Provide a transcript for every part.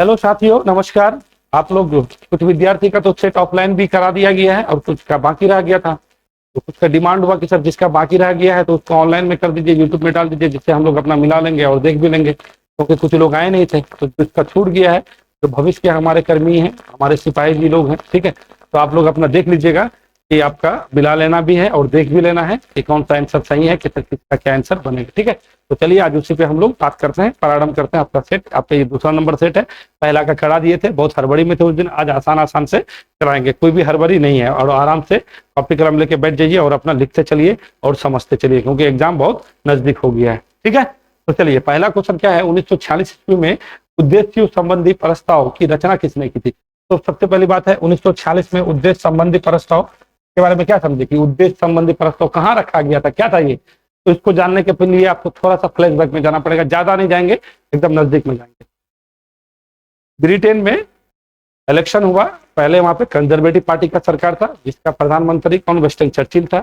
Hello साथियों, नमस्कार। आप लोग कुछ विद्यार्थी का तो सेट ऑफलाइन भी करा दिया गया है और कुछ का बाकी रह गया था। तो कुछ का डिमांड हुआ कि सर जिसका बाकी रह गया है तो उसको ऑनलाइन में कर दीजिए, यूट्यूब में डाल दीजिए, जिससे हम लोग अपना मिला लेंगे और देख भी लेंगे, क्योंकि कुछ लोग आए नहीं थे तो जिसका छूट गया है तो भविष्य के हमारे कर्मी हैं, हमारे सिपाही जी लोग हैं, ठीक है। तो आप लोग अपना देख लीजिएगा कि आपका मिला लेना भी है और देख भी लेना है कि कौन सा आंसर सही है, किसका क्या आंसर बनेगा, ठीक है। तो चलिए आज उसी पे हम लोग बात करते हैं, प्रारंभ करते हैं। आपका सेट, आपका ये दूसरा नंबर सेट है। पहला का करा दिए थे, बहुत हड़बड़ी में थे उस दिन, आज आसान आसान से कराएंगे, कोई भी हड़बड़ी नहीं है। और आराम से कॉपी कलम लेके बैठ जाइए और अपना लिखते चलिए और समझते चलिए, क्योंकि एग्जाम बहुत नजदीक हो गया है, ठीक है। तो चलिए पहला क्वेश्चन क्या है, 1946 ईस्वी में उद्देश्य संबंधी प्रस्ताव की रचना किसने की थी। तो सबसे पहली बात है 1946 में उद्देश्य संबंधी प्रस्ताव के बारे में क्या समझे कि उद्देश्य संबंधी प्रस्ताव कहाँ रखा गया था, क्या था ये। तो इसको जानने के लिए आपको थोड़ा सा फ्लैशबैक में जाना पड़ेगा, ज्यादा नहीं जाएंगे, एकदम नजदीक में जाएंगे। ब्रिटेन में इलेक्शन हुआ, पहले वहां पे कंजर्वेटिव पार्टी का सरकार था, जिसका प्रधानमंत्री कौन, विंस्टन चर्चिल था।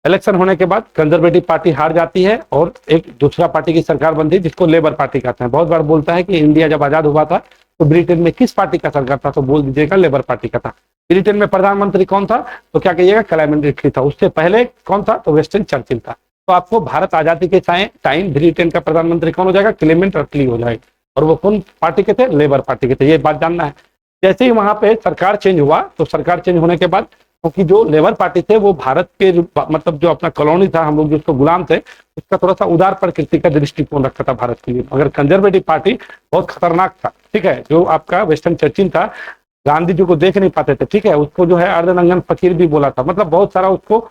इलेक्शन होने के बाद कंजर्वेटिव पार्टी हार जाती है और एक दूसरा पार्टी की सरकार बनती है, जिसको लेबर पार्टी कहते हैं। बहुत बार बोलता है कि इंडिया जब आजाद हुआ था तो ब्रिटेन में किस पार्टी का सरकार था, तो बोल दीजिएगा लेबर पार्टी का था। ब्रिटेन में प्रधानमंत्री कौन था, तो क्या कहिएगा, क्लेमेंट एटली था। उससे पहले कौन था, तो विंस्टन चर्चिल था। तो आपको भारत आजादी के टाइम ब्रिटेन का प्रधानमंत्री कौन हो जाएगा, क्लेमेंट एटली हो जाएगा। और वो कौन पार्टी के थे, लेबर पार्टी के थे, ये बात जानना है। जैसे ही वहां पे सरकार चेंज हुआ, तो सरकार चेंज होने के बाद क्योंकि जो लेबर पार्टी थे वो भारत के मतलब जो अपना कॉलोनी था, हम लोग जिसको गुलाम थे, उसका थोड़ा सा उदार प्रकृति का दृष्टिकोण रखा था भारत के लिए। मगर कंजर्वेटिव पार्टी बहुत खतरनाक था, ठीक है। जो आपका विंस्टन चर्चिल था, गांधी जी को देख नहीं पाते थे, ठीक है। उसको जो है अर्धनंगन फकीर भी बोला था, मतलब बहुत सारा उसको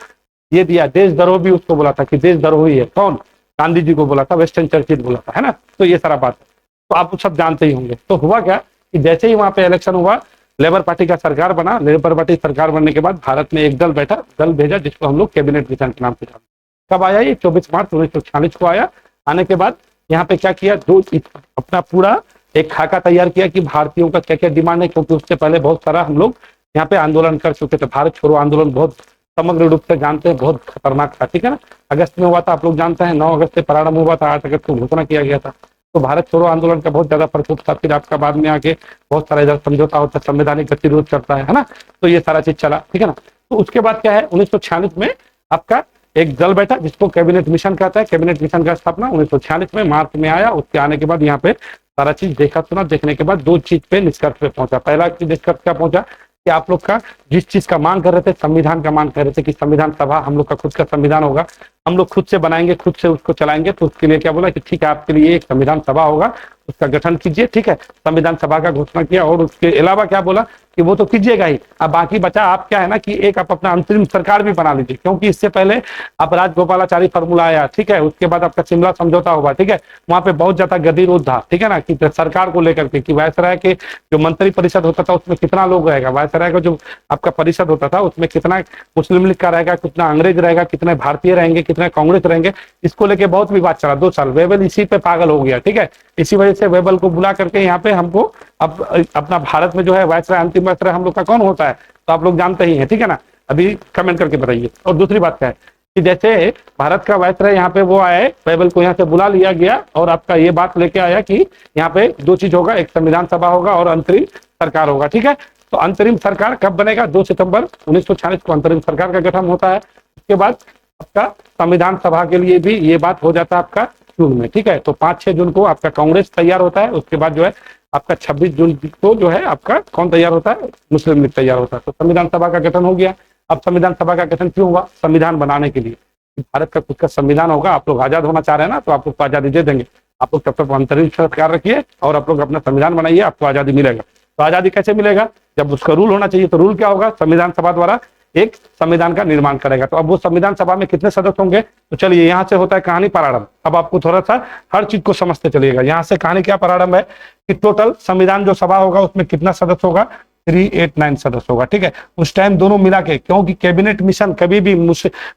ये दिया, देशद्रोह भी उसको बोला था कि देशद्रोही है। कौन, गांधी जी को बोला था, विंस्टन चर्चिल बोला था, है ना। तो ये सारा बात है, तो आप सब जानते ही होंगे। तो हुआ क्या कि जैसे ही वहां पे इलेक्शन हुआ, लेबर पार्टी का सरकार बना। लेबर पार्टी सरकार बनने के बाद भारत में एक दल भेजा, जिसको हम लोग कैबिनेट मिशन के नाम से जानते। कब आया ये, 24 मार्च 1946 को आया। आने के बाद यहाँ पे क्या किया, अपना पूरा एक खाका तैयार किया कि भारतीयों का क्या क्या डिमांड है, क्योंकि उससे पहले बहुत सारा हम लोग यहाँ पे आंदोलन कर चुके थे। भारत छोड़ो आंदोलन बहुत समग्र रूप से जानते हैं, बहुत खतरनाक था, ठीक है ना। अगस्त में हुआ था, आप लोग जानते हैं, 9 अगस्त से प्रारंभ हुआ था, 8 अगस्त को घोषणा किया गया था। तो भारत छोड़ो आंदोलन का बहुत ज्यादा प्रकोप था। फिर आपका बाद में आके बहुत सारा इधर समझौता होता है, संवैधानिक गतिरोध करता है ना। तो ये सारा चीज चला, ठीक है ना। तो उसके बाद क्या है, 1946 में आपका एक दल बैठा, जिसको कैबिनेट मिशन कहता है। कैबिनेट मिशन का स्थापना 1946 में मार्च में आया। उसके आने के बाद यहाँ पे सारा चीज देखा सुना, देखने के बाद दो चीज पे निष्कर्ष पे पहुंचा। पहला निष्कर्ष क्या पहुंचा कि आप लोग का जिस चीज का मांग कर रहे थे, संविधान का मांग कर रहे थे कि संविधान सभा, हम लोग का खुद का संविधान होगा, हम लोग खुद से बनाएंगे, खुद से उसको चलाएंगे। तो उसके लिए क्या बोला कि ठीक है, आपके लिए एक संविधान सभा होगा, उसका गठन कीजिए, ठीक है। संविधान सभा का घोषणा किया। और उसके अलावा क्या बोला कि वो तो कीजिएगा ही, अब बाकी बचा आप क्या है ना कि एक आप अपना अंतरिम सरकार भी बना लीजिए, क्योंकि इससे पहले आप राजगोपालाचारी फॉर्मूला आया, ठीक है। उसके बाद आपका शिमला समझौता हुआ, ठीक है। वहां पे बहुत ज्यादा गतिरोध था, ठीक है ना, कि सरकार को लेकर के कि वायसराय के जो मंत्री परिषद होता था उसमें कितना लोग रहेगा, वायसराय का जो आपका परिषद होता था उसमें कितना मुस्लिम लीग का रहेगा, कितना अंग्रेज रहेगा, कितने भारतीय रहेंगे, कितने कांग्रेस रहेंगे। इसको लेके बहुत विवाद चला 2 साल। वेबल इसी पे पागल हो गया, ठीक है। इसी वजह से वेबल को बुला करके यहाँ पे हमको अब अपना भारत में जो है वायसराय, अंतिम वायसराय हम लोग का कौन होता है, तो आप लोग जानते ही हैं, ठीक है ना। अभी कमेंट करके बताइए। और दूसरी बात क्या है कि जैसे भारत का वायसराय यहाँ पे वो आए, वेबल को यहाँ से बुला लिया गया और आपका ये बात लेके आया कि यहाँ पे 2 चीज होगा, एक संविधान सभा होगा और अंतरिम सरकार होगा, ठीक है। तो अंतरिम सरकार कब बनेगा, 2 सितंबर 1946 को अंतरिम सरकार का गठन होता है। उसके बाद आपका संविधान सभा के लिए भी ये बात हो जाता है आपका जून में, ठीक है। तो 5-6 जून को आपका कांग्रेस तैयार होता है। उसके बाद जो है आपका 26 जून को जो है आपका कौन तैयार होता है, मुस्लिम लीग तैयार होता है। तो संविधान सभा का गठन हो गया। अब संविधान सभा का गठन क्यों हुआ, संविधान बनाने के लिए। भारत का खुद का संविधान होगा, आप लोग आजाद होना चाह रहे हैं ना, तो आप लोग को आजादी दे देंगे। आप लोग तब तक अंतरिम सरकार रखिए और आप लोग अपना संविधान बनाइए, आपको आजादी मिलेगा। तो आजादी कैसे मिलेगा, जब उसका रूल होना चाहिए। तो रूल क्या होगा, संविधान सभा द्वारा एक संविधान का निर्माण करेगा। तो अब वो संविधान सभा में कितने सदस्य होंगे, तो चलिए यहाँ से होता है कहानी प्रारंभ। अब आपको थोड़ा सा हर चीज को समझते चलिएगा। यहाँ से कहानी क्या प्रारंभ है कि टोटल संविधान जो सभा होगा उसमें कितना सदस्य होगा, 389 सदस्य होगा, ठीक है। उस टाइम दोनों मिला के, क्योंकि कैबिनेट मिशन कभी भी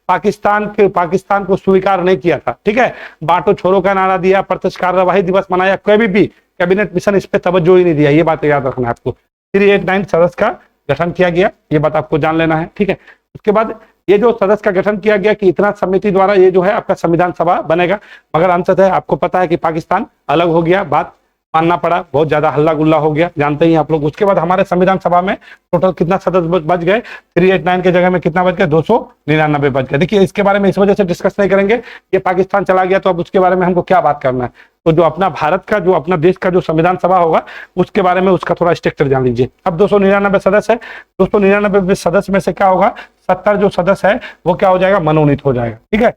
पाकिस्तान को स्वीकार नहीं किया था, ठीक है। बांटो छोड़ो का नारा दिया, प्रत्यक्ष कार्यवाही दिवस मनाया, कभी भी कैबिनेट मिशन इस पे तवज्जो ही नहीं दिया। ये बात याद रखना है आपको। 389 सदस्य का गठन किया गया, ये बात आपको जान लेना है, ठीक है। उसके बाद ये जो सदस्य का गठन किया गया कि इतना समिति द्वारा ये जो है आपका संविधान सभा बनेगा। मगर अंततः आपको पता है कि पाकिस्तान अलग हो गया, बात मानना पड़ा, बहुत ज्यादा हल्ला गुल्ला हो गया, जानते ही आप लोग। उसके बाद हमारे संविधान सभा में टोटल कितना सदस्य बच गए, 389 के जगह में कितना बच गया, 299 बच गए। देखिए इसके बारे में इस वजह से डिस्कस नहीं करेंगे, ये पाकिस्तान चला गया तो अब उसके बारे में हमको क्या बात करना है। तो जो अपना भारत का, जो अपना देश का जो संविधान सभा होगा, उसके बारे में उसका थोड़ा स्ट्रक्चर जान लीजिए। अब 299 सदस्य है, 299 सदस्य में से क्या होगा, 70 जो सदस्य है वो क्या हो जाएगा, मनोनीत हो जाएगा। ठीक है,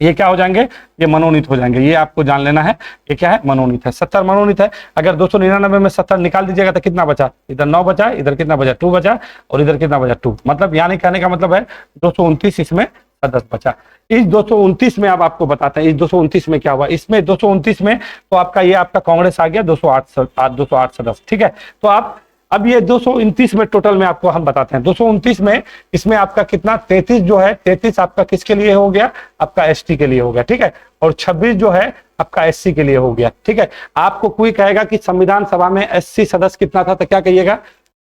ये क्या हो जाएंगे, ये मनोनीत हो जाएंगे, ये आपको जान लेना है। ये क्या है, मनोनीत है, 70 मनोनीत है। अगर 299 में 70 निकाल दीजिएगा तो कितना बचा, इधर 9 बचा, इधर कितना बचा, 2 बचा, और इधर कितना बचा, 2। मतलब यानी कहने का मतलब है 229 इसमें सदस्य बचा। इस 229 में अब आपको बताते हैं, इस 229 में क्या हुआ। इसमें 229 में तो आपका ये आपका कांग्रेस आ गया 208 सदस्य। ठीक है, तो आप अब ये 229 में टोटल में आपको हम बताते हैं। 229 में इसमें आपका कितना, 33 जो है, 33 आपका किसके लिए हो गया, आपका एसटी के लिए हो गया। ठीक है, और 26 जो है आपका एससी के लिए हो गया। ठीक है, आपको कोई कहेगा कि संविधान सभा में एससी सदस्य कितना था, तो क्या कहिएगा,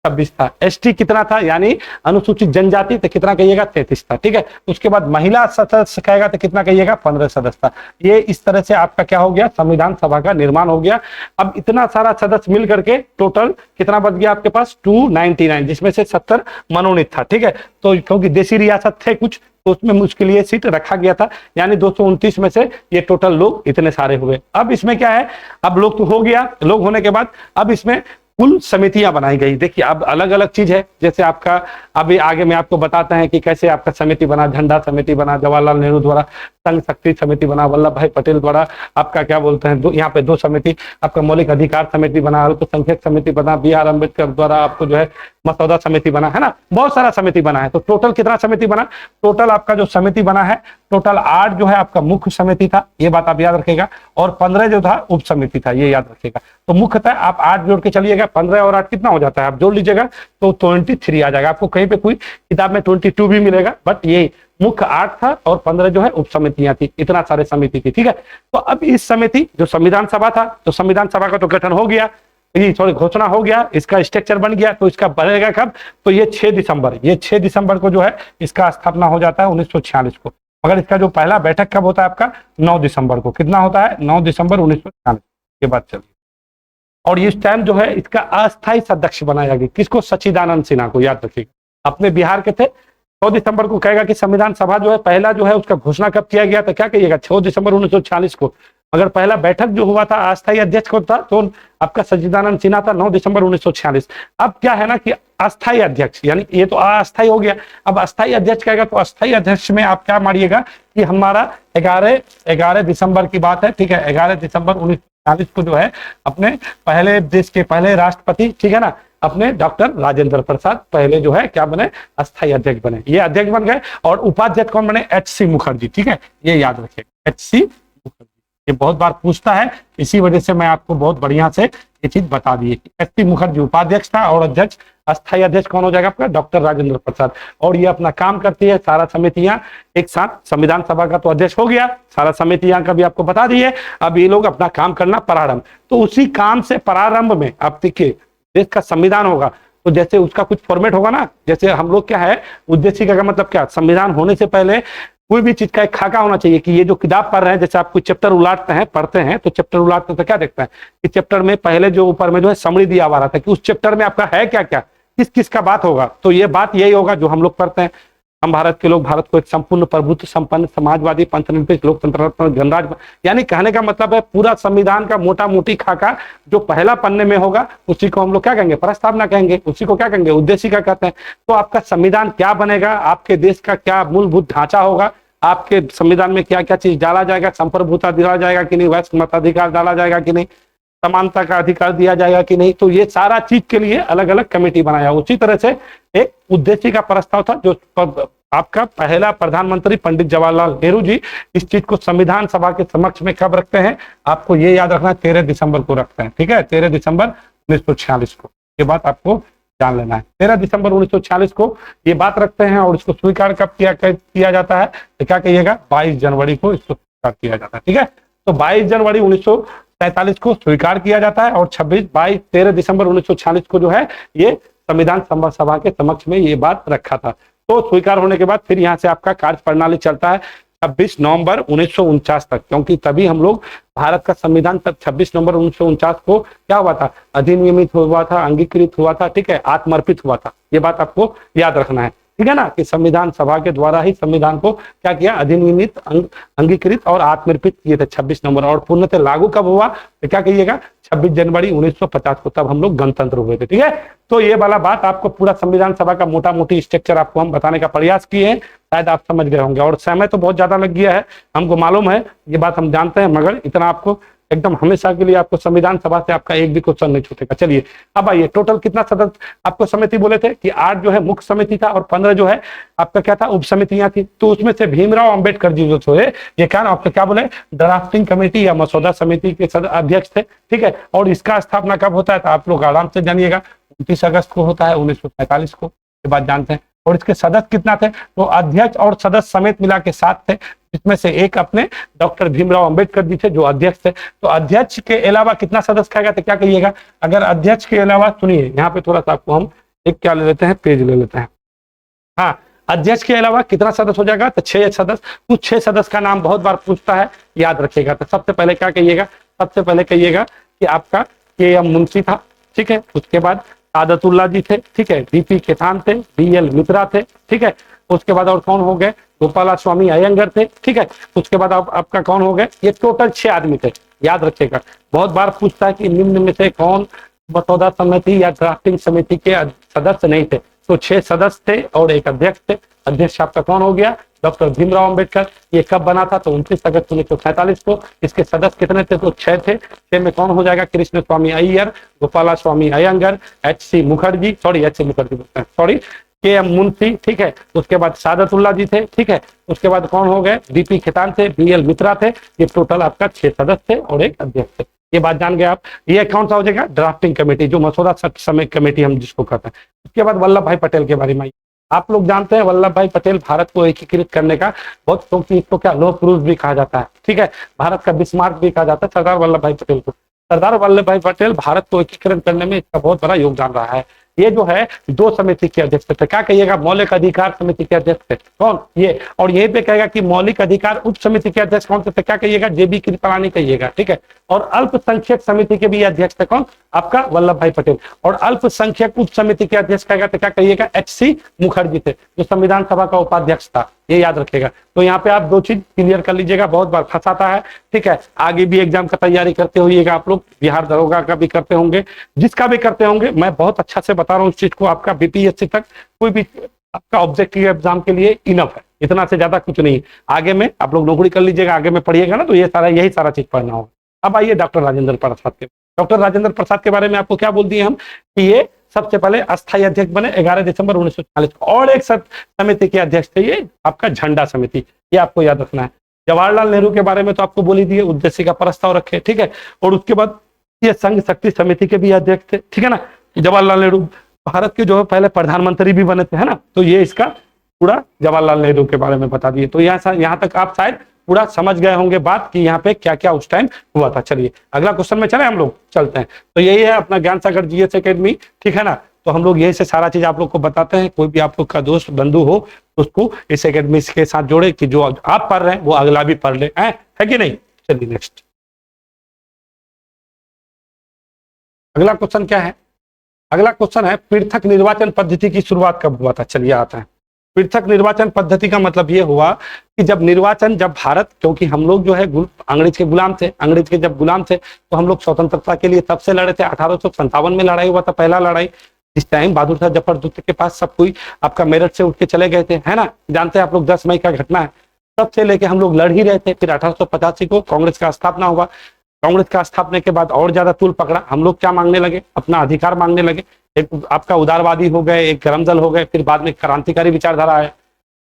26 था। एसटी कितना था, यानी अनुसूचित जनजाति, तो कितना कहिएगा, 33 था। ठीक है, उसके बाद महिला सदस्य कहेगा तो कितना कहिएगा, 15 सदस्य था। ये इस तरह से आपका क्या हो गया, संविधान सभा का निर्माण हो गया। अब इतना सारा सदस्य मिल करके टोटल कितना बच गया आपके पास, 299, जिसमें से 70 मनोनीत था। ठीक है, तो क्योंकि देशी रियासत थे कुछ, तो उसमें मुझके लिए सीट रखा गया था, यानी 229 में से ये टोटल लोग इतने सारे हुए। अब इसमें क्या है, अब लोग तो हो गया, लोग होने के बाद अब इसमें कुल समितियां बनाई गई। देखिए अब अलग अलग चीज है, जैसे आपका अभी आगे में आपको बताते हैं कि कैसे आपका समिति बना, झंडा समिति बना, जवाहरलाल नेहरू द्वारा संघ शक्ति समिति बना, वल्लभ भाई पटेल द्वारा आपका क्या बोलते हैं, यहाँ पे 2 समिति, आपका मौलिक अधिकार समिति बना, अल्पसंख्यक समिति बना, BR अम्बेडकर द्वारा आपको जो है मसौदा समिति बना, है ना, बहुत सारा समिति बना है। तो टोटल कितना समिति बना, टोटल आपका जो समिति बना है, टोटल 8 जो है आपका मुख्य समिति था, ये बात आप याद रखेगा, और 15 जो था उप समिति था, ये याद रखेगा। तो मुख्यतः आप 8 जोड़ के चलिएगा, 15 और 8 कितना हो जाता है, आप जोड़ लीजिएगा तो 23 आ जाएगा। आपको कहीं पे कोई किताब में 22 भी मिलेगा, बट ये मुख्य 8 था और 15 जो है उप समितियां थी, इतना सारे समिति थी। ठीक है, तो अब इस समिति जो संविधान सभा था, तो संविधान सभा का तो गठन हो गया, ये थोड़ी घोषणा हो गया, इसका स्ट्रक्चर बन गया, तो इसका बढ़ेगा कब, तो ये 6 दिसंबर को जो है इसका स्थापना हो जाता है 1946 को। मगर इसका जो पहला बैठक कब होता है आपका, 9 दिसंबर को। कितना होता है, 9 दिसंबर 1946 के बाद चलिए। और इस टाइम जो है इसका अस्थायी अध्यक्ष बनाया गया, किसको, सच्चिदानंद सिन्हा को, याद रखिएगा, अपने बिहार के थे। 6 दिसंबर को कहेगा कि संविधान सभा जो है पहला जो है उसका घोषणा कब किया गया, तो क्या कहिएगा, 6 दिसंबर 1946 को। अगर पहला बैठक जो हुआ था अस्थायी अध्यक्ष को था, तो आपका सच्चिदानंद सिन्हा था, 9 दिसंबर 1946। अब क्या है ना कि अस्थायी अध्यक्ष, यानी ये तो अस्थायी हो गया, अब अस्थायी अध्यक्ष कहेगा, तो अस्थायी अध्यक्ष में आप क्या मारिएगा कि हमारा 11 दिसंबर की बात है। ठीक है, 11 दिसंबर 1940 को जो है अपने पहले देश के पहले राष्ट्रपति, ठीक है ना, अपने डॉक्टर राजेंद्र प्रसाद पहले जो है क्या बने, अस्थायी अध्यक्ष बने, ये अध्यक्ष बन गए। और उपाध्यक्ष कौन बने, HC मुखर्जी। ठीक है, ये याद रखिएगा, HC मुखर्जी, ये बहुत बार पूछता है, इसी वजह से मैं आपको बहुत बढ़िया से ये चीज बता दी है। HC मुखर्जी उपाध्यक्ष था और अध्यक्ष, अस्थायी अध्यक्ष कौन हो जाएगा आपका, डॉक्टर राजेंद्र प्रसाद। और ये अपना काम करती है, सारा समितियां एक साथ, संविधान सभा का तो अध्यक्ष हो गया, सारा समितियां का भी आपको बता दिए। अब ये लोग अपना काम करना प्रारंभ, तो उसी काम से प्रारंभ में आप देखिए देश का संविधान होगा, तो जैसे उसका कुछ फॉर्मेट होगा ना, जैसे हम लोग क्या है, उद्देशिका का मतलब क्या, संविधान होने से पहले कोई भी चीज का एक खाका होना चाहिए कि ये जो किताब पढ़ रहे हैं, जैसे आप कोई चैप्टर उलाटते हैं, पढ़ते हैं, तो चैप्टर उलाटते तो क्या देखते हैं कि चैप्टर में पहले जो ऊपर में जो है समरी दिया हुआ रहता है कि उस चैप्टर में आपका है क्या क्या, किस किस का बात होगा। तो ये बात यही होगा जो हम लोग पढ़ते हैं, हम भारत के लोग भारत को एक संपूर्ण प्रभुत्व संपन्न समाजवादी पंथनिरपेक्ष लोकतंत्र गणराज्य, यानी कहने का मतलब है पूरा संविधान का मोटा मोटी खाका जो पहला पन्ने में होगा उसी को हम लोग क्या कहेंगे, प्रस्तावना कहेंगे, उसी को क्या कहेंगे, उद्देशिका कहते हैं। तो आपका संविधान क्या बनेगा, आपके देश का क्या मूलभूत ढांचा होगा, आपके संविधान में क्या क्या चीज डाला जाएगा, संप्रभुता डाला जाएगा कि नहीं, वैश्विक मताधिकार डाला जाएगा कि नहीं, समानता का अधिकार दिया जाएगा कि नहीं, तो ये सारा चीज के लिए अलग अलग कमेटी बनाया। उसी तरह से एक उद्देश्य का प्रस्ताव था जो आपका पहला प्रधानमंत्री पंडित जवाहरलाल नेहरू जी इस चीज को संविधान सभा के समक्ष में कब रखते हैं, आपको ये याद रखना है, 13 दिसंबर को रखते हैं। ठीक है, 13 दिसंबर 1946 को, ये बात आपको जान लेना है। 13 दिसंबर 1946 को ये बात रखते हैं और इसको स्वीकार कब किया जाता है, तो क्या कहिएगा, 22 जनवरी को इसको स्वीकार किया जाता है। ठीक है, तो 22 जनवरी 1947 को स्वीकार किया जाता है और 13 दिसंबर 1946 को जो है ये संविधान सभा के समक्ष में ये बात रखा था। तो स्वीकार होने के बाद फिर यहाँ से आपका कार्य प्रणाली चलता है। 26 नवंबर 1949 तक, क्योंकि तभी हम लोग भारत का संविधान तब 26 नवंबर 1949 को क्या हुआ था, अधिनियमित हुआ था, अंगीकृत हुआ था, ठीक है, आत्मर्पित हुआ था। ये बात आपको याद रखना है, ठीक है ना, कि संविधान सभा के द्वारा ही संविधान को क्या किया, अधिनियमित, अंगीकृत और आत्मर्पित किए थे 26 नवंबर। और पूर्णतः लागू कब हुआ, तो क्या कहिएगा, 26 जनवरी 1950 को, तब हम लोग गणतंत्र हुए थे, ठीक है। तो ये वाला बात आपको पूरा संविधान सभा का मोटा मोटी स्ट्रक्चर आपको हम बताने का प्रयास किए हैं, शायद आप समझ गए होंगे। और समय तो बहुत ज्यादा लग गया है, हमको मालूम है, ये बात हम जानते हैं, मगर इतना आपको एकदम हमेशा के लिए आपको संविधान सभा से आपका एक भी क्वेश्चन नहीं छूटेगा। चलिए अब आइए, टोटल कितना सदस्य आपको समिति बोले थे कि 8 जो है मुख्य समिति था और 15 जो है आपका क्या था, उप समितियां थी। तो उसमें से भीमराव अंबेडकर जी जो थे, ये क्या आपको क्या बोले, ड्राफ्टिंग कमेटी या मसौदा समिति के अध्यक्ष थे, ठीक है। और इसका स्थापना कब होता है, तो आप लोग आराम से जानिएगा, 29 अगस्त को होता है 1945 को, ये बात जानते हैं। और इसके सदस्य कितना थे, तो अध्यक्ष और सदस्य समेत मिला के 7 थे, इसमें से एक अपने डॉक्टर भीमराव अंबेडकर जी थे जो अध्यक्ष थे। तो अध्यक्ष के अलावा कितना सदस्य खाएगा, तो क्या कहिएगा, अगर अध्यक्ष के अलावा, सुनिए यहाँ पे थोड़ा सा आपको हम एक क्या ले लेते हैं, पेज ले लेते हैं। हाँ, अध्यक्ष के अलावा कितना सदस्य हो जाएगा, तो 6 सदस्य। कुछ 6 सदस्य का नाम बहुत बार पूछता है, याद रखिएगा। तो सबसे पहले क्या कहिएगा, सबसे पहले कहिएगा कि आपका के.एम. मुंशी था, ठीक है। उसके बाद सादतुल्लाह जी थे, ठीक है। डी.पी. खेतान थे, बी.एल. मित्रा थे, ठीक है। उसके बाद और कौन हो गए, गोपाला स्वामी अयंगर थे, ठीक है। उसके बाद आपका कौन हो गए, ये टोटल 6 आदमी थे, याद रखिएगा। बहुत बार पूछता है कि निम्न में से कौन मसौदा समिति या ड्राफ्टिंग समिति के सदस्य नहीं थे। तो 6 सदस्य थे और एक अध्यक्ष थे। अध्यक्ष आपका कौन हो गया, डॉक्टर भीमराव अंबेडकर। ये कब बना था, तो 29 अगस्त 1947 को। इसके सदस्य कितने थे, तो 6 थे। 6 में कौन हो जाएगा, कृष्ण स्वामी अय्यर, गोपाला स्वामी अयंगर, एच.सी. मुखर्जी, के.एम. मुंशी, ठीक है। उसके बाद सादतुल्लाह जी थे, ठीक है। उसके बाद कौन हो गए, डी.पी. खेतान थे, बी.एल. मित्रा थे। ये टोटल आपका 6 सदस्य थे और एक अध्यक्ष थे। ये बात जान गए आप। ये कौन सा हो जाएगा, ड्राफ्टिंग कमेटी, जो मसौदा समय कमेटी हम जिसको कहते हैं। उसके बाद वल्लभ भाई पटेल के बारे में आप लोग जानते हैं, वल्लभ भाई पटेल भारत को एकीकृत करने का बहुत, क्योंकि इसको क्या लौह पुरुष भी कहा जाता है, ठीक है। भारत का बिस्मार्क भी कहा जाता है सरदार वल्लभ भाई पटेल को। सरदार वल्लभ भाई पटेल भारत को एकीकृत करने में इसका बहुत बड़ा योगदान रहा है। ये जो है 2 समिति के अध्यक्ष थे, क्या कहिएगा, मौलिक अधिकार समिति के अध्यक्ष थे, कौन, ये। और यहीं पे कहेगा कि मौलिक अधिकार उप समिति के अध्यक्ष कौन थे, क्या कहिएगा, जे.बी. कृपलानी कहिएगा, ठीक है। और अल्पसंख्यक समिति के भी अध्यक्ष थे कौन, आपका वल्लभ भाई पटेल। और अल्पसंख्यक उप समिति के अध्यक्ष कहेगा तो क्या कहिएगा, एच.सी. मुखर्जी थे, जो संविधान सभा का उपाध्यक्ष था, ये याद रखिएगा। तो यहाँ पे आप 2 चीज क्लियर कर लीजिएगा, बहुत बार फंसाता है, ठीक है। आगे भी एग्जाम का तैयारी करते होइएगा आप लोग, बिहार दरोगा का भी करते होंगे, जिसका भी करते होंगे, मैं बहुत अच्छा से बता रहा हूँ इस चीज को। आपका बीपीएससी तक कोई भी आपका ऑब्जेक्टिव एग्जाम के लिए इनफ है, इतना से ज्यादा कुछ नहीं। आगे में आप लोग नौकरी कर लीजिएगा, आगे में पढ़िएगा ना, तो ये सारा यही सारा चीज पढ़ना होगा। अब आइए डॉक्टर राजेंद्र प्रसाद के, डॉक्टर राजेंद्र प्रसाद के बारे में आपको क्या बोल दिए हम, कि ये सबसे पहले अस्थायी अध्यक्ष बने 11 दिसंबर 1940 को। और एक समिति के अध्यक्ष थे, ये आपका झंडा समिति, ये आपको याद रखना है। जवाहरलाल नेहरू के बारे में तो आपको बोल ही दिए, उद्देश्य का प्रस्ताव रखे, ठीक है। और उसके बाद ये संघ शक्ति समिति के भी अध्यक्ष थे, ठीक है ना। जवाहरलाल नेहरू भारत के जो है पहले प्रधानमंत्री भी बने थे, है ना। तो ये इसका पूरा जवाहरलाल नेहरू के बारे में बता दिए। तो यहाँ तक आप शायद पूरा समझ गए होंगे बात, कि यहाँ पे क्या क्या उस टाइम हुआ था। चलिए अगला क्वेश्चन में चले, हम लोग चलते हैं। तो यही है अपना ज्ञान सागर जीएस एकेडमी, ठीक है ना। तो हम लोग यही से सारा चीज आप लोग को बताते हैं। कोई भी आप लोग का दोस्त बंधु हो तो उसको इस एकेडमी के साथ जोड़े, कि जो आप पढ़ रहे हैं वो अगला भी पढ़ ले, है कि नहीं। चलिए नेक्स्ट, अगला क्वेश्चन क्या है, अगला क्वेश्चन है पृथक निर्वाचन पद्धति की शुरुआत कब हुआ था। चलिए आते हैं। पृथक निर्वाचन पद्धति का मतलब ये हुआ कि जब निर्वाचन, जब भारत, क्योंकि हम लोग जो है अंग्रेज के गुलाम थे, अंग्रेज के जब गुलाम थे तो हम लोग स्वतंत्रता के लिए तब से लड़े थे। 1857 में लड़ाई हुआ था, पहला लड़ाई। इस टाइम बहादुर शाह जफर दूसरे के पास सब कोई आपका मेरठ से उठ के चले गए थे, है ना। जानते हैं आप लोग, 10 मई का घटना है। तब से लेके हम लोग लड़ ही रहे थे। फिर 1885 को कांग्रेस का स्थापना हुआ। कांग्रेस का स्थापना के बाद और ज्यादा तूल पकड़ा, हम लोग क्या मांगने लगे, अपना अधिकार मांगने लगे। एक आपका उदारवादी हो गए, एक करम दल हो गए, फिर बाद में क्रांतिकारी विचारधारा आया।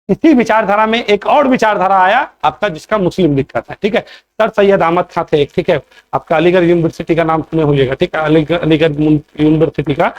इसी विचारधारा में एक और विचारधारा आया आपका, जिसका मुस्लिम लीग का था, ठीक है। सर सैयद अहमद खां थे, ठीक है। आपका अलीगढ़ यूनिवर्सिटी का नाम सुने होइएगा, ठीक है। अलीगढ़ यूनिवर्सिटी का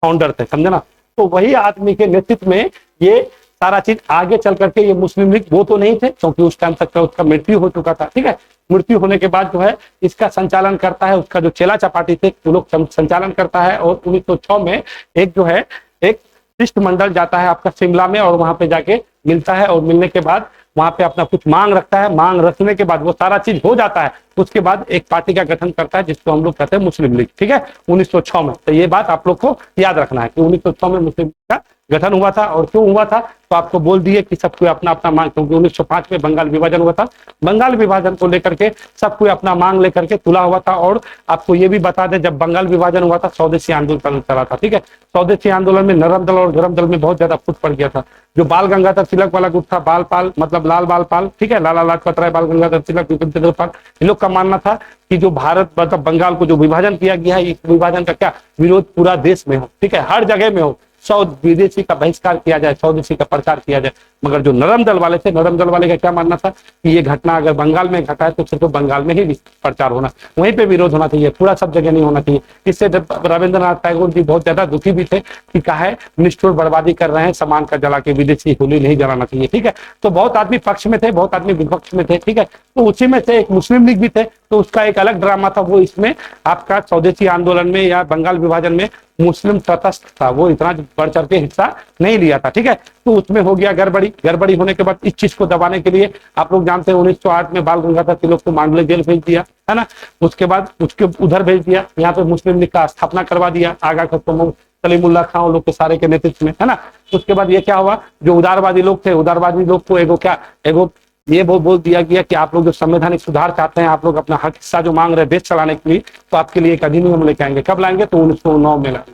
फाउंडर थे, समझे ना। तो वही आदमी के नेतृत्व में ये सारा चीज आगे चल करके, ये मुस्लिम लीग, वो तो नहीं थे क्योंकि उस टाइम तक उसका मृत्यु हो चुका था, ठीक है। मृत्यु होने के बाद जो है इसका संचालन करता है उसका जो चेला चपाटी थे, वो लोग संचालन करता है। और 1906 में एक जो है एक शिष्टमंडल जाता है आपका शिमला में, और वहां पे जाके मिलता है। और मिलने के बाद वहां पे अपना कुछ मांग रखता है, मांग रखने के बाद वो सारा चीज हो जाता है, उसके बाद एक पार्टी का गठन करता है जिसको हम लोग कहते हैं मुस्लिम लीग, ठीक है, 1906 में। तो ये बात आप लोग को याद रखना है कि 1906 में मुस्लिम लीग का गठन हुआ था। और क्यों हुआ था तो आपको बोल दिए कि सबको अपना अपना मांग, क्योंकि 1905 में बंगाल विभाजन हुआ था, बंगाल विभाजन को लेकर के सबको अपना मांग लेकर के तुला हुआ था। और आपको ये भी बता दें, जब बंगाल विभाजन हुआ था स्वदेशी आंदोलन चला था, ठीक है, स्वदेशी आंदोलन में नरम दल और गरम दल में बहुत ज्यादा फूट पड़ गया था। जो बाल गंगाधर तिलक वाला गुट था, बाल पाल मतलब लाल बाल पाल, ठीक है, लाला लाजपत राय, बाल गंगाधर तिलक, विपिन चंद्र पाल, इन लोग का मानना था कि जो भारत मतलब बंगाल को जो विभाजन किया गया है, इस विभाजन का क्या विरोध पूरा देश में हो, ठीक है, हर जगह में हो, सौ विदेशी का बहिष्कार किया जाए, स्वदेशी का प्रचार किया जाए। मगर जो नरम दल वाले थे, नरम दल वाले का क्या मानना था कि ये घटना अगर बंगाल में घटा है तो सिर्फ बंगाल में ही प्रचार होना, वहीं पे विरोध होना चाहिए, पूरा सब जगह नहीं होना चाहिए। इससे रविंद्रनाथ टैगोर जी बहुत ज्यादा दुखी भी थे कि कहा है निष्ठुर बर्बादी कर रहे हैं, सामान का जला के, विदेशी होली नहीं जलाना चाहिए, ठीक है। तो बहुत आदमी पक्ष में थे, बहुत आदमी विपक्ष में थे, ठीक है। तो उसी में से एक मुस्लिम लीग भी थे, तो उसका एक अलग ड्रामा था, वो इसमें आपका स्वदेशी आंदोलन में या बंगाल विभाजन में मुस्लिम तटस्थ था, वो इतना बढ़ चढ़ के हिस्सा नहीं लिया था, ठीक है। तो उसमें हो गया गड़बड़ी, गड़बड़ी होने के बाद इस चीज को दबाने के लिए आप लोग जानते हैं 1908 में बाल गंगाधर तिलक को मांडले जेल भेज दिया, है ना। उसके बाद उसके उधर भेज दिया, यहाँ पे मुस्लिम लीग का स्थापना करवा दिया आगा खत्म सलीमुल्लाह खां लोग के सारे के नेतृत्व में, है ना। उसके बाद ये क्या हुआ, जो उदारवादी लोग थे, उदारवादी लोग को एगो ये बोल दिया गया कि आप लोग जो संवैधानिक सुधार चाहते हैं, आप लोग अपना हक हिस्सा जो मांग रहे हैं देश चलाने के लिए, तो आपके लिए एक अधिनियम लेके आएंगे। कब लाएंगे तो 1909 में लाएंगे।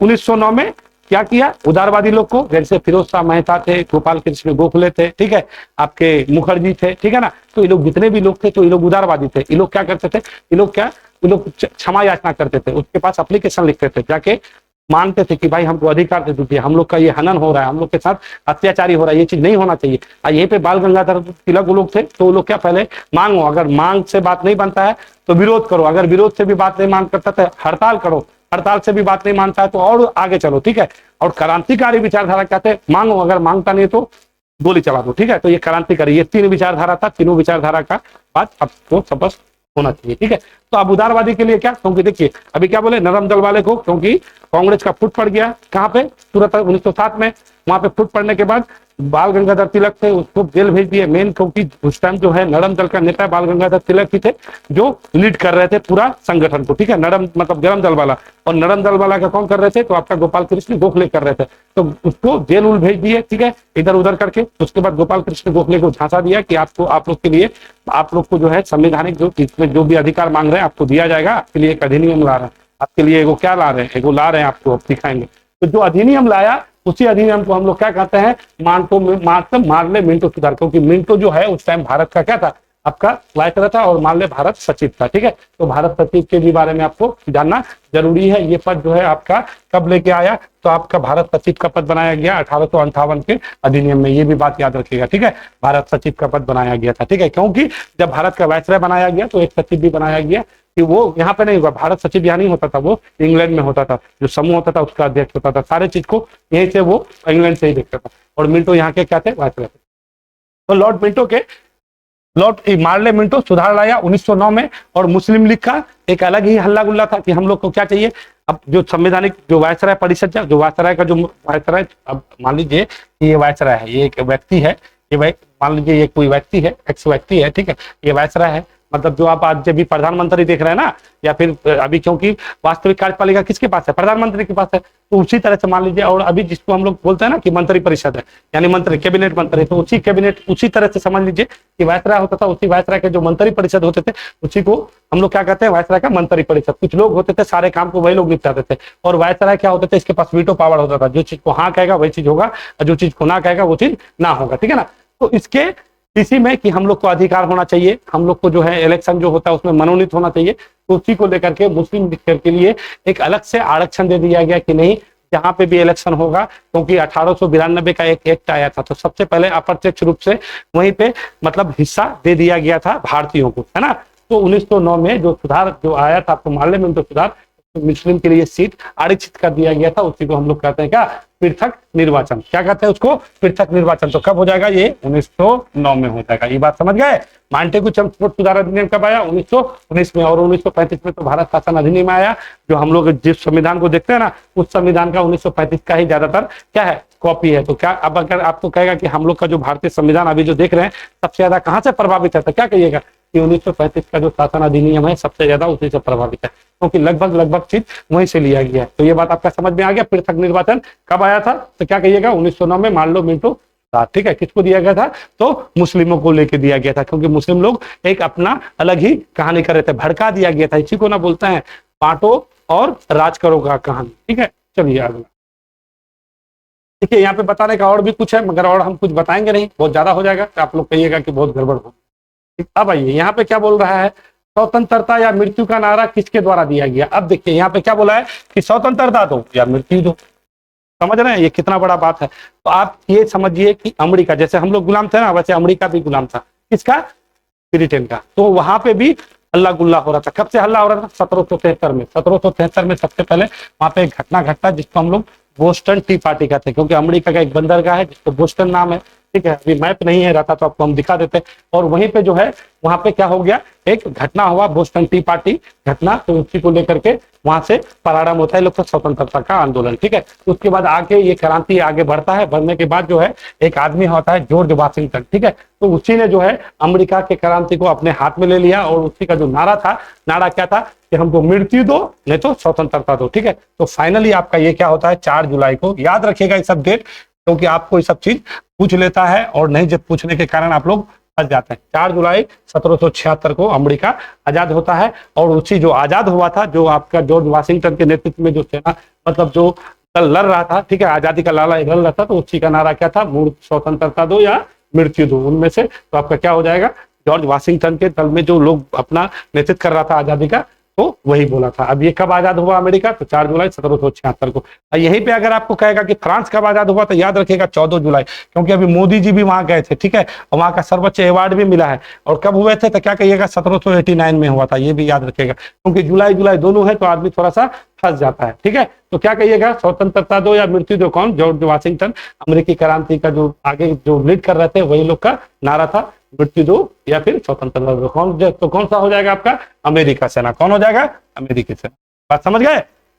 1909 में क्या किया उदारवादी लोग को, जैसे फिरोज शाह मेहता थे, गोपाल कृष्ण गोखले थे, ठीक है, आपके मुखर्जी थे, ठीक है ना। तो ये लोग जितने भी लोग थे तो ये लोग उदारवादी थे। ये लोग क्या करते थे, ये लोग क्षमा याचना करते थे, उसके पास एप्लीकेशन लिखते थे, जाके मानते थे कि भाई हमको अधिकार दे दीजिए, हम लोग का ये हनन हो रहा है, हम लोग के साथ अत्याचारी हो रहा है, ये चीज नहीं होना चाहिए। यहीं पे बाल गंगाधर तिलक लोग थे, तो वो लोग क्या पहले मांगो, अगर मांग से बात नहीं बनता है तो विरोध करो, अगर विरोध से भी बात नहीं मान करता तो हड़ताल करो, हड़ताल से भी बात नहीं मानता है तो और आगे चलो, ठीक है। और क्रांतिकारी विचारधारा कहते हैं मांगो, अगर मांगता नहीं तो गोली चला दो, ठीक है। तो ये क्रांतिकारी, ये तीन विचारधारा था, तीनों विचारधारा का बात आपको स्पष्ट होना चाहिए, ठीक है। तो अब उदारवादी के लिए क्या, क्योंकि देखिए अभी क्या बोले नरम दल वाले को, क्योंकि कांग्रेस का फुट पड़ गया कहाँ पे, सूरत 1907 में, वहां पे फुट पड़ने के बाद बाल गंगाधर तिलक थे, उसको जेल भेज दिए। मेन क्योंकि उस टाइम जो है नरम दल का नेता बाल गंगाधर तिलक ही थे, जो लीड कर रहे थे पूरा संगठन को, ठीक है। नरम मतलब गरम दल वाला, और नरम दल वाला का कौन कर रहे थे तो आपका गोपाल कृष्ण गोखले कर रहे थे, तो उसको जेल उल भेज दिए, ठीक है, इधर उधर करके। उसके बाद गोपाल कृष्ण गोखले को झांसा दिया कि आपको, आप लोग के लिए, आप लोग को जो है संवैधानिक जो इसमें जो भी अधिकार मांग रहे हैं आपको दिया जाएगा, आपके लिए एक अधिनियम ला रहे हैं, आपके लिए एगो क्या ला रहे हैं, एगो ला रहे हैं, आपको दिखाएंगे। तो जो अधिनियम लाया उसी अधिनियम को हम लोग क्या कहते हैं, मार्ले मिंटो सुधार, क्योंकि मिंटो जो है उस टाइम भारत का क्या था, आपका वायसराय था, और मार्ले भारत सचिव था, ठीक है। तो भारत सचिव के भी बारे में आपको जानना जरूरी है। ये पद जो है आपका कब लेके आया, तो आपका भारत सचिव का पद बनाया गया 1858 के अधिनियम में, ये भी बात याद रखिएगा, ठीक है। भारत सचिव का पद बनाया गया था, ठीक है, क्योंकि जब भारत का वायसराय बनाया गया तो एक सचिव भी बनाया गया कि वो यहाँ पे नहीं हुआ, भारत सचिव यहाँ नहीं होता था, वो इंग्लैंड में होता था, जो समूह होता था उसका अध्यक्ष होता था, सारे चीज को यहीं से वो इंग्लैंड से ही देखता था। और मिंटो यहाँ के क्या थे, वायसराय थे। तो लॉर्ड मार्ले मिंटो सुधार लाया 1909 में, और मुस्लिम लीग का एक अलग ही हल्ला गुल्ला था कि हम लोग को क्या चाहिए। अब जो संवैधानिक जो वायसराय परिषद, जो वायसराय का जो वायसराय, अब मान लीजिए ये वायसराय है, ये एक व्यक्ति है, ये मान लीजिए ये कोई व्यक्ति है, एक्स व्यक्ति है, ठीक है, ये वायसराय है, मतलब जो आप आज जब भी प्रधानमंत्री देख रहे हैं ना, या फिर अभी क्योंकि वास्तविक कार्यपालिका किसके पास है, प्रधानमंत्री के पास है, तो उसी तरह से मान लीजिए। और अभी जिसको हम लोग बोलते हैं ना कि मंत्री परिषद है, यानी मंत्री कैबिनेट मंत्री, तो उसी कैबिनेट उसी तरह से समझ लीजिए कि वायसराय होता था, उसी वायसराय के जो मंत्री परिषद होते थे उसी को हम लोग क्या कहते हैं, वायसराय का मंत्री परिषद। कुछ लोग होते थे, सारे काम को वही लोग निपटाते थे, और वायसराय क्या होते थे, इसके पास वीटो पावर होता था, जो चीज को हाँ कहेगा वही चीज होगा, और जो चीज को ना कहेगा वो चीज ना होगा, ठीक है ना। तो इसके इसी में कि हम लोग को अधिकार होना चाहिए, हम लोग को जो है इलेक्शन जो होता है उसमें मनोनीत होना चाहिए, तो उसी को लेकर के मुस्लिम लीग के लिए एक अलग से आरक्षण दे दिया गया कि नहीं, जहां पे भी इलेक्शन होगा, क्योंकि 1892 का एक एक्ट आया था, तो सबसे पहले अप्रत्यक्ष रूप से वहीं पे मतलब हिस्सा दे दिया गया था भारतीयों को, है ना। तो 1909 में जो सुधार जो आया था, आपको मालूम है, तो सुधार मुस्लिम के लिए सीट आरक्षित कर दिया गया था, उसी को हम लोग कहते हैं क्या, पृथक निर्वाचन। क्या कहते हैं उसको, पृथक निर्वाचन। तो कब हो जाएगा, ये 1909 में हो जाएगा। ये बात समझ गए। मांटेगु चमस्फोट सुधार अधिनियम कब आया, 1919 में, और 1935 में तो भारत शासन अधिनियम आया। जो हम लोग जिस संविधान को देखते हैं ना, उस संविधान का 1935 का ही ज्यादातर क्या है, कॉपी है। तो क्या अब अगर आपको कहेगा कि हम लोग का जो भारतीय संविधान अभी जो देख रहे हैं सबसे ज्यादा कहाँ से प्रभावित है, तो क्या कहिएगा कि 1935 का जो शासन अधिनियम है सबसे ज्यादा उसी से प्रभावित है, क्योंकि लगभग चीज वहीं से लिया गया है। तो ये बात आपका समझ में आ गया। पृथक निर्वाचन कब आया था, तो क्या कहिएगा 1909 में, मान लो मिंटू था, ठीक है। किसको दिया गया था, तो मुस्लिमों को लेके दिया गया था, क्योंकि मुस्लिम लोग एक अपना अलग ही कहानी कर रहे थे, भड़का दिया गया था। इसी को ना बोलते हैं बांटो और राज करो का कहानी, ठीक है। चलिए अगला देखिए, यहाँ पे बताने का और भी कुछ है, मगर और हम कुछ बताएंगे नहीं, बहुत ज्यादा हो जाएगा तो आप लोग कहिएगा कि बहुत गड़बड़ हो। अब आइए यहाँ पे क्या बोल रहा है, स्वतंत्रता या मृत्यु का नारा किसके द्वारा दिया गया। अब देखिए यहाँ पे क्या बोला है कि स्वतंत्रता दो या मृत्यु दो। समझ रहे हैं ये कितना बड़ा बात है। तो आप ये समझिए कि अमेरिका, जैसे हम लोग गुलाम थे ना, वैसे अमेरिका भी गुलाम था। किसका, ब्रिटेन का। तो वहां पे भी हल्ला गुल्ला हो रहा था। कब से हल्ला हो रहा था, 1773 में। 1773 में सबसे पहले वहां पे एक घटना घटता जिसको हम लोग बोस्टन टी पार्टी कहते हैं, क्योंकि अमेरिका का एक बंदरगाह है जिसको बोस्टन नाम है, ठीक है। अभी मैप नहीं है रहता तो आपको हम दिखा देते। और वहीं पे जो है वहां पे क्या हो गया, एक घटना हुआ, बोस्टन टी पार्टी घटना। तो उसी को लेकर के वहां से प्रारंभ होता है लोग का स्वतंत्रता का आंदोलन, ठीक है। उसके बाद आगे ये क्रांति आगे बढ़ता है। बढ़ने के बाद जो है एक आदमी होता है जॉर्ज वाशिंगटन, ठीक है। तो उसी ने जो है अमेरिका के क्रांति को अपने हाथ में ले लिया, और उसी का जो नारा था, नारा क्या था कि हमको मृत्यु दो नहीं तो स्वतंत्रता दो, ठीक है। तो फाइनली आपका ये क्या होता है, 4 जुलाई को, याद रखिएगा ये सब डेट, क्योंकि आपको ये सब चीज पूछ लेता है और नहीं जब पूछने के कारण आप लोग फंस जाते हैं। 4 जुलाई 1776 को अमेरिका आजाद होता है। और उसी जो आजाद हुआ था, जो आपका जॉर्ज वाशिंगटन के नेतृत्व में जो सेना, मतलब जो दल लड़ रहा था, ठीक है, आजादी का लाला लड़ रहा था, तो उसी का नारा क्या था, स्वतंत्रता दो या मृत्यु दो, उनमें से। तो आपका क्या हो जाएगा, जॉर्ज वाशिंगटन के दल में जो लोग अपना नेतृत्व कर रहा था आजादी का, तो वही बोला था। अब ये कब आजाद हुआ अमेरिका, तो 4 जुलाई 1776 को। यहीं पे अगर आपको कहेगा कि फ्रांस कब आजाद हुआ, तो याद रखिएगा 14 जुलाई, क्योंकि अभी मोदी जी भी वहां गए थे, ठीक है, और वहां का सर्वोच्च अवार्ड भी मिला है। और कब हुए थे, तो क्या कहिएगा 1789 में हुआ था, ये भी याद रखिएगा, क्योंकि जुलाई जुलाई दोनों है तो आदमी थोड़ा सा फंस जाता है, ठीक है। तो क्या कहिएगा, स्वतंत्रता दो या मृत्यु दो, कौन, जॉर्ज वाशिंगटन, अमेरिकी क्रांति का जो आगे जो लीड कर रहे थे वही लोग का नारा था, मृत्यु दो या फिर स्वतंत्रता दो। तो कौन सा हो जाएगा आपका, अमेरिका सेना। कौन हो जाएगा, अमेरिकी सेना। बात समझ गए,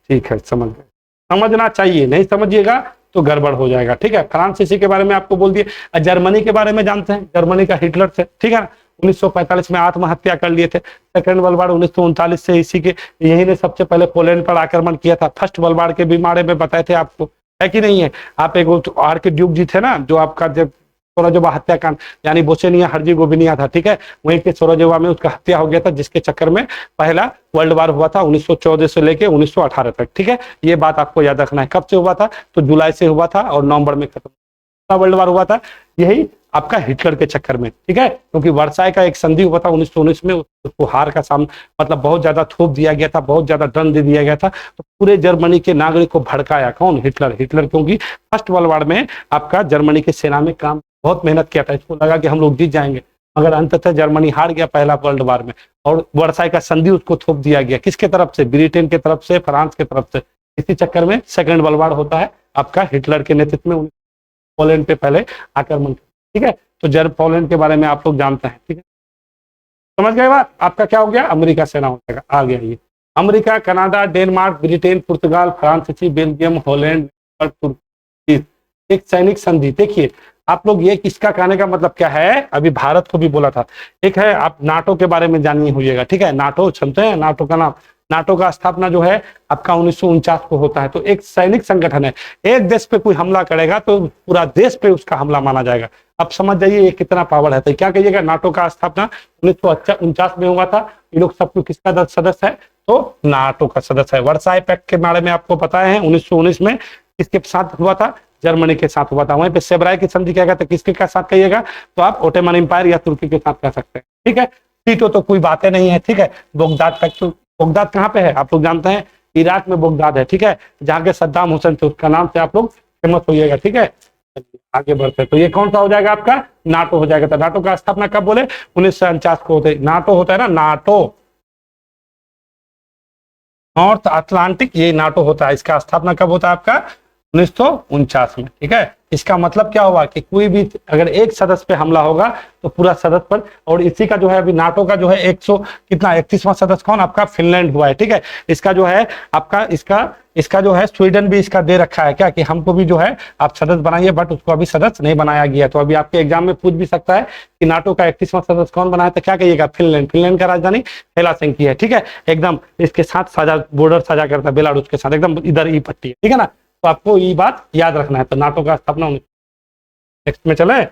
ठीक है, समझ गए, समझना चाहिए, नहीं समझिएगा तो गड़बड़ हो जाएगा, ठीक है। फ्रांसीसी के बारे में आपको बोल दिए। जर्मनी के बारे में जानते हैं, जर्मनी का हिटलर थे, ठीक है ना, 1945 में आत्महत्या कर लिए थे। सेकेंड वर्ल्ड वार 1939 से इसी के यही ने सबसे पहले पोलैंड पर आक्रमण किया था। फर्स्ट वर्ल्ड वार के भी बारे में बताए थे आपको, है कि नहीं है। आप एक आर्क ड्यूक जी थे ना, जो आपका जब सोरोजोवा हत्याकांड, यानी बोस्निया हर्जेगोविना था, ठीक है, वहीं के सोरोजोवा में उसका हत्या हो गया था, जिसके चक्कर में पहला वर्ल्ड वार हुआ था 1914 से लेके 1918 तक, ठीक है। ये बात आपको याद रखना है। कब से हुआ था, तो जुलाई से हुआ था और नवंबर में खत्म। वर्ल्ड वार हुआ था यही आपका हिटलर के चक्कर में, ठीक है, क्योंकि वर्साई का एक संधि हुआ था 1919 में, उसको हार का सामना, मतलब बहुत ज्यादा थोप दिया गया था, बहुत ज्यादा दंड दे दिया गया था। तो पूरे जर्मनी के नागरिक को भड़काया कौन, हिटलर। क्योंकि फर्स्ट वर्ल्ड वार में आपका जर्मनी की सेना में काम बहुत मेहनत किया था, इसको लगा कि हम लोग जीत जाएंगे, मगर अंततः जर्मनी हार गया पहला वर्ल्ड वार में, और वर्साई का संधि उसको थोप दिया गया। किसके तरफ से, ब्रिटेन के तरफ से, फ्रांस के तरफ से। इसी चक्कर में सेकंड वर्ल्ड वार होता है आपका हिटलर के नेतृत्व में, पोलैंड पे पहले आक्रमण, ठीक है। तो पोलैंड के बारे में आप लोग जानते हैं, ठीक है, समझ गए बात। आपका क्या हो गया, अमेरिका सेना हो जाएगा। आ गया ये अमेरिका, कनाडा, डेनमार्क, ब्रिटेन, पुर्तगाल, फ्रांस, बेल्जियम, हॉलैंड, तुर्की, एक सैनिक संधि। देखिए आप लोग, ये किसका कहने का मतलब क्या है, अभी भारत को भी बोला था। एक है, आप नाटो के बारे में जानिए होइएगा, ठीक है। नाटो सुनते हैं, नाटो का नाम, नाटो का स्थापना जो है आपका 1949 को होता है। तो एक सैनिक संगठन है, एक देश पे कोई हमला करेगा तो पूरा देश पे उसका हमला माना जाएगा। अब समझ जाइए ये कितना पावर है। तो क्या कहिएगा, नाटो का स्थापना 1949 में हुआ था। ये लोग सब किसका सदस्य है, तो नाटो का सदस्य है। वर्साई पैक्ट के बारे में आपको पता है 1919 में किसके साथ हुआ था, जर्मनी के साथ हुआ था। वहीं पे सेब्राई की संधि क्या कहते हैं, किसके साथ कहिएगा, तो आप ओटोमन एम्पायर या तुर्की के साथ कह सकते हैं, ठीक है। टीटो तो कोई बातें नहीं है, ठीक है। बगदाद पैक्ट, बगदाद कहाँ पे है, आप लोग जानते हैं, इराक में बगदाद है, ठीक है, जहाँ के सद्दाम हुसैन थे, उसका नाम से आप लोग फेमस होइएगा, ठीक है। आगे बढ़ते, तो ये कौन सा हो जाएगा आपका, नाटो हो जाएगा। तो नाटो का स्थापना कब बोले, 1949 को होते। नाटो होता है ना, नाटो, नॉर्थ अटलांटिक, ये नाटो होता है। इसका स्थापना कब होता है आपका, 1949 में, ठीक है। इसका मतलब क्या हुआ कि कोई भी अगर एक सदस्य पे हमला होगा तो पूरा सदस्य पर, और इसी का जो है अभी नाटो का जो है 100 कितना 31वां सदस्य कौन आपका फिनलैंड हुआ है, ठीक है। इसका जो है आपका इसका जो है स्वीडन भी इसका दे रखा है क्या कि हमको भी जो है आप सदस्य बनाइए, बट उसको अभी सदस्य नहीं बनाया गया। तो अभी आपके एग्जाम में पूछ भी सकता है कि नाटो का 31वां सदस्य कौन बनाया, तो क्या कहिएगा फिनलैंड। फिनलैंड का राजधानी हेलसिंकी है, ठीक है। एकदम इसके साथ साझा बॉर्डर साझा करता है बेलारूस के साथ, एकदम इधर ई पट्टी है, ठीक है ना। तो आपको ये बात याद रखना है। तो नाटो का स्थापना नेक्स्ट में चले।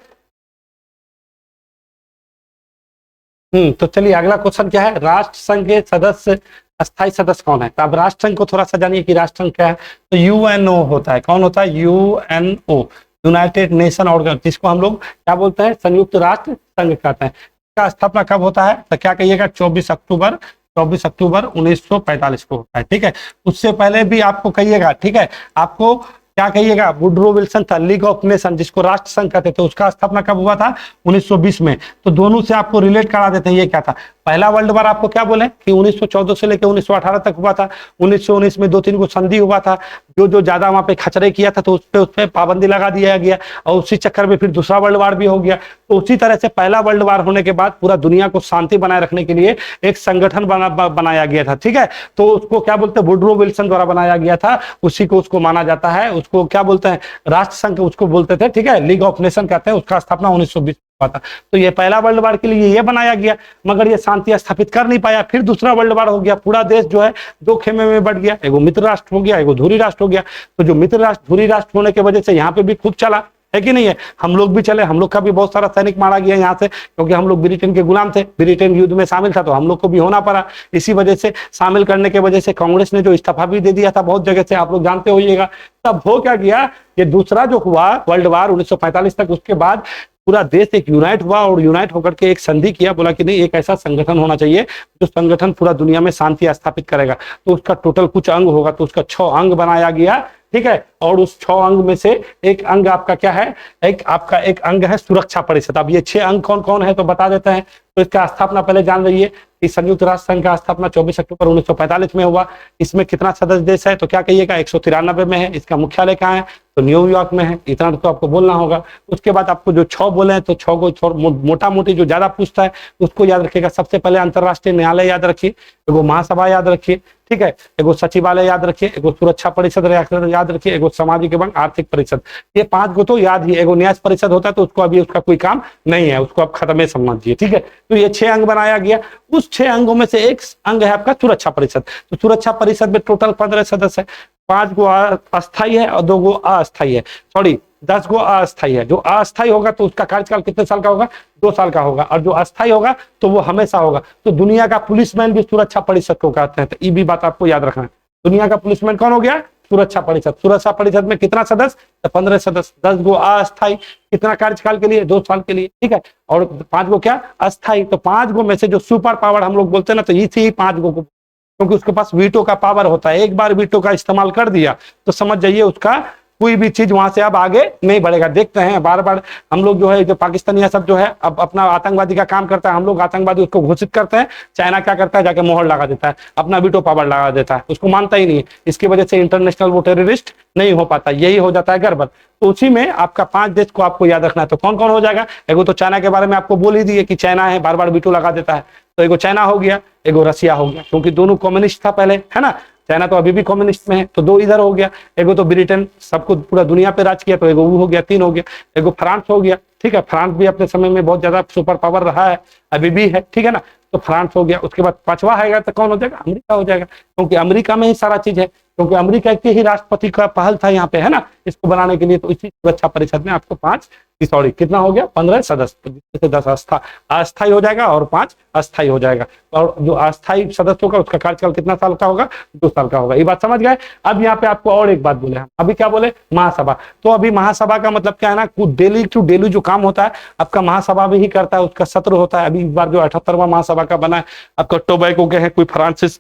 तो चलिए अगला क्वेश्चन क्या है, राष्ट्र संघ के सदस्य अस्थायी सदस्य कौन है। तो अब राष्ट्र संघ को थोड़ा सा जानिए कि राष्ट्र संघ क्या है। तो यूएनओ होता है, कौन होता है, यूएनओ, यूनाइटेड नेशन ऑर्गन, जिसको हम लोग क्या बोलते हैं, संयुक्त राष्ट्र संघ कहते हैं। इसका स्थापना कब होता है, तो क्या कहिएगा 24 अक्टूबर 1945 को होता है, ठीक है। उससे पहले भी आपको कहिएगा, ठीक है, आपको क्या कहिएगा, वुड्रो विल्सन था, लीग ऑफ नेशन जिसको राष्ट्र संघ कहते थे, उसका स्थापना कब हुआ था 1920 में। तो दोनों से आपको रिलेट करा देते हैं। ये क्या था, पहला वर्ल्ड वॉर आपको क्या बोले कि 1914 से लेकर 1918 तक हुआ था। 1919 में 2-3 को संधि हुआ था, जो ज्यादा वहां पे खचरे किया था तो उस पर पाबंदी लगा दिया गया, और उसी चक्कर में फिर दूसरा वर्ल्ड वॉर भी हो गया। तो उसी तरह से पहला वर्ल्ड वॉर होने के बाद पूरा दुनिया को शांति बनाए रखने के लिए एक संगठन बनाया गया था, ठीक है। तो उसको क्या बोलते हैं, वुड्रो विल्सन द्वारा बनाया गया था, उसी को उसको माना जाता है। उसको क्या बोलते हैं, राष्ट्र संघ उसको बोलते थे, ठीक है, लीग ऑफ नेशन कहते हैं। उसका स्थापना 1920 हुआ था। तो ये पहला वर्ल्ड वॉर के लिए ये बनाया गया, मगर ये शांति स्थापित कर नहीं पाया। फिर दूसरा वर्ल्ड वॉर हो गया, पूरा देश जो है दो खेमे में बढ़ गया, एगो मित्र राष्ट्र हो गया, एगो धुरी राष्ट्र हो गया। तो जो मित्र राष्ट्र धुरी राष्ट्र होने की वजह से यहाँ पे भी खूब चला है कि नहीं है, हम लोग भी चले, हम लोग का भी बहुत सारा सैनिक मारा गया यहाँ से, क्योंकि हम लोग ब्रिटेन के गुलाम थे, ब्रिटेन युद्ध में शामिल था, तो हम लोग को भी होना पड़ा। इसी वजह से शामिल करने के वजह से कांग्रेस ने जो इस्तीफा भी दे दिया था बहुत जगह से, आप लोग जानते होइएगा। तब हो क्या गया, ये दूसरा जो हुआ वर्ल्ड वॉर 1945 तक, उसके बाद पूरा देश एक यूनाइट हुआ, और यूनाइट होकर के एक संधि किया, बोला कि नहीं एक ऐसा संगठन होना चाहिए जो संगठन पूरा दुनिया में शांति स्थापित करेगा। तो उसका टोटल कुछ अंग होगा, तो उसका 6 अंग बनाया गया, ठीक है। और उस 6 अंग में से एक अंग आपका क्या है, एक अंग है सुरक्षा परिषद। अब ये 6 अंग कौन कौन है तो बता देते हैं। तो इसका स्थापना पहले जान लीजिए कि संयुक्त राष्ट्र संघ का स्थापना 24 अक्टूबर 1945 में हुआ। इसमें कितना सदस्य देश है तो क्या कहिएगा 193 में है। इसका मुख्यालय कहाँ है तो न्यूयॉर्क में है, इतना तो आपको बोलना होगा। उसके बाद आपको जो 6 बोले हैं तो 6 को मोटा मोटी जो ज्यादा पूछता है उसको याद रखिएगा। सबसे पहले अंतरराष्ट्रीय न्यायालय याद रखिए, एगो महासभा याद रखिए, ठीक है, एगो सचिवालय याद रखिए, एगो सुरक्षा परिषद याद रखिए, एगो सामाजिक एवं आर्थिक परिषद। ये 5 को तो याद ही। एगो न्याय परिषद होता है तो उसको अभी उसका कोई काम नहीं है, उसको आप खत्म समझिए, ठीक है। तो ये 6 अंग बनाया गया। उस 6 अंगों में से एक अंग है आपका सुरक्षा परिषद। तो सुरक्षा परिषद में टोटल 15 सदस्य है, 5 गो अस्थायी है और 2 गो अस्थायी है, सॉरी 10 गो अस्थायी है। जो अस्थायी होगा तो उसका कार्यकाल कितने साल का होगा, 2 साल का होगा, और जो अस्थायी होगा तो वो हमेशा होगा। तो दुनिया का पुलिसमैन भी सुरक्षा परिषद को कहते हैं। तो ये भी बात आपको याद रखना है। दुनिया का पुलिसमैन कौन हो गया, सुरक्षा परिषद। सुरक्षा परिषद में कितना सदस्य तो 15 सदस्य, 10 गो अस्थायी, कितना कार्यकाल के लिए 2 साल के लिए, ठीक है, और 5 गो क्या अस्थायी। तो 5 गो में से जो सुपर पावर हम लोग बोलते हैं ना, तो इसी 5 गो को, क्योंकि उसके पास वीटो का पावर होता है। एक बार वीटो का इस्तेमाल कर दिया तो समझ जाइए उसका कोई भी चीज वहां से अब आगे नहीं बढ़ेगा। देखते हैं बार बार हम लोग जो है, जो पाकिस्तानी सब जो है अब अपना आतंकवादी का काम करता है, हम लोग आतंकवादी उसको घोषित करते हैं। चाइना क्या करता है, जाके मोहर लगा देता है, अपना वीटो पावर लगा देता है, उसको मानता ही नहीं है। इसकी वजह से इंटरनेशनल वो टेररिस्ट नहीं हो पाता, यही हो जाता है गड़बड़। तो उसी में आपका 5 देश को आपको याद रखना है। तो कौन कौन हो जाएगा, एगो तो चाइना के बारे में आपको बोल ही दिए कि चाइना है, बार बार वीटो लगा देता है। तो एगो चाइना हो गया, एगो रसिया हो गया, क्योंकि दोनों कम्युनिस्ट था पहले, है ना। चाइना तो अभी भी कम्युनिस्ट में है, तो 2 इधर हो गया। एगो तो ब्रिटेन सबको पूरा दुनिया पे राज किया, तो एगो वो हो गया, 3 हो गया। एगो फ्रांस हो गया, ठीक है, फ्रांस भी अपने समय में बहुत ज्यादा सुपर पावर रहा है, अभी भी है, ठीक है ना। तो फ्रांस हो गया। उसके बाद 5वां आएगा तो कौन हो जाएगा, अमेरिका हो जाएगा, क्योंकि अमेरिका में ही सारा चीज है, क्योंकि अमेरिका के ही राष्ट्रपति का पहल था यहाँ पे, है ना, इसको बनाने के लिए। तो इसी सुरक्षा परिषद में आपको 5 सॉरी कितना हो गया 15 सदस्य, जिससे 10 अस्थायी हो जाएगा और 5 अस्थायी हो जाएगा। और जो अस्थायी सदस्य होगा उसका कार्यकाल कितना साल का होगा, 2 साल का होगा। ये बात समझ गए। अब यहाँ पे आपको और एक बात बोले हम, अभी क्या बोले, महासभा। तो अभी महासभा का मतलब क्या है ना, डेली टू डेली जो काम होता है आपका महासभा भी ही करता है, उसका सत्र होता है। अभी इस बार जो 78वां महासभा का बना है आपका टोबैको के हैं, कोई फ्रांसिस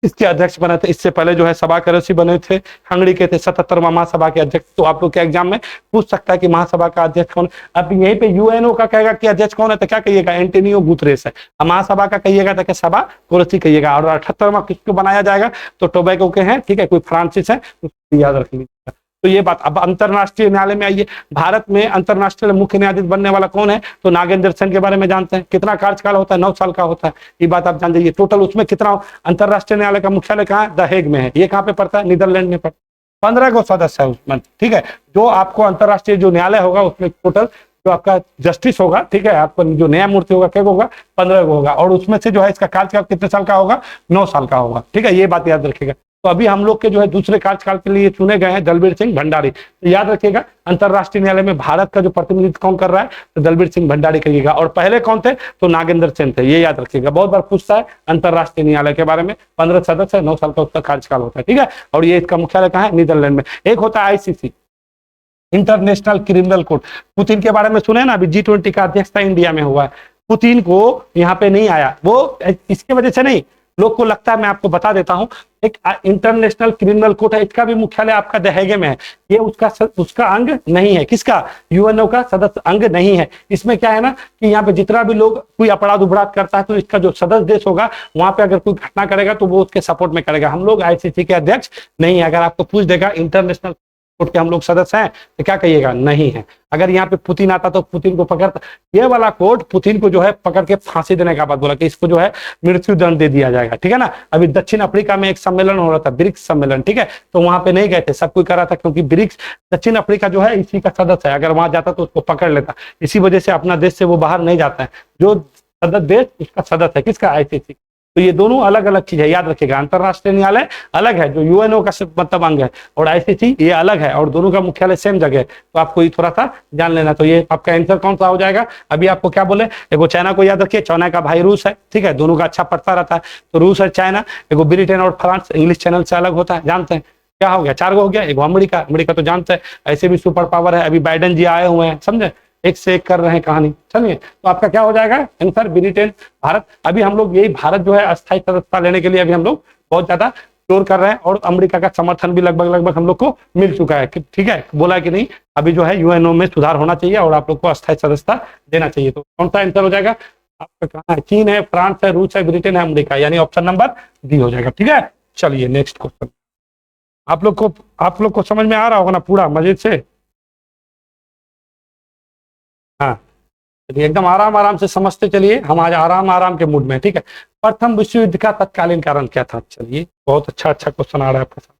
इसके अध्यक्ष बने थे। इससे पहले जो है सभा करसी बने थे, हंगरी के थे 77वां महासभा के अध्यक्ष। तो आप लोग के एग्जाम में पूछ सकता है कि महासभा का अध्यक्ष कौन। अब यहीं पे यूएनओ का कहेगा कि अध्यक्ष कौन है तो क्या कहिएगा, एंटोनियो गुतरेस है। अब महासभा का कहिएगा तो क्या सभा कुरसी कहिएगा। और 78वां किसको बनाया जाएगा तो टोबैको के हैं, ठीक है, कोई फ्रांसिस है, उसको याद रख लीजिएगा। तो ये बात। अब अंतरराष्ट्रीय न्यायालय में आइए, भारत में अंतरराष्ट्रीय मुख्य न्यायाधीश बनने वाला कौन है? तो नागेंद्र सेन के बारे में जानते हैं। कितना कार्यकाल होता है? 9 साल का होता है। ये बात आप जान जाइए। टोटल उसमें कितना, अंतरराष्ट्रीय न्यायालय का मुख्यालय कहाँ है? द हेग में है। ये कहाँ पे पड़ता है? नीदरलैंड में पड़ता है। 15 गो सदस्य है उसमें, ठीक है। जो आपको अंतरराष्ट्रीय जो न्यायालय होगा उसमें टोटल जो आपका जस्टिस होगा, ठीक है, आपका जो न्यायमूर्ति होगा क्या होगा? 15 गो होगा। और उसमें से जो है इसका कार्यकाल कितने साल का होगा? 9 साल का होगा, ठीक है। ये बात याद रखिएगा। तो अभी हम लोग के जो है दूसरे कार्यकाल के लिए चुने गए हैं दलबीर सिंह भंडारी। तो याद रखिएगा, अंतरराष्ट्रीय न्यायालय में भारत का जो प्रतिनिधित्व कौन कर रहा है? तो दलबीर सिंह भंडारी करिएगा। और पहले कौन थे? तो नागेंद्र सेन थे। ये याद रखिएगा, बहुत बार पूछता है अंतरराष्ट्रीय न्यायालय के बारे में। 15 सदस्य, 9 साल का उसका कार्यकाल होता है, ठीक है। और ये इसका मुख्यालय कहाँ है? नीदरलैंड में। एक होता है ICC, international criminal court. Putin के बारे में सुने ना, अभी G20 का अध्यक्षता इंडिया में हुआ है। पुतिन को यहाँ पे नहीं आया, वो इसके वजह से नहीं, लोग को लगता है, मैं आपको बता देता हूं। एक इंटरनेशनल क्रिमिनल कोर्ट है, इसका भी मुख्यालय आपका द हेग में है। ये उसका अंग नहीं है। किसका? यूएनओ का सदस्य अंग नहीं है। इसमें क्या है ना कि यहाँ पे जितना भी लोग कोई अपराध उपराध करता है तो इसका जो सदस्य देश होगा वहां पे अगर कोई घटना करेगा तो वो उसके सपोर्ट में करेगा। हम लोग ICC के अध्यक्ष नहीं है। अगर आपको पूछ देगा इंटरनेशनल कोर्ट के हम लोग सदस्य हैं तो क्या कहिएगा? नहीं है। अगर यहाँ पे पुतिन आता तो पुतिन को पकड़ता। ये वाला कोर्ट पुतिन को जो है पकड़ के फांसी देने का बात बोला कि इसको जो है मृत्यु दंड दे दिया जाएगा, ठीक है ना। अभी दक्षिण अफ्रीका में एक सम्मेलन हो रहा था, ब्रिक्स सम्मेलन, ठीक है। तो वहां पे नहीं गए थे, सब कोई कर रहा था क्योंकि ब्रिक्स, दक्षिण अफ्रीका जो है इसी का सदस्य है। अगर वहां जाता तो उसको पकड़ लेता। इसी वजह से अपना देश से वो बाहर नहीं जाता है। जो सदस्य देश उसका सदस्य है, किसका? ICC। तो ये दोनों अलग अलग चीज है, याद रखिएगा। अंतरराष्ट्रीय न्यायालय अलग है जो यूएनओ का मतलब अंग है, और ICC ये अलग है, और दोनों का मुख्यालय सेम जगह है। तो आपको ये थोड़ा सा जान लेना। तो ये आपका आंसर कौन सा हो जाएगा? अभी आपको क्या बोले, एगो चाइना को याद रखिए, चाइना का भाई रूस है, ठीक है। दोनों का अच्छा पड़ता रहता है, तो रूस और चाइना। एगो ब्रिटेन और फ्रांस इंग्लिश चैनल से अलग होता है, जानते हैं। क्या हो गया? 4 गो हो गया। एगो अमेरिका, अमेरिका तो जानते हैं ऐसे भी सुपर पावर है। अभी बाइडेन जी आए हुए हैं, समझे, एक से एक कर रहे हैं कहानी। चलिए, तो आपका क्या हो जाएगा आंसर? ब्रिटेन, भारत। अभी हम लोग यही भारत जो है अस्थायी सदस्यता लेने के लिए अभी हम लोग बहुत ज्यादा जोर कर रहे हैं, और अमेरिका का समर्थन भी लगभग हम लोग को मिल चुका है, ठीक है। बोला कि नहीं, अभी जो है यूएनओ में सुधार होना चाहिए और आप लोग को अस्थायी सदस्यता देना चाहिए। तो कौन सा आंसर हो जाएगा आपका? कहाँ है? चीन है, फ्रांस है, रूस है, ब्रिटेन है, अमेरिका, यानी ऑप्शन नंबर डी हो जाएगा, ठीक है। चलिए नेक्स्ट क्वेश्चन। आप लोग को समझ में आ रहा होगा ना पूरा मजे से? हाँ, चलिए एकदम आराम से समझते चलिए। हम आज आराम के मूड में, ठीक है। प्रथम विश्व युद्ध का तत्कालीन कारण क्या था? चलिए, बहुत अच्छा क्वेश्चन आ रहा है आपके साथ।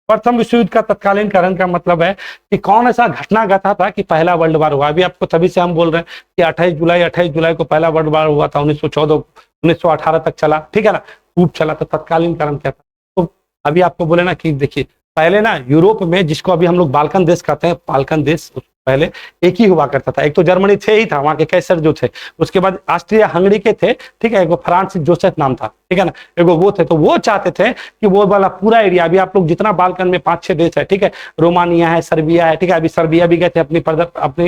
प्रथम विश्व युद्ध का तत्कालीन कारण का मतलब है कि कौन ऐसा घटना घटा था कि पहला वर्ल्ड वार हुआ। अभी आपको तभी से हम बोल रहे हैं कि 28 जुलाई को पहला वर्ल्ड वार हुआ था। 1914 1918 तक चला, ठीक है ना, खूब चला। तो तत्कालीन कारण क्या था? तो अभी आपको बोले ना कि देखिए, पहले ना यूरोप में, जिसको अभी हम लोग बाल्कन देश कहते हैं, बाल्कन देश, पहले एक ही हुआ करता था। एक तो जर्मनी थे ही था, वहां के कैसर जो थे। उसके बाद ऑस्ट्रिया हंगरी के थे, ठीक है। एगो फ्रांसिस जोसेफ नाम था, ठीक है ना, एगो वो थे। तो वो चाहते थे कि वो वाला पूरा एरिया, अभी आप लोग जितना बाल्कन में 5-6 देश है, ठीक है, रोमानिया है, सर्बिया है, ठीक है। अभी सर्बिया भी गए थे, अपनी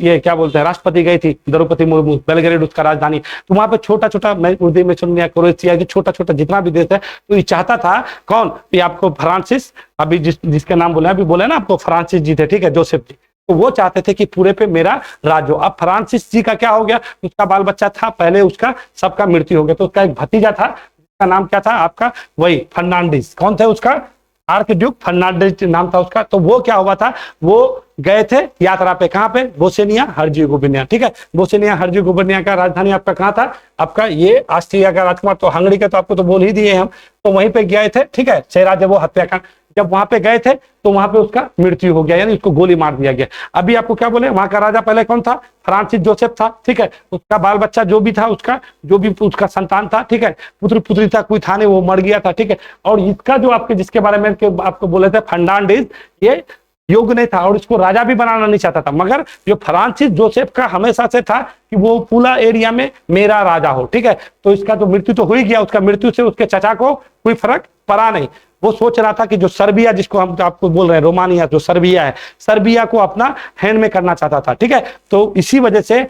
ये क्या बोलते हैं, राष्ट्रपति गई थी, द्रौपदी मुर्मू, बेलग्रेड उसका राजधानी। तो वहां पे छोटा छोटा, उर्दू में सुनिया, क्रोएशिया के छोटा छोटा जितना भी देश है, तो ये चाहता था कौन? ये आपको फ्रांसिस, अभी जिसके नाम बोले, अभी बोले ना आपको, फ्रांसिस जी थे, ठीक है, जोसेफ जी। तो वो चाहते थे कि पूरे पे मेरा राज हो। अब फ्रांसिस जी का क्या हो गया? उसका बाल बच्चा था, पहले उसका सबका मृत्यु हो गया। तो उसका एक भतीजा था, जिसका नाम क्या था आपका? वही फर्नांडिस। कौन थे उसका? आर्क ड्यूक फर्नांडिस नाम था उसका। तो वो क्या हुआ था, वो गए थे यात्रा पे, कहाँ पे? बोस्निया हर्जेगोविना, ठीक है। बोस्निया हर्जेगोविना का राजधानी आपका कहाँ था? आपका ये ऑस्ट्रिया का राजकुमार। तो हंगरी का तो आपको तो बोल ही दिए हम। तो वहीं पे गए थे, ठीक है, वो हत्याकांड। जब वहां पे गए थे तो वहां पे उसका मृत्यु हो गया, यानी उसको गोली मार दिया गया। अभी आपको क्या बोले, वहां का राजा पहले कौन था? फ्रांसिस जोसेफ था, ठीक है। उसका बाल बच्चा जो भी था, जो भी उसका संतान था, ठीक है, पुत्र पुत्री था, कोई था नहीं, वो मर गया था, ठीक है। और इसका जो आपके, जिसके बारे में आपको बोले थे, फर्नांडिस, ये योग्य नहीं था और इसको राजा भी बनाना नहीं चाहता था। मगर जो फ्रांसिस जोसेफ का हमेशा से था कि वो पूरा एरिया में मेरा राजा हो, ठीक है। तो इसका तो मृत्यु तो हो ही गया, उसका मृत्यु से उसके चचा को कोई फर्क पड़ा नहीं। वो सोच रहा था कि जो सर्बिया, जिसको हम आपको बोल रहे हैं रोमानिया, जो सर्बिया है, सर्बिया को अपना हैंड में करना चाहता था, ठीक है। तो इसी वजह से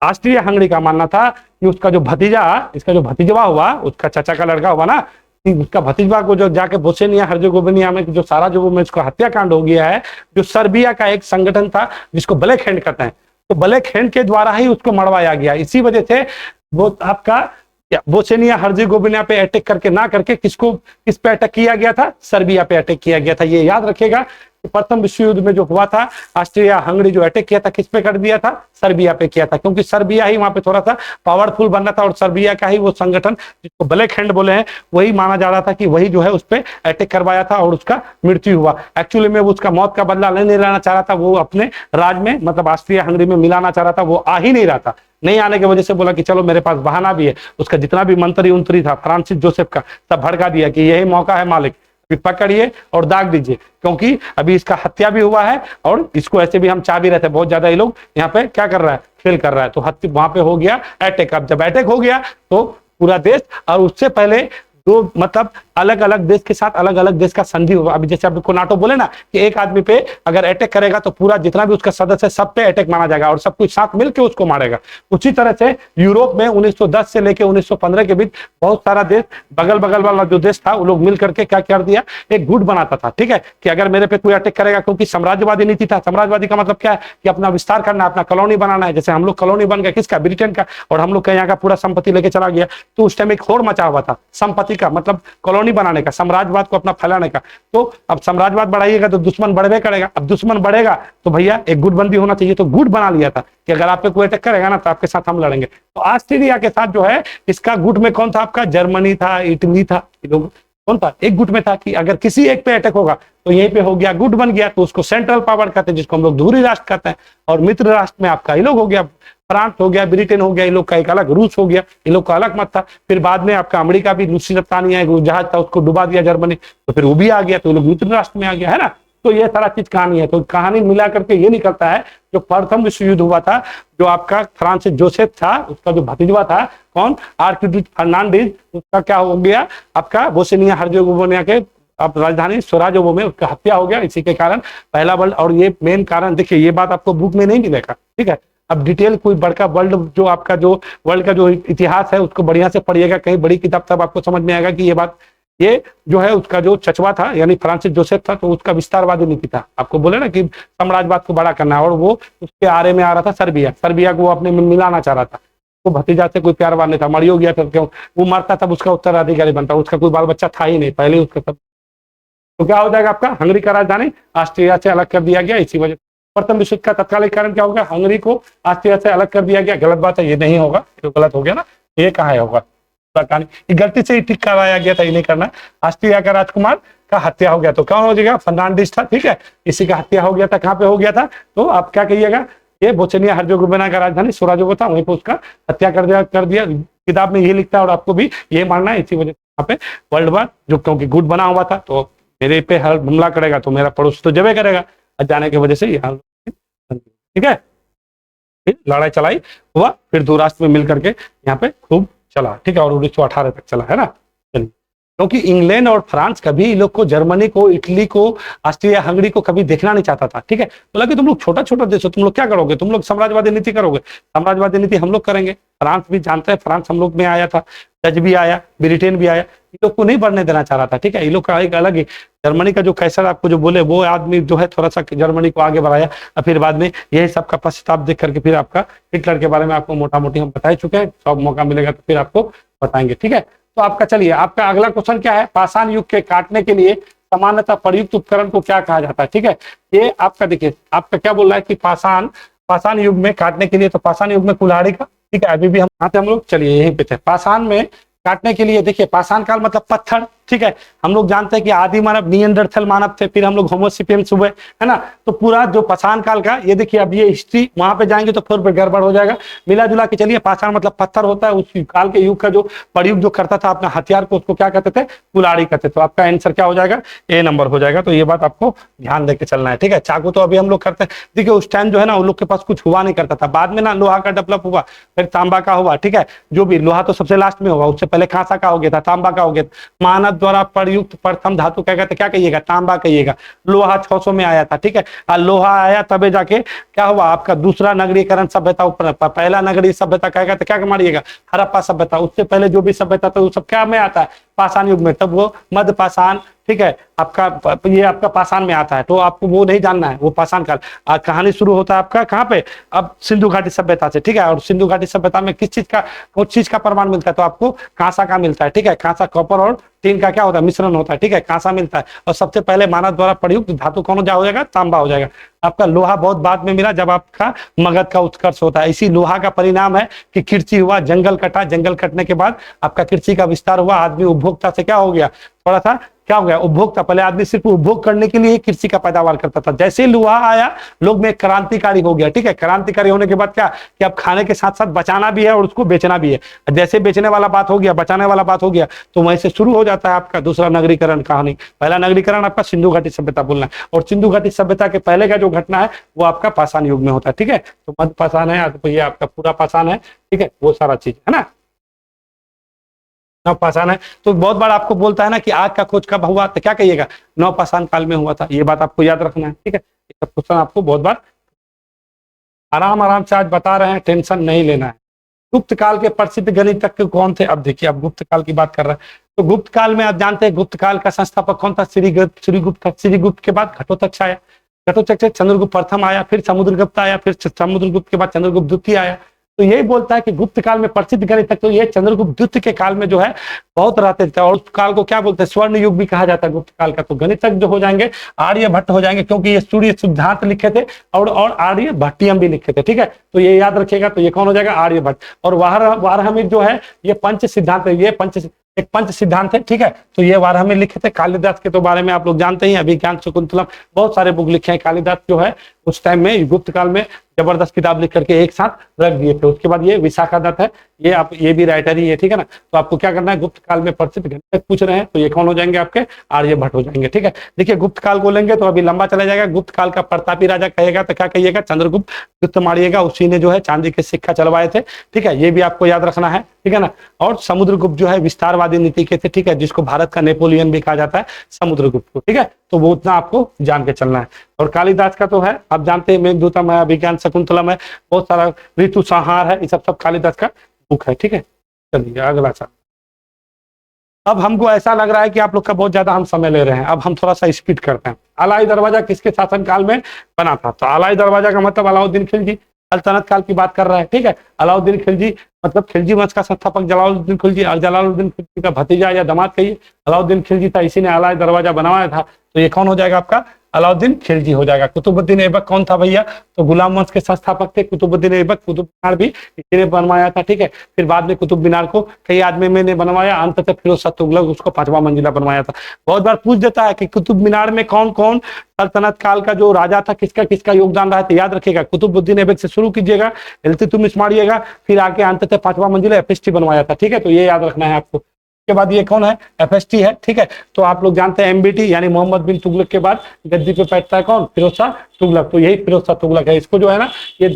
ऑस्ट्रिया हंगरी का मानना था कि उसका जो भतीजा, इसका जो भतीजवा हुआ, उसका चाचा का लड़का हुआ ना, उसका भतीजवा को जो जाके बोस्निया हर्जेगोविना में जो सारा जो वो उसका हत्याकांड हो गया है, जो सर्बिया का एक संगठन था जिसको ब्लैक हैंड कहते हैं, तो ब्लैक हैंड के द्वारा ही उसको मरवाया गया। इसी वजह से वो आपका बोस्निया हर्जेगोविना पे अटैक करके ना करके किस पे अटैक किया गया था? सर्बिया पे अटैक किया गया था। ये याद रखेगा कि प्रथम विश्व युद्ध में जो हुआ था, ऑस्ट्रिया हंगरी जो अटैक किया था, किस पे कर दिया था? सर्बिया पे किया था, क्योंकि सर्बिया ही वहां पे थोड़ा सा पावरफुल बन रहा था और सर्बिया का ही वो संगठन जिसको ब्लैक हैंड बोले हैं, वही माना जा रहा था कि वही जो है उस पर अटैक करवाया था और उसका मृत्यु हुआ। एक्चुअली में वो उसका मौत का बदला नहीं लेना चाह रहा था, वो अपने राज में मतलब ऑस्ट्रिया हंगरी में मिलाना चाह रहा था, वो आ ही नहीं रहा था। नहीं आने की वजह से बोला कि चलो मेरे पास बहाना भी है। उसका जितना भी मंत्री उंत्री था फ्रांसिस जोसेफ का, सब भड़का दिया कि यही मौका है मालिक, पकड़िए और दाग दीजिए, क्योंकि अभी इसका हत्या भी हुआ है और इसको ऐसे भी हम चाह भी रहते हैं। बहुत ज्यादा ये लोग यहाँ पे क्या कर रहा है, फेल कर रहा है। तो हत्या वहां पे हो गया अटैक। अब जब अटैक हो गया तो पूरा देश, और उससे पहले दो मतलब अलग अलग देश के साथ अलग अलग देश का संधि हुआ। अभी जैसे आपको नाटो बोले ना कि एक आदमी पे अगर अटैक करेगा तो पूरा जितना भी उसका सदस्य है सब पे अटैक माना जाएगा और सब कुछ साथ मिलकर उसको मारेगा। उसी तरह से यूरोप में 1910 से लेकर 1915 के बीच बहुत सारा देश, बगल बगल वाला जो देश था, वो लोग मिल करके क्या कर दिया, एक गुट बनाता था। ठीक है, कि अगर मेरे पे कोई अटैक करेगा, क्योंकि साम्राज्यवादी नीति था। साम्राज्यवादी का मतलब क्या है कि अपना विस्तार करना, अपना कॉलोनी बनाना है। जैसे हम लोग कॉलोनी बन गया किसका, ब्रिटेन का, और हम लोग का यहाँ का पूरा संपत्ति लेके चला गया। तो उस टाइम एक होड़ मचा हुआ था संपत्ति का, मतलब कॉलोनी बनाने का, साम्राज्यवाद को अपना फैलाने का। तो अब साम्राज्यवाद बढ़ाइएगा तो दुश्मन बढ़वे करेगा। अब दुश्मन बढ़ेगा तो भैया एक गुटबंदी होना चाहिए। तो गुट बना लिया था कि अगर आप पे कोई अटैक करेगा ना तो आपके साथ हम लड़ेंगे। तो ऑस्ट्रेलिया के साथ जो है इसका गुट में कौन था आपका, जर्मनी था, इटली था, ये लोग कौन था, एक गुट में था कि अगर किसी एक पे अटैक होगा तो यहीं पे हो गया, गुट बन गया। तो उसको सेंट्रल पावर कहते हैं, जिसको हम लोग धुरी राष्ट्र कहते हैं। और मित्र राष्ट्र में आपका ये लोग हो गया, फ्रांस हो गया, ब्रिटेन हो गया, ये लोग का एक अलग, रूस हो गया, ये लोग का अलग मत था। फिर बाद में आपका अमेरिका भी, नुसरतानिया जहाज था उसको डुबा दिया जर्मनी, तो फिर वो भी आ गया, तो लोग मित्र राष्ट्र में आ गया, है ना। तो ये सारा चीज कहानी है। तो कहानी मिला करके ये निकलता है, जो प्रथम विश्व युद्ध हुआ था, जो आपका फ्रांसिस जोसेफ था, उसका जो भतीजा था कौन, आर्किड्यूक फर्नांडिस, उसका क्या हो गया आपका, बोस्निया हर्जेगोविना के अब राजधानी सोराजेवो में उसका हत्या हो गया। इसी के कारण पहला वर्ल्ड, और ये मेन कारण देखिए, ये बात आपको बुक में नहीं मिलेगा, ठीक है। अब डिटेल कोई बड़का वर्ल्ड जो आपका जो वर्ल्ड का जो इतिहास है उसको बढ़िया से पढ़िएगा, कहीं बड़ी किताब, तब आपको समझ में आएगा कि ये बात, ये जो है उसका जो चचवा था यानी फ्रांसिस जोसेफ था, तो उसका विस्तारवादी नीति था। आपको बोले ना कि साम्राज्यवाद को बड़ा करना, और वो उसके आरे में आ रहा था सर्बिया को वो अपने में मिलाना चाह रहा था। वो भतीजा से कोई प्यार वार नहीं था, मर हो गया, फिर क्यों वो मरता तब उसका उत्तराधिकारी बनता, उसका कोई बाल बच्चा था ही नहीं पहले उसका सब। तो क्या हो जाएगा आपका, हंगरी का राजधानी ऑस्ट्रिया से अलग कर दिया गया। इसी वजह प्रथम विश्व का तत्कालिक कारण क्या होगा, हंगरी को ऑस्ट्रिया से अलग कर दिया गया। गलत बात है, ये नहीं होगा, तो गलत हो गया ना, ये कहाँ है होगा कहानी, गलती से ही ठीक कराया गया था, ये नहीं करना। ऑस्ट्रिया का राजकुमार का हत्या हो गया, तो कौन हो जाएगा, फर्नांडिस था, ठीक है, इसी का हत्या हो गया था। कहाँ पे हो गया था, तो आप क्या कहिएगा, ये बोस्निया हर्जेगोविना का राजधानी सोराजेवो था, वहीं पे उसका हत्या कर दिया। किताब में ये लिखता है और आपको भी ये मानना है। इसी वजह से यहाँ पे वर्ल्ड वार जो, क्योंकि गुट बना हुआ था, तो मेरे पे हर हमला करेगा तो मेरा पड़ोस तो जबे करेगा, जाने की वजह से यहाँ, ठीक है। लड़ाई चलाई हुआ, फिर दो राष्ट्र में मिल करके यहाँ पे खूब चला, ठीक है, और 1918 तक चला, है ना। चलिए, क्योंकि इंग्लैंड और फ्रांस कभी इन लोग को, जर्मनी को, इटली को, ऑस्ट्रिया हंगरी को कभी देखना नहीं चाहता था, ठीक है। तो लगे तुम लोग छोटा छोटा देश हो, तुम लोग क्या करोगे, तुम लोग साम्राज्यवादी नीति करोगे, साम्राज्यवादी नीति हम लोग करेंगे। फ्रांस भी जानते हैं, फ्रांस हम लोग में आया था, डच भी आया, ब्रिटेन भी आया, इन लोग को नहीं बढ़ने देना चाह रहा था, ठीक है। ये लोग का एक अलग ही, जर्मनी का जो कैसर आपको जो बोले, वो आदमी जो है थोड़ा सा जर्मनी को आगे बढ़ाया, और फिर बाद में यही सबका पश्चाताप देख करके फिर आपका हिटलर के बारे में आपको मोटा मोटी हम बता चुके हैं। सब मौका मिलेगा तो फिर आपको बताएंगे, ठीक है। तो आपका चलिए, आपका अगला क्वेश्चन क्या है, पाषाण युग के काटने के लिए सामान्यतः प्रयुक्त उपकरण को क्या कहा जाता है, ठीक है। ये आपका देखिए, आपका क्या बोल रहा है कि पाषाण युग में काटने के लिए, तो पाषाण युग में कुल्हाड़ी का, ठीक है। अभी भी हम आते, हम लोग चलिए यहीं पे थे। पाषाण में काटने के लिए देखिए, पाषाण काल मतलब पत्थर, ठीक है। हम लोग जानते हैं कि आदि मानव निएंडरथल मानव थे, फिर हम लोग होमो सेपियंस हुए, है ना। तो पूरा जो पाषाण काल का, ये देखिए, अब ये हिस्ट्री वहां पे जाएंगे तो फिर गड़बड़ हो जाएगा। मिला जुला के चलिए, पाषाण मतलब पत्थर होता है। उस काल के युग का जो प्रयुक्त जो करता था अपना हथियार को, उसको क्या कहते थे, कुल्हाड़ी कहते। तो आपका आंसर क्या हो जाएगा, ए नंबर हो जाएगा। तो ये बात आपको ध्यान देके चलना है, ठीक है। चाकू तो अभी हम लोग करते हैं, देखिए उस टाइम जो है ना, उन लोग के पास कुछ हुआ नहीं करता था। बाद में ना लोहा का डेवलप हुआ, फिर तांबा का हुआ, ठीक है। जो भी लोहा तो सबसे लास्ट में होगा, उससे पहले कांसा का हो गया था, तांबा का हो गया। मानव द्वारा प्रयुक्त प्रथम धातु क्या कहते, क्या कहिएगा, तांबा कहिएगा। लोहा 600 में आया था, ठीक है। और लोहा आया तबे जाके क्या हुआ, आपका दूसरा नगरीकरण सभ्यता ऊपर, पहला नगरीय सभ्यता क्या कहते, क्या मारिएगा, हड़प्पा सभ्यता। उससे पहले जो भी सभ्यता था वो सब क्या में आता है, पाषाण युग में। तब वो मध्य पाषाण, ठीक है, आपका ये आपका पाषाण में आता है, तो आपको वो नहीं जानना है, वो पाषाण काल। कहानी शुरू होता है आपका कहाँ पे, अब सिंधु घाटी सभ्यता से, ठीक है। और सिंधु घाटी सभ्यता में किस चीज का प्रमाण मिलता है, तो आपको कांसा का मिलता है, ठीक है। कांसा, कॉपर और टीन का क्या होता है, मिश्रण होता है, ठीक है, कांसा मिलता है। और सबसे पहले मानव द्वारा प्रयुक्त धातु कौन हो जाएगा, तांबा हो जाएगा। आपका लोहा बहुत बाद में मिला, जब आपका मगध का उत्कर्ष होता है। इसी लोहा का परिणाम है कि कृषि हुआ, जंगल कटा, जंगल कटने के बाद आपका कृषि का विस्तार हुआ, आदमी उपभोक्ता से क्या हो गया, थोड़ा सा क्या हो गया, उपभोक्ता। पहले आदमी सिर्फ उपभोग करने के लिए कृषि का पैदावार करता था, जैसे ही लोहा आया लोग में क्रांतिकारी हो गया, ठीक है। क्रांतिकारी होने के बाद क्या कि अब खाने के साथ साथ बचाना भी है और उसको बेचना भी है। जैसे बेचने वाला बात हो गया, बचाने वाला बात हो गया, तो वहीं से शुरू हो जाता है आपका दूसरा नगरीकरण कहानी। पहला नगरीकरण आपका सिंधु घाटी सभ्यता बोलना है, और सिंधु घाटी सभ्यता के पहले का जो घटना है वो आपका पाषाण युग में होता है, ठीक है। तो मध्य पाषाण है, तो ये आपका पूरा पाषाण है, ठीक है, वो सारा चीज है ना, नवपाषाण है। तो बहुत बार आपको बोलता है ना कि आग का खोज कब हुआ, तो क्या कहिएगा, नवपाषाण काल में हुआ था। ये बात आपको याद रखना है, ठीक है। ये सब क्वेश्चन आपको बहुत बार आराम आराम से आज बता रहे हैं, टेंशन नहीं लेना है। गुप्त काल के प्रसिद्ध गणितज्ञ कौन थे, अब देखिए, अब गुप्त काल की बात कर रहे हैं, तो गुप्त काल में आप जानते हैं गुप्त काल का संस्थापक कौन था, श्रीगुप्त के बाद घटोत्कच आया, घटोत्कच से चंद्रगुप्त प्रथम आया, फिर समुद्रगुप्त आया, फिर समुद्रगुप्त के बाद चंद्रगुप्त द्वितीय आया। तो यही बोलता है कि गुप्त काल में प्रसिद्ध गणितज्ञ तो ये चंद्रगुप्त द्वितीय के काल में जो है बहुत रहते थे, और उस काल को क्या बोलते हैं, स्वर्ण युग भी कहा जाता है गुप्त काल का। तो गणितज्ञ जो हो जाएंगे आर्यभट्ट हो जाएंगे, क्योंकि ये सूर्य सिद्धांत लिखे थे और आर्यभट्टियम भी लिखे थे, ठीक है। तो ये याद रखिएगा, तो ये कौन हो जाएगा, आर्यभट्ट। और वाराहमिक जो है ये पंच सिद्धांत है, ये एक पंच सिद्धांत है, ठीक है। तो ये वाराहमिक लिखे थे। कालिदास के तो बारे में आप लोग जानते ही हैं, अभिज्ञान शकुंतलम, बहुत सारे बुक लिखे हैं। कालिदास जो है उस टाइम में गुप्त काल में जबरदस्त किताब लिख करके एक साथ रख दिए थे। उसके बाद ये विशाखा दत्त है, ये भी राइटर ही है, ठीक है ना। तो आपको क्या करना है, गुप्त काल में प्रसिद्ध गणितज्ञ पूछ रहे हैं, तो ये कौन हो जाएंगे, आपके आर्यभट्ट हो जाएंगे, ठीक है। देखिए, गुप्त काल को लेंगे तो अभी लंबा चला जाएगा। गुप्त काल का प्रतापी राजा कहेगा तो क्या कहिएगा, चंद्रगुप्त द्वितीय मारिएगा, उसी ने जो है चांदी के सिक्का चलवाए थे, ठीक है। ये भी आपको याद रखना है, ठीक है ना। और समुद्रगुप्त जो है विस्तारवादी नीति के थे, ठीक है, जिसको भारत का नेपोलियन भी कहा जाता है, समुद्रगुप्त को, ठीक है। तो वो उतना आपको जान के चलना है। और कालिदास का तो है, आप जानते हैं, मेघदूतम है, अभिज्ञान शकुंतलम है, बहुत सारा, ऋतु संहार है, ये सब कालिदास का बुक है, ठीक है। चलिए अगला सा। अब हमको ऐसा लग रहा है कि आप लोग का बहुत ज्यादा हम समय ले रहे हैं, अब हम थोड़ा सा स्पीड करते हैं। अलाई दरवाजा किसके शासनकाल में बना था, तो अलाई दरवाजा का मतलब अलाउद्दीन खिलजी सल्तनत काल की बात कर रहा है, ठीक है। अलाउद्दीन खिलजी मतलब खिलजी वंश का संस्थापक जलालुद्दीन खिलजी, और जलालुद्दीन खिलजी का भतीजा या दामाद कहिए अलाउद्दीन खिलजी था, इसी ने अलाई दरवाजा बनवाया था। तो ये कौन हो जाएगा, आपका अलाउद्दीन खिलजी हो जाएगा। कुतुबुद्दीन ऐबक कौन था भैया, तो गुलाम वंश के संस्थापक थे कुतुबुद्दीन ऐबक। कुतुब मीनार भी इसी ने बनवाया था, ठीक है। फिर बाद में कुतुब मीनार को कई आदमी ने बनवाया, अंततः फिरोज शाह तुगलक उसको 5वां मंजिला बनवाया था। बहुत बार पूछ देता है कि कुतुब मीनार में कौन कौन सल्तनत काल का जो राजा था किसका किसका योगदान रहा है, तो याद रखिएगा कुतुबुद्दीन ऐबक से शुरू कीजिएगा, इल्तुतमिश मारिएगा, फिर आके अंततः 5वां मंजिला एफएसटी बनवाया था, ठीक है। तो ये याद रखना है आपको। के बाद ये कौन है, एफएसटी है, ठीक है। तो आप लोग जानते हैं एमबीटी यानी मोहम्मद बिन तुगलक के बाद गद्दी पे बैठता है कौन, फिरोज शाह तुगलक। तो यही फिरोज शाह तुगलक है, इसको जो है ना ये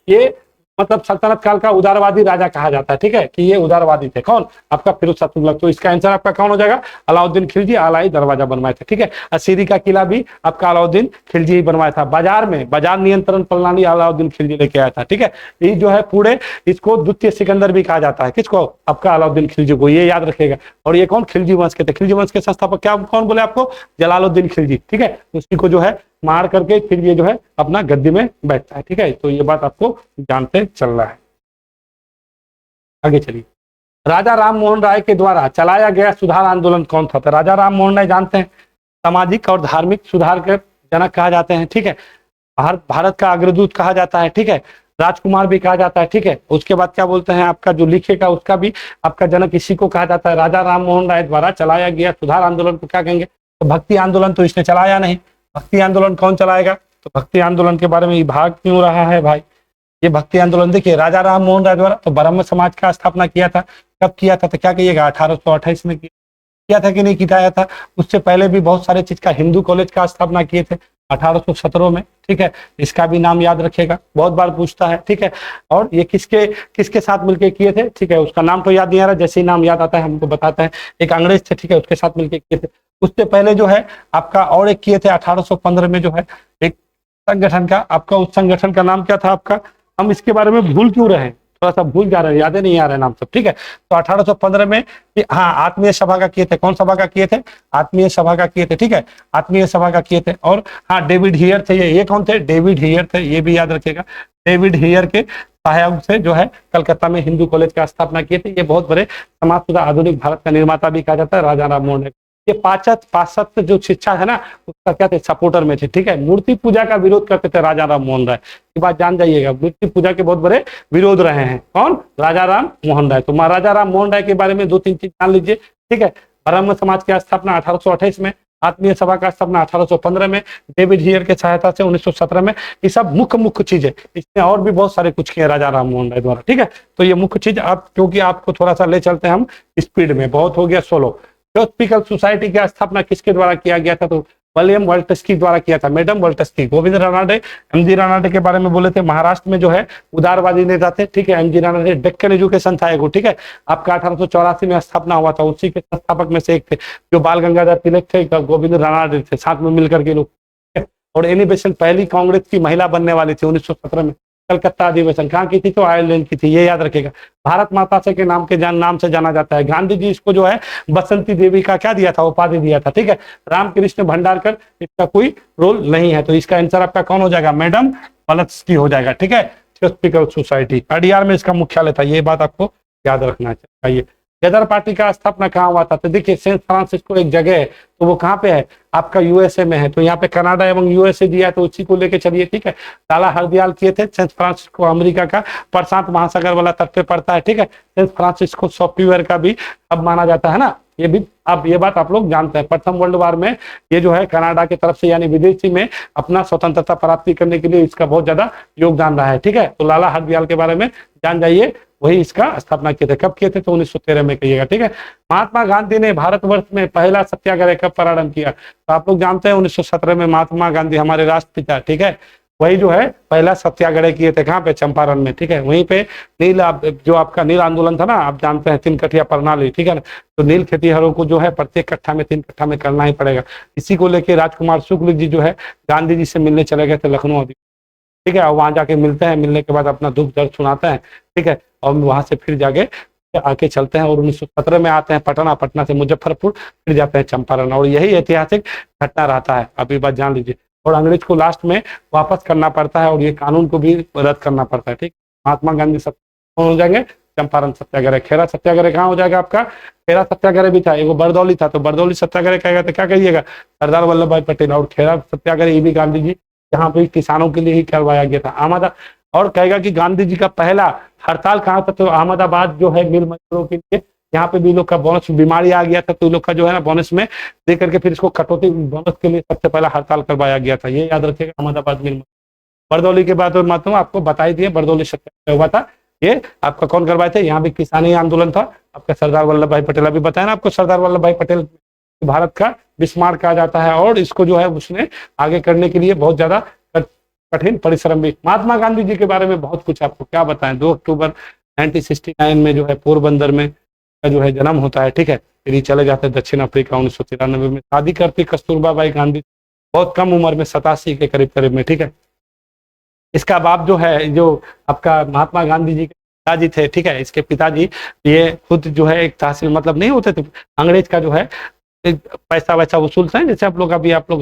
ये मतलब सल्तनत काल का उदारवादी राजा कहा जाता है, ठीक है, कि ये उदारवादी थे, कौन, आपका फिरोज शाह तुगलक। तो इसका आंसर आपका कौन हो जाएगा, अलाउद्दीन खिलजी अलाई दरवाजा बनवाया था, ठीक है। असीरी का किला भी आपका अलाउद्दीन खिलजी ही बनवाया था। बाजार नियंत्रण प्रणाली अलाउद्दीन खिलजी लेके आया था, ठीक है। ये जो है पूरे इसको द्वितीय सिकंदर भी कहा जाता है, किसको, आपका अलाउद्दीन खिलजी को, ये याद रखेगा। और ये कौन, खिलजी वंश के थे। खिलजी वंश के संस्थापक क्या कौन बोले आपको, जलालुद्दीन खिलजी, ठीक है। उसी को जो है मार करके फिर ये जो है अपना गद्दी में बैठता है, ठीक है। तो ये बात आपको जानते चलना है। आगे चलिए, राजा राम मोहन राय के द्वारा चलाया गया सुधार आंदोलन कौन था, तो राजा राम मोहन राय जानते हैं सामाजिक और धार्मिक सुधार के जनक कहा जाते हैं, ठीक है। भारत का अग्रदूत कहा जाता है, ठीक है। राजकुमार भी कहा जाता है, ठीक है। उसके बाद क्या बोलते हैं, आपका जो लिखेगा उसका भी आपका जनक इसी को कहा जाता है। राजा राम मोहन राय द्वारा चलाया गया सुधार आंदोलन को क्या कहेंगे, तो भक्ति आंदोलन तो इसने चलाया नहीं। भक्ति आंदोलन कौन चलाएगा, तो भक्ति आंदोलन के बारे में भाग क्यों रहा है भाई, ये भक्ति आंदोलन देखिए राजा राम मोहन राय द्वारा तो ब्रह्म समाज का स्थापना किया था। कब किया था, तो क्या कहिएगा 1828 में किया था कि नहीं किया था। उससे पहले भी बहुत सारे चीज का, हिंदू कॉलेज का स्थापना किए थे 1817 में, ठीक है। इसका भी नाम याद रखिएगा, बहुत बार पूछता है, ठीक है। और ये किसके किसके साथ मिलकर किए थे, ठीक है। उसका नाम तो याद नहीं आ रहा, जैसे ही नाम याद आता है हमको बताता है। एक अंग्रेज थे, ठीक है, उसके साथ मिलकर किए थे। उससे पहले जो है आपका और एक किए थे 1815 में जो है एक संगठन का, आपका उस संगठन का नाम क्या था आपका, हम इसके बारे में भूल क्यों रहे, थोड़ा सा भूल जा रहे हैं, यादें नहीं आ रहे नाम सब, ठीक है। तो 1815 में हाँ आत्मीय सभा का किए थे। कौन सभा का किए थे? आत्मीय सभा का किए थे, ठीक है, आत्मीय सभा का किए थे। और हाँ डेविड हियर थे, ये कौन थे? डेविड हियर थे, ये भी याद रखिएगा। डेविड हियर के सहायक से जो है कलकत्ता में हिंदू कॉलेज का स्थापना किए थे। ये बहुत बड़े समाज सुधार आधुनिक भारत का निर्माता भी कहा जाता है राजा राम मोहन राय। ये पाश्चात्य जो शिक्षा है ना उसका क्या थे? सपोर्टर में थे, ठीक है। मूर्ति पूजा का विरोध करते थे राजा राम मोहन राय, ये बात जान जाइएगा। मूर्ति पूजा के बहुत बड़े विरोध रहे हैं कौन? राजा राम मोहन राय। तो महाराजा राम मोहन राय के बारे में 2-3 चीज जान लीजिए, ठीक है। ब्रह्म समाज की स्थापना 1828 में, आत्मीय सभा का स्थापना 1815 में, डेविड हियर के सहायता से 1917 में। ये सब मुख्य चीज है। इसमें और भी बहुत सारे कुछ किए राजा राम मोहन राय द्वारा, ठीक है। तो ये मुख्य चीज आप, क्योंकि आपको थोड़ा सा ले चलते हैं हम स्पीड में, बहुत हो गया सोलो। थियोसॉफिकल सोसाइटी की स्थापना किसके द्वारा किया गया था? तो विलियम वोल्टस्की द्वारा किया था, मैडम वोल्टस्की। गोविंद रानाडे, एमजी रानाडे के बारे में बोले थे, महाराष्ट्र में जो है उदारवादी नेता थे, ठीक है। एमजी रानाडे डेक्कन एजुकेशन था एगो, ठीक है, आपका 1884 में स्थापना हुआ था। उसी के संस्थापक में से एक थे जो बाल गंगाधर तिलक थे, गोविंद रानाडे थे, साथ में मिलकर के लोग। और एनी बेसेंट पहली कांग्रेस की महिला बनने वाली थी 1917 में। कलकत्ता अधिवेशन कहाँ की थी? तो आयरलैंड की थी, ये याद रखेगा। भारत माता से के नाम से जाना जाता है। गांधी जी इसको जो है बसंती देवी का क्या दिया था? उपाधि दिया था, ठीक है। रामकृष्ण भंडारकर, इसका कोई रोल नहीं है। तो इसका आंसर आपका कौन हो जाएगा? मैडम वोल्टस्की हो जाएगा, ठीक है। थियोसॉफिकल सोसाइटी अडियार में इसका मुख्यालय था, ये बात आपको याद रखना चाहिए। गदर पार्टी का स्थापना कहाँ हुआ था? तो देखिए सैन फ्रांसिस्को एक जगह है, तो वो कहाँ पे है? आपका यूएसए में है। तो यहाँ पे कनाडा एवं यूएसए दिया है, तो उसी को लेके चलिए, ठीक है। लाला हरदयाल किए थे। सैन फ्रांसिस्को अमेरिका का प्रशांत महासागर वाला तट पे पड़ता है, ठीक है। सैन फ्रांसिस्को सॉफ्टवेयर का भी अब माना जाता है ना, ये भी अब ये बात आप लोग जानते हैं। प्रथम वर्ल्ड वार में ये जो है कनाडा की तरफ से यानी विदेशी में अपना स्वतंत्रता प्राप्ति करने के लिए इसका बहुत ज्यादा योगदान रहा है, ठीक है। तो लाला हरदयाल के बारे में जान जाइए, वही इसका स्थापना किए थे। कब किए थे? तो 1913 में कहिएगा, ठीक है। महात्मा गांधी ने भारतवर्ष में पहला सत्याग्रह कब प्रारंभ किया? तो आप लोग जानते हैं 1917 में महात्मा गांधी हमारे राष्ट्रपिता, ठीक है, वही जो है पहला सत्याग्रह किए थे। कहाँ पे? चंपारण में, ठीक है। वहीं पे नील जो आपका नील आंदोलन था ना, आप जानते हैं 3 कठिया प्रणाली, ठीक है ना। तो नील खेतीहरों को जो है प्रत्येक कट्ठा में 3 कट्ठा में करना ही पड़ेगा। इसी को लेके राजकुमार शुक्ल जी जो है गांधी जी से मिलने चले गए थे लखनऊ, ठीक है। और वहां जाके मिलते हैं, मिलने के बाद अपना दुख दर्द सुनाते हैं, ठीक है। और वहां से फिर जाके आके चलते हैं और 1917 में आते हैं पटना, पटना से मुजफ्फरपुर, फिर जाते हैं चंपारण। और यही ऐतिहासिक घटना रहता है, अभी बात जान लीजिए। और अंग्रेज को लास्ट में वापस करना पड़ता है और ये कानून को भी रद्द करना पड़ता है, ठीक। महात्मा गांधी सब हो जाएंगे चंपारण सत्याग्रह। खेरा सत्याग्रह कहाँ हो जाएगा आपका? खेरा सत्याग्रह भी था, एगो बरदौली था, तो बरदौली सत्याग्रह कहेगा तो क्या कहिएगा? सरदार वल्लभ भाई पटेल। और खेरा सत्याग्रह ये भी गांधी जी यहाँ पे किसानों के लिए ही करवाया गया था। अहमदाबाद, और कहेगा कि गांधी जी का पहला हड़ताल कहाँ था? तो अहमदाबाद जो है मिल मजदूरों के लिए, यहाँ पे भी लोग का बोनस बीमारी आ गया था, तो लोग का जो है ना बोनस में दे करके फिर इसको कटौती बोनस के लिए सबसे पहला हड़ताल करवाया गया था, ये याद रखिएगा। अहमदाबाद मिल। बरदौली के बाद और मातूम आपको बता ही दिए, बरदौली सत्याग्रह हुआ था, ये आपका कौन करवाए थे? यहाँ भी किसानी आंदोलन था आपका, सरदार वल्लभ भाई पटेल। अभी बताया ना आपको, सरदार वल्लभ भाई पटेल भारत का बिस्मार्क कहा जाता है, और इसको जो है उसने आगे करने के लिए बहुत ज्यादा कठिन परिश्रम भी। महात्मा गांधी जी के बारे में बहुत कुछ आपको क्या बताएं। 2 अक्टूबर 1969 में जो है पोरबंदर में जो है जन्म होता है, ठीक है। फिर ये चले जाते हैं दक्षिण अफ्रीका 1993 में। शादी करती कस्तूरबा बाई गांधी बहुत कम उम्र में, 87 के करीब में, ठीक है। इसका बाप जो है, जो आपका महात्मा गांधी जी के पिताजी थे, ठीक है, इसके पिताजी ये खुद जो है एक तहसील मतलब नहीं होते थे, अंग्रेज का जो है पैसा वैसा वसूलते हैं, जैसे आप लोग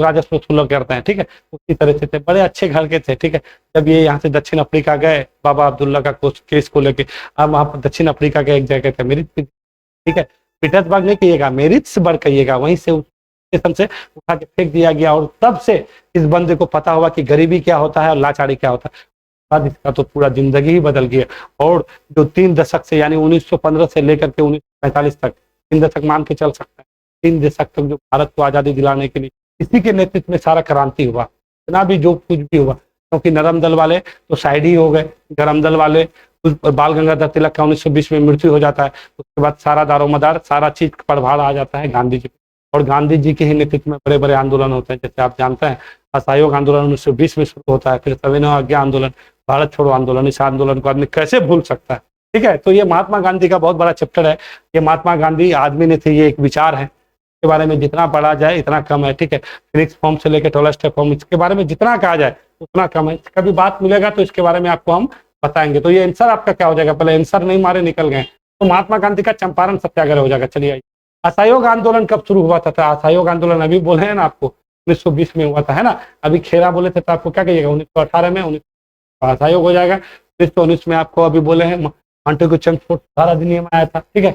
राजस्व वसूल करते हैं, ठीक है, उसी तरह से थे। बड़े अच्छे घर के थे, ठीक है। जब ये यहाँ से दक्षिण अफ्रीका गए बाबा अब्दुल्ला का केस को लेके, अब वहाँ पर दक्षिण अफ्रीका के एक जगह थे मेरिट, ठीक है, पीटर्सबर्ग नहीं कहिएगा, मेरिट्सबर्ग कहिएगा, वहीं से स्टेशन से उठा के फेंक दिया गया। और तब से इस बंदे को पता हुआ कि गरीबी क्या होता है और लाचारी क्या होता है। बाद इसका तो पूरा जिंदगी ही बदल गया। और जो 3 दशक से यानी 1915 से लेकर के 1945 तक, 3 दशक मान के चल सकते हैं, 3 दशक तक जो भारत को आजादी दिलाने के लिए इसी के नेतृत्व में सारा क्रांति हुआ, इतना भी जो कुछ भी हुआ। क्योंकि नरम दल वाले तो साइड ही हो गए, गरम दल वाले बाल गंगाधर तिलक का 1920 में मृत्यु हो जाता है। उसके बाद सारा दारोमदार सारा चीज प्रभाव आ जाता है गांधी जी। और गांधी जी के ही नेतृत्व में बड़े बड़े आंदोलन होते हैं, जैसे आप जानते हैं असहयोग आंदोलन 1920 में शुरू होता है, फिर सविनय अवज्ञा आंदोलन, भारत छोड़ो आंदोलन। इस आंदोलन को आदमी कैसे भूल सकता है, ठीक है। तो ये महात्मा गांधी का बहुत बड़ा चैप्टर है। ये महात्मा गांधी आदमी ने थे, ये एक विचार है, इसके बारे में जितना पढ़ा जाए इतना कम है, ठीक है। फिनिक्स फॉर्म से लेकर टॉलस्टॉय फॉर्म, इसके बारे में जितना कहा जाए उतना कम है। कभी बात मिलेगा तो इसके बारे में आपको हम बताएंगे। तो ये आंसर आपका क्या हो जाएगा, पहले आंसर नहीं मारे निकल गए। तो महात्मा गांधी का चंपारण सत्याग्रह हो जाएगा। चलिए आइए, असहयोग आंदोलन कब शुरू हुआ था? असहयोग आंदोलन अभी बोले हैं ना आपको 1920 में हुआ था, है ना। अभी खेरा बोले थे तो आपको क्या कहिएगा, 1918 में। असहयोग हो जाएगा। 1919 में आपको अभी बोले हैं मंटू चंद्रफोर्ड धारा अधिनियम आया था, ठीक है।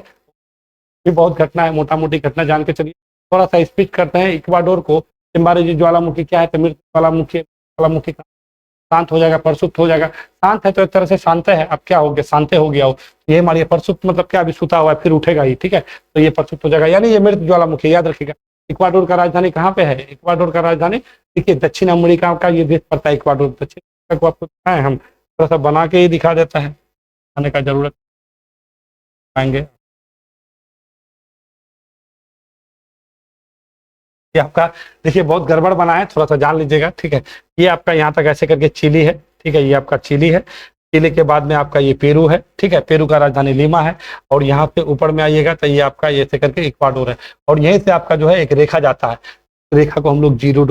ये बहुत घटना है, मोटा मोटी घटना जान के चलिए। थोड़ा सा स्पीच करते हैं। इक्वाडोर को चिम्बारोजी ज्वालामुखी क्या है, तो मृत ज्वालामुखी, ज्वालामुखी का शांत हो जाएगा, परसुप्त हो जाएगा। शांत है तो एक तरह से शांत है, अब क्या हो गया, शांत हो गया हो, ये मारिए। परसुप्त मतलब क्या, अभी सुता हुआ है, फिर उठेगा ही, ठीक है। तो ये परसुप्त हो जाएगा, यानी ये मृत ज्वालामुखी, याद रखिएगा। इक्वाडोर का राजधानी कहाँ पे है? इक्वाडोर का राजधानी देखिए, दक्षिण अमेरिका का ये देश पड़ता है इक्वाडोर। दक्षिण को आपको है, हम थोड़ा सा बना के ही दिखा देता है, आने का जरूरत आएंगे। ये आपका देखिए बहुत गड़बड़ बना है, थोड़ा सा जान लीजिएगा, ठीक है। ये आपका यहाँ तक ऐसे करके चिली है, ठीक है। ये आपका चिली है। चिली के बाद में आपका ये पेरू है, ठीक है। पेरू का राजधानी लीमा है। और यहाँ पे ऊपर में आइएगा तो ये आपका ये ऐसे करके इक्वाडोर है। और यहीं से आपका जो है एक रेखा जाता है, रेखा को हम लोग जीरो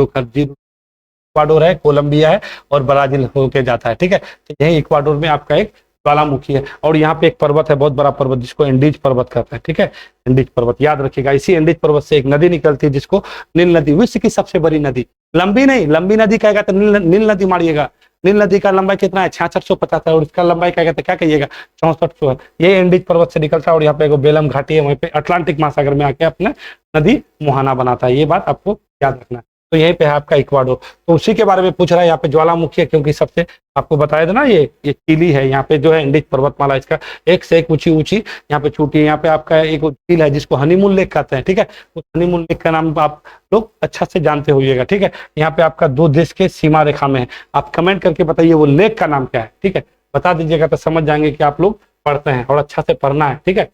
इक्वाडोर है, कोलंबिया है और ब्राजील होके जाता है, ठीक है। तो यही इक्वाडोर में आपका एक ज्वालामुखी है। और यहाँ पे एक पर्वत है, बहुत बड़ा पर्वत, जिसको एंडीज पर्वत कहते हैं, ठीक है। एंडीज पर्वत याद रखिएगा। इसी एंडीज पर्वत से एक नदी निकलती है, जिसको नील नदी, विश्व की सबसे बड़ी नदी। लंबी नहीं, लंबी नदी कहेगा तो नील नदी मारिएगा। नील नदी का लंबाई कितना है? 6650 है। और इसका लंबाई कहेगा तो क्या कहिएगा? 6400 है। ये एंडीज पर्वत से निकलता है। और यहाँ पे एक बेलम घाटी है, वहीं पे अटलांटिक महासागर में आके अपने नदी मुहाना बनाता है। ये बात आपको याद रखना है। तो यहीं पे है आपका इक्वाडोर। तो उसी के बारे में पूछ रहा है। यहाँ पे ज्वालामुखी है, क्योंकि सबसे आपको बताया था ना, ये चिली है। यहाँ पे जो है एंडीज पर्वतमाला, इसका एक से एक ऊंची ऊंची यहाँ पे चोटी है। यहाँ पे आपका एक झील है, जिसको हनीमून लेक कहते हैं, ठीक है। उस हनीमून लेक का नाम आप लोग अच्छा से जानते होइएगा, ठीक है। यहाँ पे आपका दो देश के सीमा रेखा में है। आप कमेंट करके बताइए वो लेक का नाम क्या है, ठीक है। बता दीजिएगा तो समझ जाएंगे कि आप लोग पढ़ते हैं, और अच्छा से पढ़ना है, ठीक है।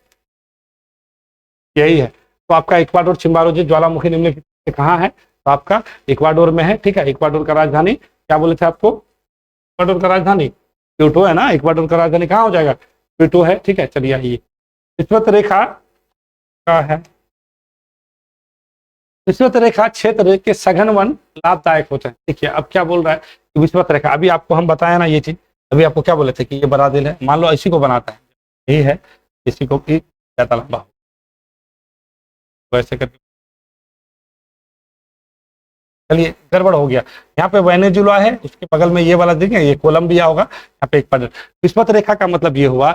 यही है। तो आपका इक्वाडोर चिम्बारोजी ज्वालामुखी निम्नलिखित कहाँ है? तो आपका इक्वाडोर में है, ठीक है। इक्वाडोर का राजधानी क्या बोले थे आपको? इक्वाडोर का राजधानी क्यूटो है ना। इक्वाडोर का राजधानी कहाँ हो जाएगा? क्यूटो है, ठीक है। चलिए आइए, विषुवत रेखा का है। विषुवत रेखा क्षेत्र के सघन वन लाभदायक होते हैं। देखिए अब क्या बोल रहा है कि विषुवत रेखा, अभी आपको हम बताया ना ये चीज। अभी आपको क्या बोले थे कि ये ब्राजील है, मान लो इसी को बनाता है, यही है, इसी को कि ज्यादा लंबा हो, वैसे करके चलिए गड़बड़ हो गया। यहाँ पे वेनेजुला है, उसके बगल में ये वाला देखें, ये कोलंबिया होगा। यहाँ पे एक पद विषुवत रेखा का मतलब ये हुआ,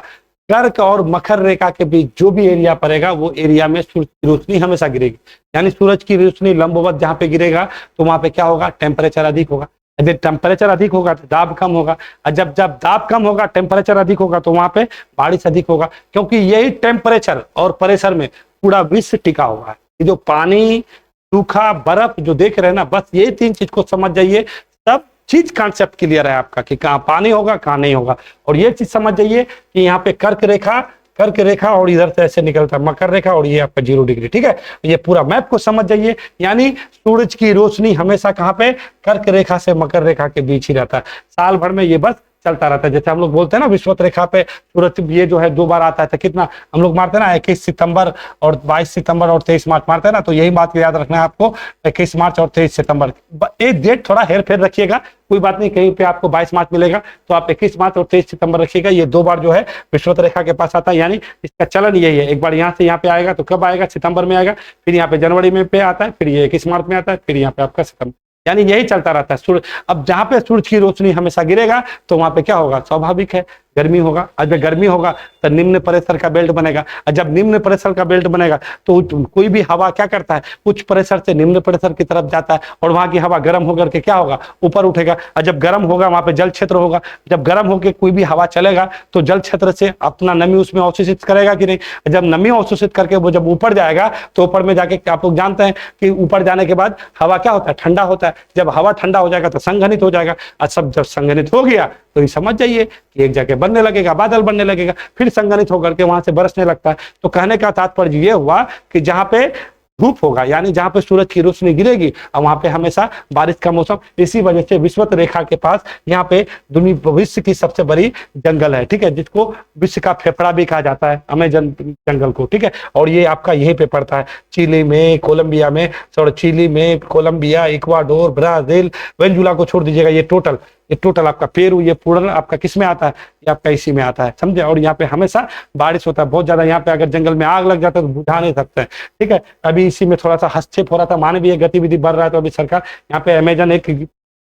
कर्क और मकर रेखा के बीच जो भी एरिया पड़ेगा, वो एरिया में सूरज की रोशनी हमेशा गिरेगी। यानी सूरज की रोशनी लंबवत जहाँ पे गिरेगा, तो वहां पे क्या होगा? टेम्परेचर अधिक होगा। यदि टेम्परेचर अधिक होगा तो दाब कम होगा, और जब जब दाब कम होगा, टेम्परेचर अधिक होगा, तो वहां पे बारिश अधिक होगा। क्योंकि यही टेम्परेचर और प्रेशर में पूरा विश्व टिका हुआ है। ये जो पानी, सूखा, बर्फ जो देख रहे हैं ना, बस ये तीन चीज को समझ जाइए, सब चीज कॉन्सेप्ट क्लियर है आपका कि कहाँ पानी होगा, कहाँ नहीं होगा। और ये चीज समझ जाइए कि यहाँ पे कर्क रेखा और इधर से ऐसे निकलता है मकर रेखा, और ये आपका 0 डिग्री, ठीक है। ये पूरा मैप को समझ जाइए। यानी सूरज की रोशनी हमेशा कहाँ पे? कर्क रेखा से मकर रेखा के बीच ही रहता है। साल भर में ये बस चलता रहता है। जैसे हम लोग बोलते हैं ना, विषुवत रेखा पे सूरज ये जो है 2 बार आता है, तो कितना हम लोग मारते हैं ना, 21 सितंबर और 22 सितंबर और 23 मार्च मारते हैं ना। तो यही बात याद रखना है आपको, 21 मार्च और 23 सितंबर। एक डेट थोड़ा हेर फेर रखिएगा, कोई बात नहीं, कहीं पे आपको 22 मार्च मिलेगा तो आप 21 मार्च और 23 सितंबर रखिएगा। ये 2 बार जो है विषुवत रेखा के पास आता है। यानी इसका चलन यही है, एक बार यहाँ से यहाँ पे आएगा तो कब आएगा? सितंबर में आएगा, फिर यहाँ पे जनवरी में पे आता है, फिर ये 21 मार्च में आता है, फिर यहाँ पे आपका सितंबर। यानी यही चलता रहता है। सूर्य, अब जहां पे सूरज की रोशनी हमेशा गिरेगा, तो वहां पे क्या होगा? स्वाभाविक है गर्मी होगा। और जब गर्मी होगा तो निम्न प्रेशर का बेल्ट बनेगा, और जब निम्न प्रेशर का बेल्ट बनेगा तो कोई भी हवा क्या करता है? उच्च प्रेशर से निम्न प्रेशर की तरफ जाता है, और वहां की हवा गर्म होकर के क्या होगा? ऊपर उठेगा। और जब गर्म होगा, वहां पे जल क्षेत्र होगा। जब गर्म होकर कोई भी हवा चलेगा, तो जल क्षेत्र से अपना नमी उसमें अवशोषित करेगा कि नहीं? जब नमी अवशोषित करके वो जब ऊपर जाएगा, तो ऊपर में जाके आप लोग जानते हैं कि ऊपर जाने के बाद हवा क्या होता है? ठंडा होता है। जब हवा ठंडा हो जाएगा तो संघनित हो जाएगा, और सब जब संघनित हो गया तो ये समझ जाइए कि एक जगह बनने लगेगा, बादल बनने लगेगा, फिर संघनित होकर के वहां से बरसने लगता है। तो कहने का तात्पर्य ये हुआ कि जहां पे धूप होगा, यानी जहां पे सूरज की रोशनी गिरेगी, और वहां पे हमेशा बारिश का मौसम। इसी वजह से विषुवत रेखा के पास यहाँ पे दुनिया विश्व की सबसे बड़ी जंगल है, ठीक है, जिसको विश्व का फेफड़ा भी कहा जाता है, अमेजन जंगल को, ठीक है। और ये आपका यहीं पे पड़ता है, चिली में, कोलंबिया में, चिली में, कोलंबिया, इक्वाडोर, ब्राजील, वेनेजुला को छोड़ दीजिएगा। ये टोटल ये टोटल आपका पेरू, ये पूर्ण आपका किस में आता है, ये आपका इसी में आता है, समझे। और यहाँ पे हमेशा बारिश होता है बहुत ज्यादा, यहाँ पे अगर जंगल में आग लग जाता है तो बुझा नहीं सकते हैं, ठीक है। अभी इसी में थोड़ा सा हस्तक्षेप हो रहा था, मानवीय गतिविधि बढ़ रहा है, तो अभी सरकार यहाँ पे अमेजन एक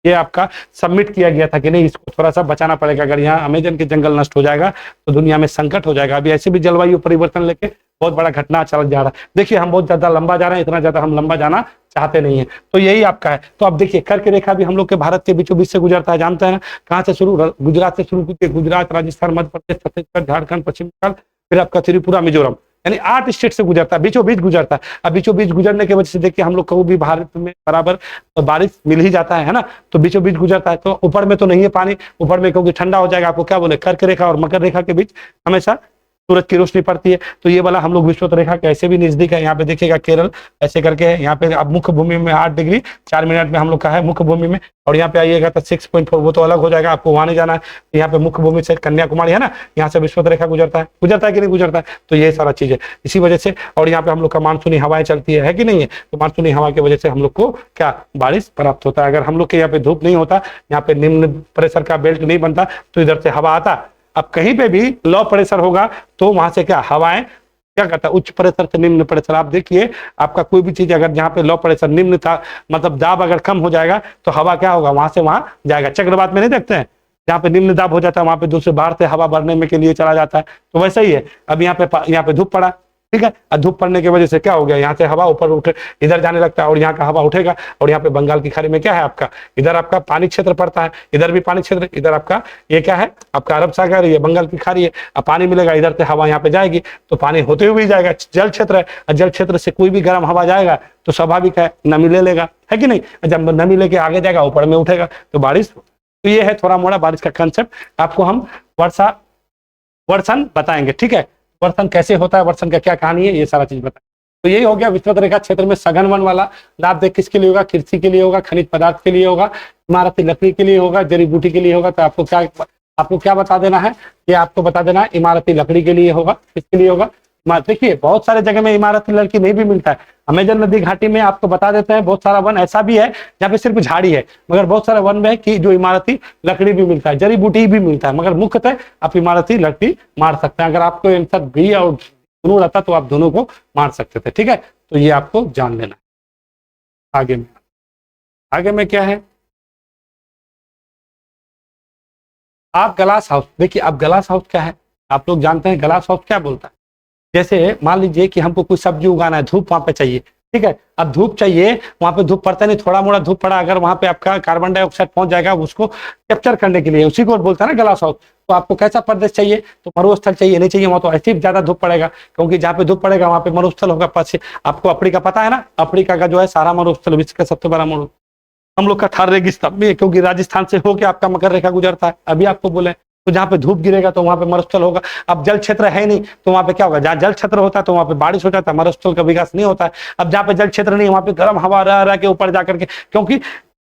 ये आपका सबमिट किया गया था कि नहीं इसको थोड़ा सा बचाना पड़ेगा, अगर यहाँ अमेजन के जंगल नष्ट हो जाएगा तो दुनिया में संकट हो जाएगा। अभी ऐसे भी जलवायु परिवर्तन लेके बहुत बड़ा घटना चल जा रहा है। देखिए हम बहुत ज्यादा लंबा जा रहे हैं, इतना ज्यादा हम लंबा जाना चाहते नहीं है, तो यही आपका है। तो अब देखिए कर्क रेखा भी हम लोग के भारत के बीचों बीच से गुजरता है, जानते हैं कहाँ से शुरू, गुजरात से शुरू की, गुजरात, राजस्थान, मध्य प्रदेश, छत्तीसगढ़, झारखंड, पश्चिम बंगाल, फिर आपका त्रिपुरा, मिजोरम, यानी 8 स्टेट से गुजरता है, बीचों बीच गुजरता है। अब बीचों बीच गुजरने की वजह से देखिए हम लोग को भी भारत में बराबर बारिश मिल ही जाता है ना, तो बीचों बीच गुजरता है। तो ऊपर में तो नहीं है पानी, ऊपर में क्योंकि ठंडा हो जाएगा, आपको क्या बोले कर्क रेखा और मकर रेखा के बीच हमेशा सूरज की रोशनी पड़ती है, तो ये वाला हम लोग विषुवत रेखा के ऐसे भी नजदीक है। यहाँ पे देखिएगा केरल ऐसे करके है, यहाँ पे अब मुख्य भूमि में 8 डिग्री 4 मिनट में हम लोग का है मुख्य भूमि में, और यहाँ पे आइएगा तो 6.4 वो तो अलग हो जाएगा, आपको वहां नहीं जाना है। यहाँ पे मुख्य भूमि से कन्याकुमारी है ना, यहाँ से विषुवत रेखा गुजरता है कि नहीं गुजरता है, तो ये सारा चीज है इसी वजह से। और यहाँ पे हम लोग का मानसूनी हवाएं चलती है कि नहीं है, तो मानसूनी हवा की वजह से हम लोग को क्या बारिश प्राप्त होता है। अगर हम लोग के यहाँ पे धूप नहीं होता, यहाँ पे निम्न प्रेशर का बेल्ट नहीं बनता, तो इधर से हवा आता। अब कहीं पे भी लो प्रेशर होगा तो वहां से क्या हवाएं क्या करता है, उच्च प्रेशर से निम्न प्रेशर। आप देखिए आपका कोई भी चीज अगर जहाँ पे लो प्रेशर निम्न था, मतलब दाब अगर कम हो जाएगा तो हवा क्या होगा, वहां से वहां जाएगा। चक्रवात में नहीं देखते हैं जहाँ पे निम्न दाब हो जाता है वहां पे दूसरे बाहर से हवा भरने में के लिए चला जाता है, तो वैसा ही है। अब यहाँ पे धूप पड़ा, ठीक है, और धूप पड़ने की वजह से क्या हो गया, यहाँ से हवा ऊपर उठे इधर जाने लगता है और यहाँ का हवा उठेगा, और यहाँ पे बंगाल की खाड़ी में क्या है आपका, इधर आपका पानी क्षेत्र पड़ता है, इधर भी पानी क्षेत्र, इधर आपका ये क्या है आपका अरब सागर, ये बंगाल की खाड़ी है। अब पानी मिलेगा, इधर से हवा यहाँ पे जाएगी तो पानी होते हुए भी जाएगा, जल क्षेत्र है, और जल क्षेत्र से कोई भी गर्म हवा जाएगा तो स्वाभाविक है नमी ले लेगा, है कि नहीं। जब नमी लेके आगे जाएगा ऊपर में उठेगा तो बारिश। तो ये है थोड़ा मोड़ा बारिश का कंसेप्ट, आपको हम वर्षन बताएंगे, ठीक है। वर्षन कैसे होता है, वर्षन का क्या कहानी है, ये सारा चीज बताएं। तो यही हो गया विषुवत रेखा क्षेत्र में सघन वन वाला लाभ। देख किसके लिए होगा, कृषि के लिए होगा, खनिज पदार्थ के लिए होगा, इमारती लकड़ी के लिए होगा, जड़ी बूटी के लिए होगा। तो आपको क्या बता देना है, ये आपको बता देना है इमारती लकड़ी के लिए होगा। किसके लिए होगा, देखिए बहुत सारे जगह में इमारती लकड़ी नहीं भी मिलता है। अमेजन नदी घाटी में आपको बता देते हैं बहुत सारा वन ऐसा भी है जहाँ पे सिर्फ झाड़ी है, मगर बहुत सारा वन में है कि जो इमारती लकड़ी भी मिलता है, जड़ी बूटी भी मिलता है, मगर मुख्यतः आप इमारती लकड़ी मार सकते हैं। अगर आपको इन सब भी और दोनों रहता तो आप दोनों को मार सकते थे, ठीक है। तो ये आपको जान लेना है। आगे में क्या है, आप ग्लास हाउस। देखिए अब ग्लास हाउस क्या है, आप लोग जानते हैं ग्लास हाउस क्या बोलता है। जैसे मान लीजिए कि हमको कोई सब्जी उगाना है, धूप वहां पे चाहिए, ठीक है। अब धूप चाहिए, वहां पे धूप पड़ता नहीं, थोड़ा मोड़ा धूप पड़ा, अगर वहां पे आपका कार्बन डाइऑक्साइड पहुंच जाएगा उसको कैप्चर करने के लिए, उसी को बोलता है ना ग्लास हाउस। तो आपको कैसा प्रदेश चाहिए, तो मरुस्थल चाहिए, नहीं चाहिए वहां तो ऐसे ज्यादा धूप पड़ेगा, क्योंकि जहाँ पे धूप पड़ेगा वहां पे मरुस्थल होगा। पश्चिम आपको अफ्रीका पता है ना, अफ्रीका का जो है सारा मरुस्थल विश्व का सबसे बड़ा मरुस्थल हम लोग का थार रेगिस्तान भी है, क्योंकि राजस्थान से होके आपका मकर रेखा गुजरता है। अभी आपको बोले तो जहाँ पे धूप गिरेगा तो वहां पे मरुस्थल होगा। अब जल क्षेत्र है नहीं तो वहां पे क्या होगा, जहाँ जल क्षेत्र होता है तो वहां पे बारिश हो जाता है, मरुस्थल का विकास नहीं होता है। अब जहाँ पे जल क्षेत्र नहीं, वहां पे गर्म हवा रह के ऊपर जाकर के, क्योंकि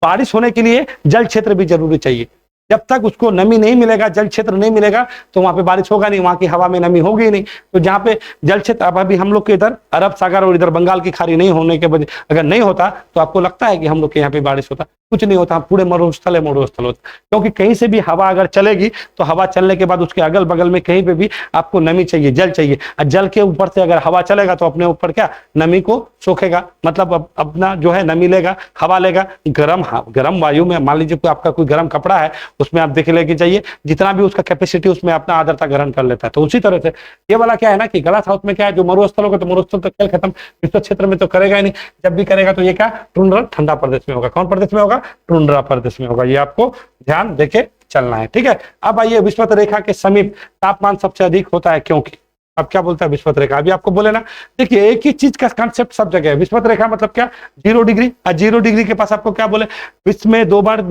बारिश होने के लिए जल क्षेत्र भी जरूरी चाहिए। जब तक उसको नमी नहीं मिलेगा, जल क्षेत्र नहीं मिलेगा, तो वहां पे बारिश होगा नहीं, वहां की हवा में नमी होगी नहीं। तो जहाँ पे जल क्षेत्र, अब अभी हम लोग के इधर अरब सागर और इधर बंगाल की खाड़ी नहीं होने के वजह, अगर नहीं होता तो आपको लगता है कि हम लोग के यहाँ पे बारिश होता, कुछ नहीं होता, पूरे मरुस्थल है, मरुस्थल होता। क्योंकि कहीं से भी हवा अगर चलेगी तो हवा चलने के बाद उसके अगल बगल में कहीं पे भी आपको नमी चाहिए, जल चाहिए। और जल के ऊपर से अगर हवा चलेगा तो अपने ऊपर क्या नमी को सोखेगा, मतलब अपना जो है नमी लेगा, हवा लेगा। गर्म वायु में मान लीजिए आपका कोई गर्म कपड़ा है, उसमें आप देख लेके चाहिए जितना भी उसका कैपेसिटी उसमें अपना आर्द्रता ग्रहण कर लेता है। तो उसी तरह से ये वाला क्या है ना कि ग्लास हाउस में क्या है, जो मरुस्थल होगा तो मरुस्थल तो खेल खत्म, विश्व क्षेत्र में तो करेगा ही नहीं। जब भी करेगा तो ये क्या टुंड्रा ठंडा प्रदेश में होगा। कौन प्रदेश में होगा, टुंड्रा प्रदेश में होगा। ये आपको ध्यान देके चलना है, ठीक है। अब आइए विषुवत रेखा के समीप तापमान सबसे अधिक होता है, क्योंकि अब क्या बोलता है विषुवत रेखा, अभी आपको बोले ना। देखिए एक ही चीज का कॉन्सेप्ट सब जगह है। विषुवत रेखा मतलब क्या, 0 डिग्री, और 0 डिग्री के पास आपको क्या बोले, विश्व में 2 बार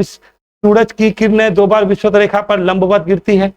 सूरज की किरणें 2 बार विषुवत रेखा पर लंबवत गिरती है।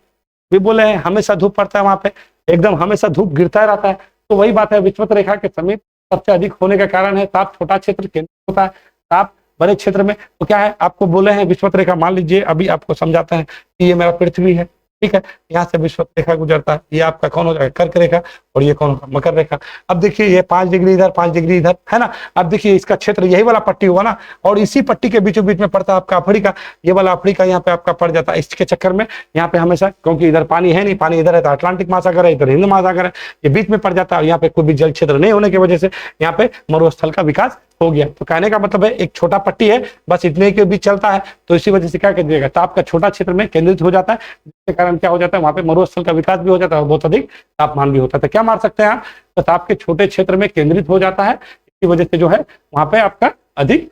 भी बोले हैं हमेशा धूप पड़ता है वहां पे, एकदम हमेशा धूप गिरता रहता है। तो वही बात है, विषुवत रेखा के समीप सबसे अधिक होने का कारण है ताप छोटा क्षेत्र केंद्र होता है, ताप बड़े क्षेत्र में। तो क्या है आपको बोले हैं विषुवत रेखा, मान लीजिए अभी आपको समझाते हैं कि ये मेरा पृथ्वी है, ठीक है। यहाँ से विषुवत रेखा गुजरता है, ये आपका कौन हो जाएगा, कर्क रेखा, और ये कौन होगा, मकर रेखा। अब देखिए ये 5 डिग्री इधर, 5 डिग्री इधर, है ना। अब देखिए इसका क्षेत्र यही वाला पट्टी हुआ ना, और इसी पट्टी के बीचों बीच में पड़ता है आपका अफ्रीका। ये वाला अफ्रीका यहाँ पे आपका पड़ जाता है। इसके चक्कर में यहाँ पे हमेशा, क्योंकि इधर पानी है नहीं, पानी इधर है तो अटलांटिक महासागर है, इधर हिंद महासागर है, ये बीच में पड़ जाता है। यहाँ पे कोई भी जल क्षेत्र नहीं होने की वजह से यहाँ पे मरुस्थल का विकास हो गया। तो कहने का मतलब है एक छोटा पट्टी है, बस इतने के बीच चलता है, तो इसी वजह से क्या कर दिएगा, तो आपका छोटा क्षेत्र में केंद्रित हो जाता है, जिसके कारण क्या हो जाता है, वहां पे मरुस्थल का विकास भी हो जाता है और बहुत अधिक तापमान भी होता है। तो क्या मार सकते हैं आप, तो आपके छोटे क्षेत्र में केंद्रित हो जाता है, इसकी वजह से जो है वहां पे आपका अधिक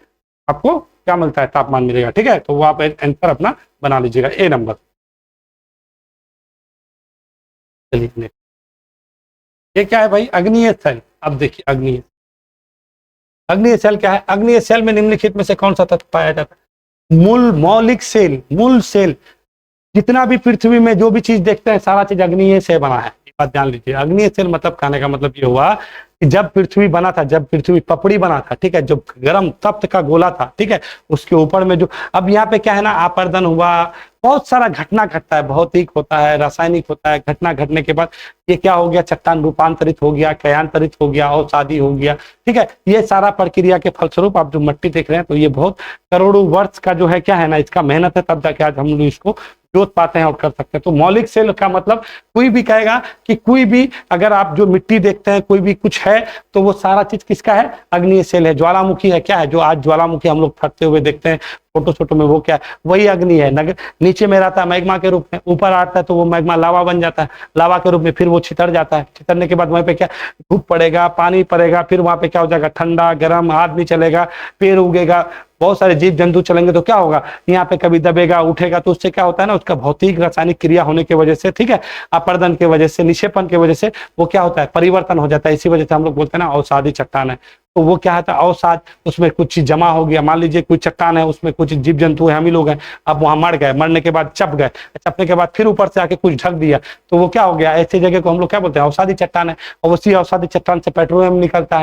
आपको क्या मिलता है, तापमान मिलेगा। ठीक है, तो वो आप आंसर अपना बना लीजिएगा, ए नंबर। चलिए ये क्या है भाई, अग्निय सेल। अब देखिए अग्निय सेल क्या है, अग्निय सेल में निम्नलिखित में से कौन सा तत्व पाया जाता है, मूल मौलिक सेल, मूल सेल। जितना भी पृथ्वी में जो भी चीज देखते हैं सारा चीज अग्निय से बना है, ये बात जान लीजिए। अग्निय सेल मतलब कहने का मतलब ये हुआ कि जब पृथ्वी बना था, जब पृथ्वी पपड़ी बना था, ठीक है, जो गर्म तप्त का गोला था, ठीक है, उसके ऊपर में जो, अब यहाँ पे क्या है ना, आपर्दन हुआ, बहुत सारा घटना घटता है, भौतिक होता है, रासायनिक होता है। घटना घटने के बाद ये क्या हो गया, चट्टान रूपांतरित हो गया, कयांतरित हो गया, अवसादी हो गया। ठीक है, ये सारा प्रक्रिया के फलस्वरूप आप जो मिट्टी देख रहे हैं, तो ये बहुत करोड़ों वर्ष का जो है क्या है ना, इसका मेहनत है, तब जाके आज हम लोग इसको जोत पाते हैं और कर सकते हैं। तो मौलिक सेल का मतलब कोई भी कहेगा कि कोई भी, अगर आप जो मिट्टी देखते हैं, कोई भी कुछ है, तो वो सारा चीज किसका है, अग्निय सेल है। ज्वालामुखी है, क्या है, जो आज ज्वालामुखी हम लोग फटते हुए देखते हैं फोटो छोटो में, वो क्या है, वही अग्नि है। नीचे में रहता है मैग्मा के रूप में, ऊपर आता है तो वो मैग्मा लावा बन जाता है, लावा के रूप में फिर वो छितर जाता है। छितरने के बाद वहां पे क्या, धूप पड़ेगा, पानी पड़ेगा, फिर वहां पे क्या हो जाएगा, ठंडा गर्म, आदमी चलेगा, पेड़ उगेगा, बहुत सारे जीव जंतु चलेंगे, तो क्या होगा, यहाँ पे कभी दबेगा, उठेगा, तो उससे क्या होता है ना, उसका भौतिक रासायनिक क्रिया होने की वजह से, ठीक है, अपर्दन की वजह से, निक्षेपण की वजह से वो क्या होता है, परिवर्तन हो जाता है। इसी वजह से हम लोग बोलते हैं ना अवसादी चट्टान है। तो वो क्या होता है, अवसाद, उसमें कुछ चीज जमा हो गया। मान लीजिए कोई चट्टान है, उसमें कुछ जीव जंतु है, हम ही लोग हैं, अब वहां मर गए, मरने के बाद चप गए, चपने के बाद फिर ऊपर से आके कुछ ढक दिया, तो वो क्या हो गया, ऐसी जगह को हम लोग क्या बोलते हैं, अवसादी चट्टान है। और उसी अवसादी चट्टान से पेट्रोलियम निकलता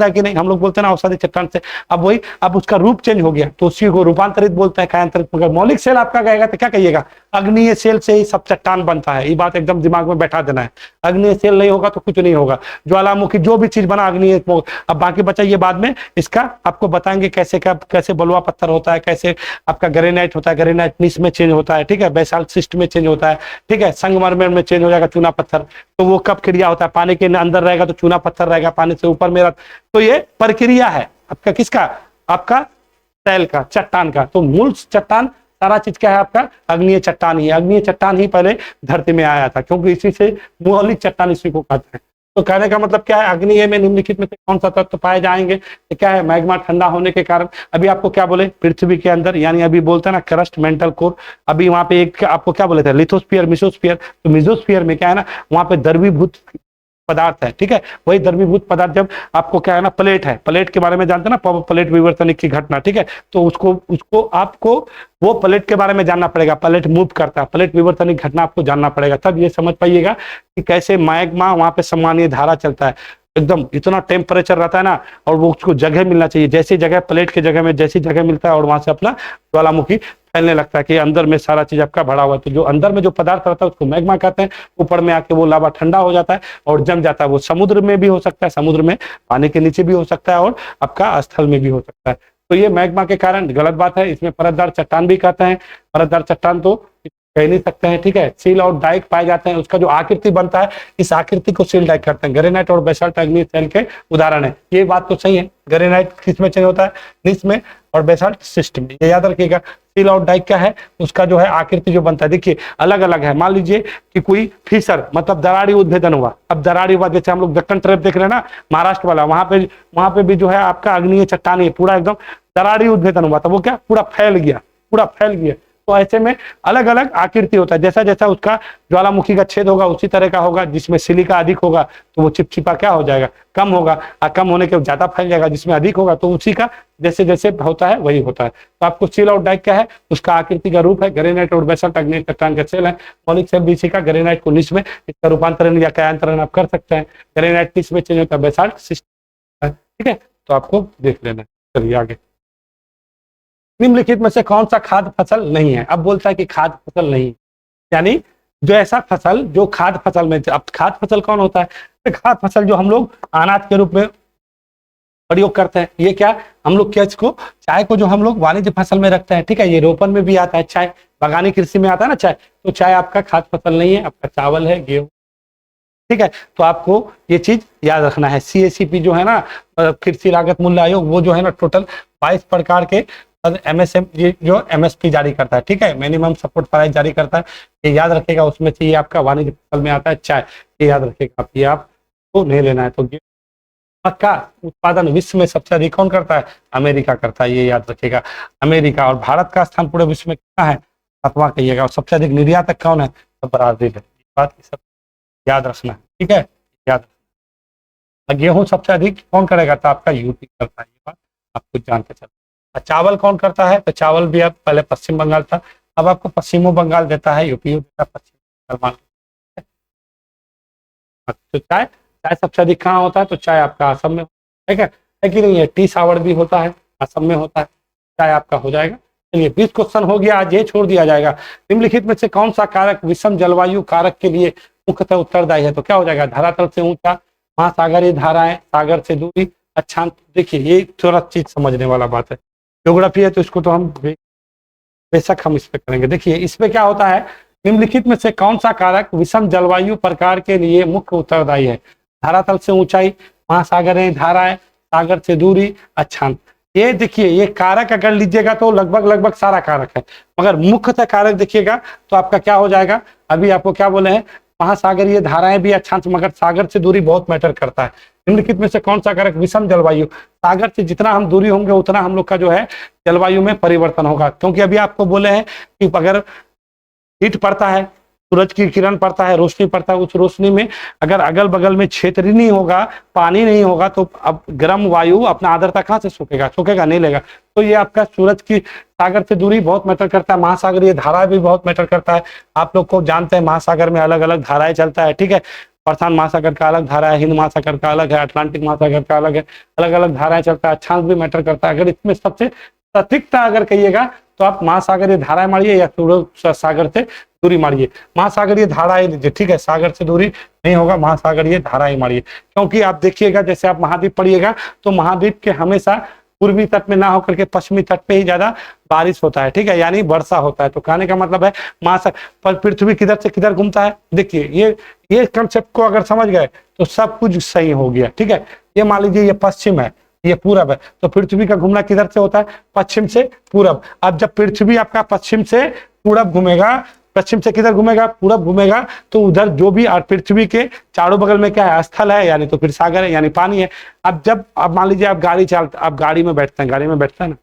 है कि नहीं, हम लोग बोलते हैं ना अवसादी चट्टान से। अब वही, अब उसका रूप चेंज हो गया, तो उसी को रूपांतरित बोलते हैं, कायांतरित। मगर मौलिक सेल आपका कहेगा तो क्या कहिएगा, अग्निय सेल से ही सब चट्टान बनता है। ये बात एकदम दिमाग में बैठा देना है, अग्निय सेल नहीं होगा तो कुछ नहीं होगा। ज्वालामुखी जो भी चीज बना अग्निय। अब बाकी बचा ये बाद में इसका आपको बताएंगे कैसे कैसे बलुआ पत्थर होता है, कैसे आपका ग्रेनाइट होता है, ग्रेनाइट नीस में चेंज होता है, ठीक है, बेसाल्ट सिस्ट में चेंज होता है, ठीक है, संगमरमर में चेंज हो जाएगा चूना पत्थर। तो वो कब क्रिया होता है, पानी के अंदर रहेगा तो चूना पत्थर रहेगा, पानी से ऊपर में। तो ये प्रक्रिया है आपका किसका, आपका सेल का, चट्टान का। तो मूल चट्टान सारा चीज क्या है आपका, अग्निय चट्टान ही। अग्निय चट्टान ही पहले धरती में आया था, क्योंकि इसी से मौलिक चट्टान इसी को कहते हैं। तो कहने का मतलब क्या है, अग्निय में निम्नलिखित में से कौन सा तत्व पाए जाएंगे, तो क्या है, मैग्मा ठंडा होने के कारण। अभी आपको क्या बोले, पृथ्वी के अंदर, यानी अभी बोलते हैं ना क्रस्ट, मेंटल कोर। अभी वहां पे एक आपको क्या बोले थे, लिथोस्फीयर, मिसोस्फीयर। तो मिसोस्फीयर में क्या है ना, वहां पे द्रवीभूत पदार्थ है, ठीक है, वही द्रवीभूत पदार्थ। जब आपको क्या है ना, प्लेट है, प्लेट के बारे में जानते हैं ना, प्लेट विवर्तनिक की घटना, ठीक है, तो उसको आपको वो प्लेट के बारे में जानना पड़ेगा। प्लेट मूव करता है, प्लेट विवर्तनिक घटना आपको जानना पड़ेगा, तब ये समझ पाइएगा कि कैसे मैग्मा वहां पे सम्मानीय धारा चलता है। एकदम इतना टेम्परेचर रहता है ना, और वो उसको जगह मिलना चाहिए, जैसी जगह प्लेट की जगह में जैसी जगह मिलता है, और वहां से अपना ज्वालामुखी फैलने लगता है कि अंदर में सारा चीज आपका भरा हुआ है। तो जो अंदर में जो पदार्थ रहता है उसको मैग्मा कहते हैं। ऊपर में आके वो लावा ठंडा हो जाता है और जम जाता है। वो समुद्र में भी हो सकता है, समुद्र में पानी के नीचे भी हो सकता है, और आपका स्थल में भी हो सकता है। तो ये मैग्मा के कारण गलत बात है। इसमें परतदार चट्टान भी कहते हैं, परतदार चट्टान तो कह नहीं सकते हैं, ठीक है। सील और डाइक पाए जाते हैं, उसका जो आकृति बनता है, इस आकृति को सील डाइक करते हैं। ग्रेनाइट और बेसाल्ट अग्निय सेल के उदाहरण है। ये बात तो सही है, ग्रेनाइट किस में चेंज होता है, नीस में, और बेसाल्ट सिस्टम में। ये याद रखिएगा। सील और डाइक क्या है, उसका जो है आकृति जो बनता है, देखिए अलग अलग है। मान लीजिए कि कोई फिशर मतलब दरारी उद्भेदन हुआ। अब दरारी हुआ, जैसे हम लोग दक्कन ट्रैप देख रहे हैं ना, महाराष्ट्र वाला, वहां पे भी जो है आपका अग्निय चट्टान है, पूरा एकदम दरारी उद्भेदन हुआ था। वो क्या पूरा फैल गया, पूरा फैल गया। तो ऐसे में अलग अलग आकृति होता है। जैसा जैसा उसका ज्वालामुखी का छेद होगा उसी तरह का होगा। जिसमें सिलिका अधिक होगा तो वो चिपचिपा क्या हो जाएगा, कम होगा, और कम होने के ज्यादा फैल जाएगा। जिसमें अधिक होगा तो उसी का जैसे जैसे होता है वही होता है। तो आपको सील और डाइक क्या है, उसका आकृति का रूप है। ग्रेनाइट और बेसाल्ट अग्निय चट्टान के सेल है। मौलिक सेल भी इसी का, ग्रेनाइट को निच में, इसका रूपांतरण या कायांतरण आप कर सकते हैं। ग्रेनाइट निच में चेंज होता है, बेसाल्ट सिस्टम है, ठीक है। तो आपको देख लेना। चलिए आगे, निम्नलिखित में से कौन सा खाद्य फसल नहीं है। अब बोलता है कि खाद्य फसल नहीं, यानी जो ऐसा फसल जो खाद्य फसल में, अब खाद्य फसल कौन होता है? तो खाद्य फसल जो हम लोग अनाज के रूप में प्रयोग करते हैं। ये क्या, हम लोग क्या इसको, चाय को जो हम लोग वाणिज्य फसल में रखते हैं, ठीक है, ये रोपण में भी आता है चाय, बागानी कृषि में आता है ना चाय, तो चाय आपका खाद्य फसल नहीं है, आपका चावल है, गेहूं, ठीक है। तो आपको ये चीज याद रखना है। CACP जो है ना, कृषि लागत मूल्य आयोग, वो जो है ना टोटल 22 प्रकार के MSM ये जो MSP जारी करता है, ठीक है, मिनिमम सपोर्ट प्राइस जारी करता है। ये याद रखेगा, उसमें से ये आपका वाणिज्य फसल में आता है चाय, ये याद रखेगा आप, ये आपको नहीं लेना है। तो का उत्पादन विश्व में सबसे अधिक कौन करता है? अमेरिका करता है, ये याद रखेगा, अमेरिका। और भारत का स्थान पूरे विश्व में कितना है? 7वां कहिएगा। और सबसे अधिक निर्यातक कौन है? तो ब्राजील है। बात सब याद रखना है, ठीक है, याद रखना। गेहूं सबसे अधिक कौन करेगा? तो आपका यूपी करता है, ये बात आपको जान के चलना। चावल कौन करता है? तो चावल भी अब पहले पश्चिम बंगाल था, अब आपको पश्चिम बंगाल देता है, यूपी देता है, पश्चिम बंगाल। तो चाय, चाय सबसे अधिक कहाँ होता है? तो चाय आपका असम में, ठीक है कि नहीं है? टी सावर भी होता है, असम में होता है। चाय आपका हो जाएगा। चलिए 20 क्वेश्चन हो गया, आज ये छोड़ दिया जाएगा। निम्नलिखित में से कौन सा कारक विषम जलवायु कारक के लिए मुख्यतः उत्तरदायी है? तो क्या हो जाएगा? धरातल से ऊंचा, महासागरीय धाराएं, सागर से दूरी, अक्षांश। देखिए ये थोड़ा चीज समझने वाला बात है, ज्योग्राफी है तो इसको तो हम बेशक हम इस पे करेंगे। देखिए इसमें क्या होता है, निम्नलिखित में से कौन सा कारक विषम जलवायु प्रकार के लिए मुख्य उत्तरदायी है? धरातल से ऊंचाई, महासागरीय धाराएं, सागर से दूरी, अक्षांश। ये देखिए ये कारक अगर लीजिएगा तो लगभग लगभग सारा कारक है, मगर मुख्यतः कारक देखिएगा तो आपका क्या हो जाएगा? अभी आपको क्या बोले हैं? महासागरीय धाराएं भी, अक्षांश, मगर सागर से दूरी बहुत मैटर करता है। निम्नलिखित में से कौन सा कारक विषम जलवायु, सागर से जितना हम दूरी होंगे उतना हम लोग का जो है जलवायु में परिवर्तन होगा। क्योंकि अभी आपको बोले हैं कि अगर हीट पड़ता है, सूरज की किरण पड़ता है, रोशनी पड़ता है, उस रोशनी में अगर अगल बगल में क्षेत्र नहीं होगा, पानी नहीं होगा, तो अब गर्म वायु अपना आर्द्रता कहाँ से सोखेगा? सोखेगा नहीं लेगा। तो ये आपका सूरज की सागर से दूरी बहुत मैटर करता है, महासागरीय धारा भी बहुत मैटर करता है। आप लोग को जानते हैं महासागर में अलग अलग धाराएं चलता है, ठीक है, प्रशांत महासागर का अलग धारा है, हिंद महासागर का अलग है, अटलांटिक महासागर का अलग है, अलग अलग धाराएं चलता है, अक्षांश भी मैटर करता है। अगर इसमें सबसे सटीकता अगर कहिएगा तो आप महासागरीय धाराएं मारिए या सूरज सागर से दूरी मारिए। महासागरीय धाराएं लीजिए, ठीक है, सागर से दूरी नहीं होगा, महासागरीय धाराएं मारिए। क्योंकि आप देखिएगा जैसे आप महाद्वीप पढ़िएगा तो महाद्वीप के हमेशा पूर्वी तट में ना होकर के पश्चिमी तट पे ही ज्यादा बारिश होता है, ठीक है, यानी वर्षा होता है। तो कहने का मतलब है पर पृथ्वी किधर से किधर घूमता है? देखिए ये कंसेप्ट को अगर समझ गए तो सब कुछ सही हो गया, ठीक है। ये मान लीजिए ये पश्चिम है, ये पूरब है, तो पृथ्वी का घूमना किधर से होता है? पश्चिम से पूरब। अब जब पृथ्वी आपका पश्चिम से पूरब घूमेगा, पश्चिम से किधर घूमेगा? पूरब घूमेगा, तो उधर जो भी और पृथ्वी के चारों बगल में क्या है? स्थल है, यानी तो फिर सागर है, यानी पानी है। अब जब आप मान लीजिए आप आप गाड़ी में बैठते हैं, गाड़ी में बैठते हैं ना,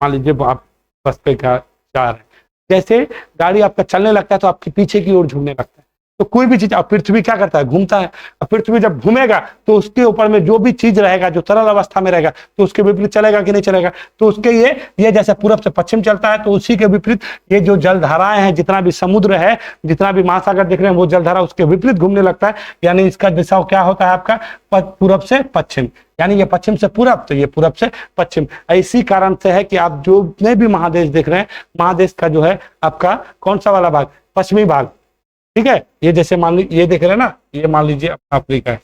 मान लीजिए आप बस पे जा रहे हैं, जैसे गाड़ी आपका चलने लगता है तो आपके पीछे की ओर झूमने लगता है। तो कोई भी चीज, अब पृथ्वी क्या करता है? घूमता है। अब पृथ्वी जब घूमेगा तो उसके ऊपर में जो भी चीज रहेगा, जो तरल अवस्था में रहेगा, तो उसके विपरीत चलेगा कि नहीं चलेगा? तो उसके ये जैसे पूरब से पश्चिम चलता है, तो उसी के विपरीत ये जो जलधाराएं हैं, जितना भी समुद्र है, जितना भी महासागर देख रहे हैं, वो जलधारा उसके विपरीत घूमने लगता है। यानी इसका दिशा क्या होता है आपका? पूरब से पश्चिम, यानी ये पश्चिम से पूरब, तो ये पूरब से पश्चिम। इसी कारण से है कि आप जो जितने भी महादेश देख रहे हैं, महादेश का जो है आपका कौन सा वाला भाग? पश्चिमी भाग, ठीक है। ये जैसे मान लीजिए ये देख रहे हैं ना, ये मान लीजिए अपना अफ्रीका है,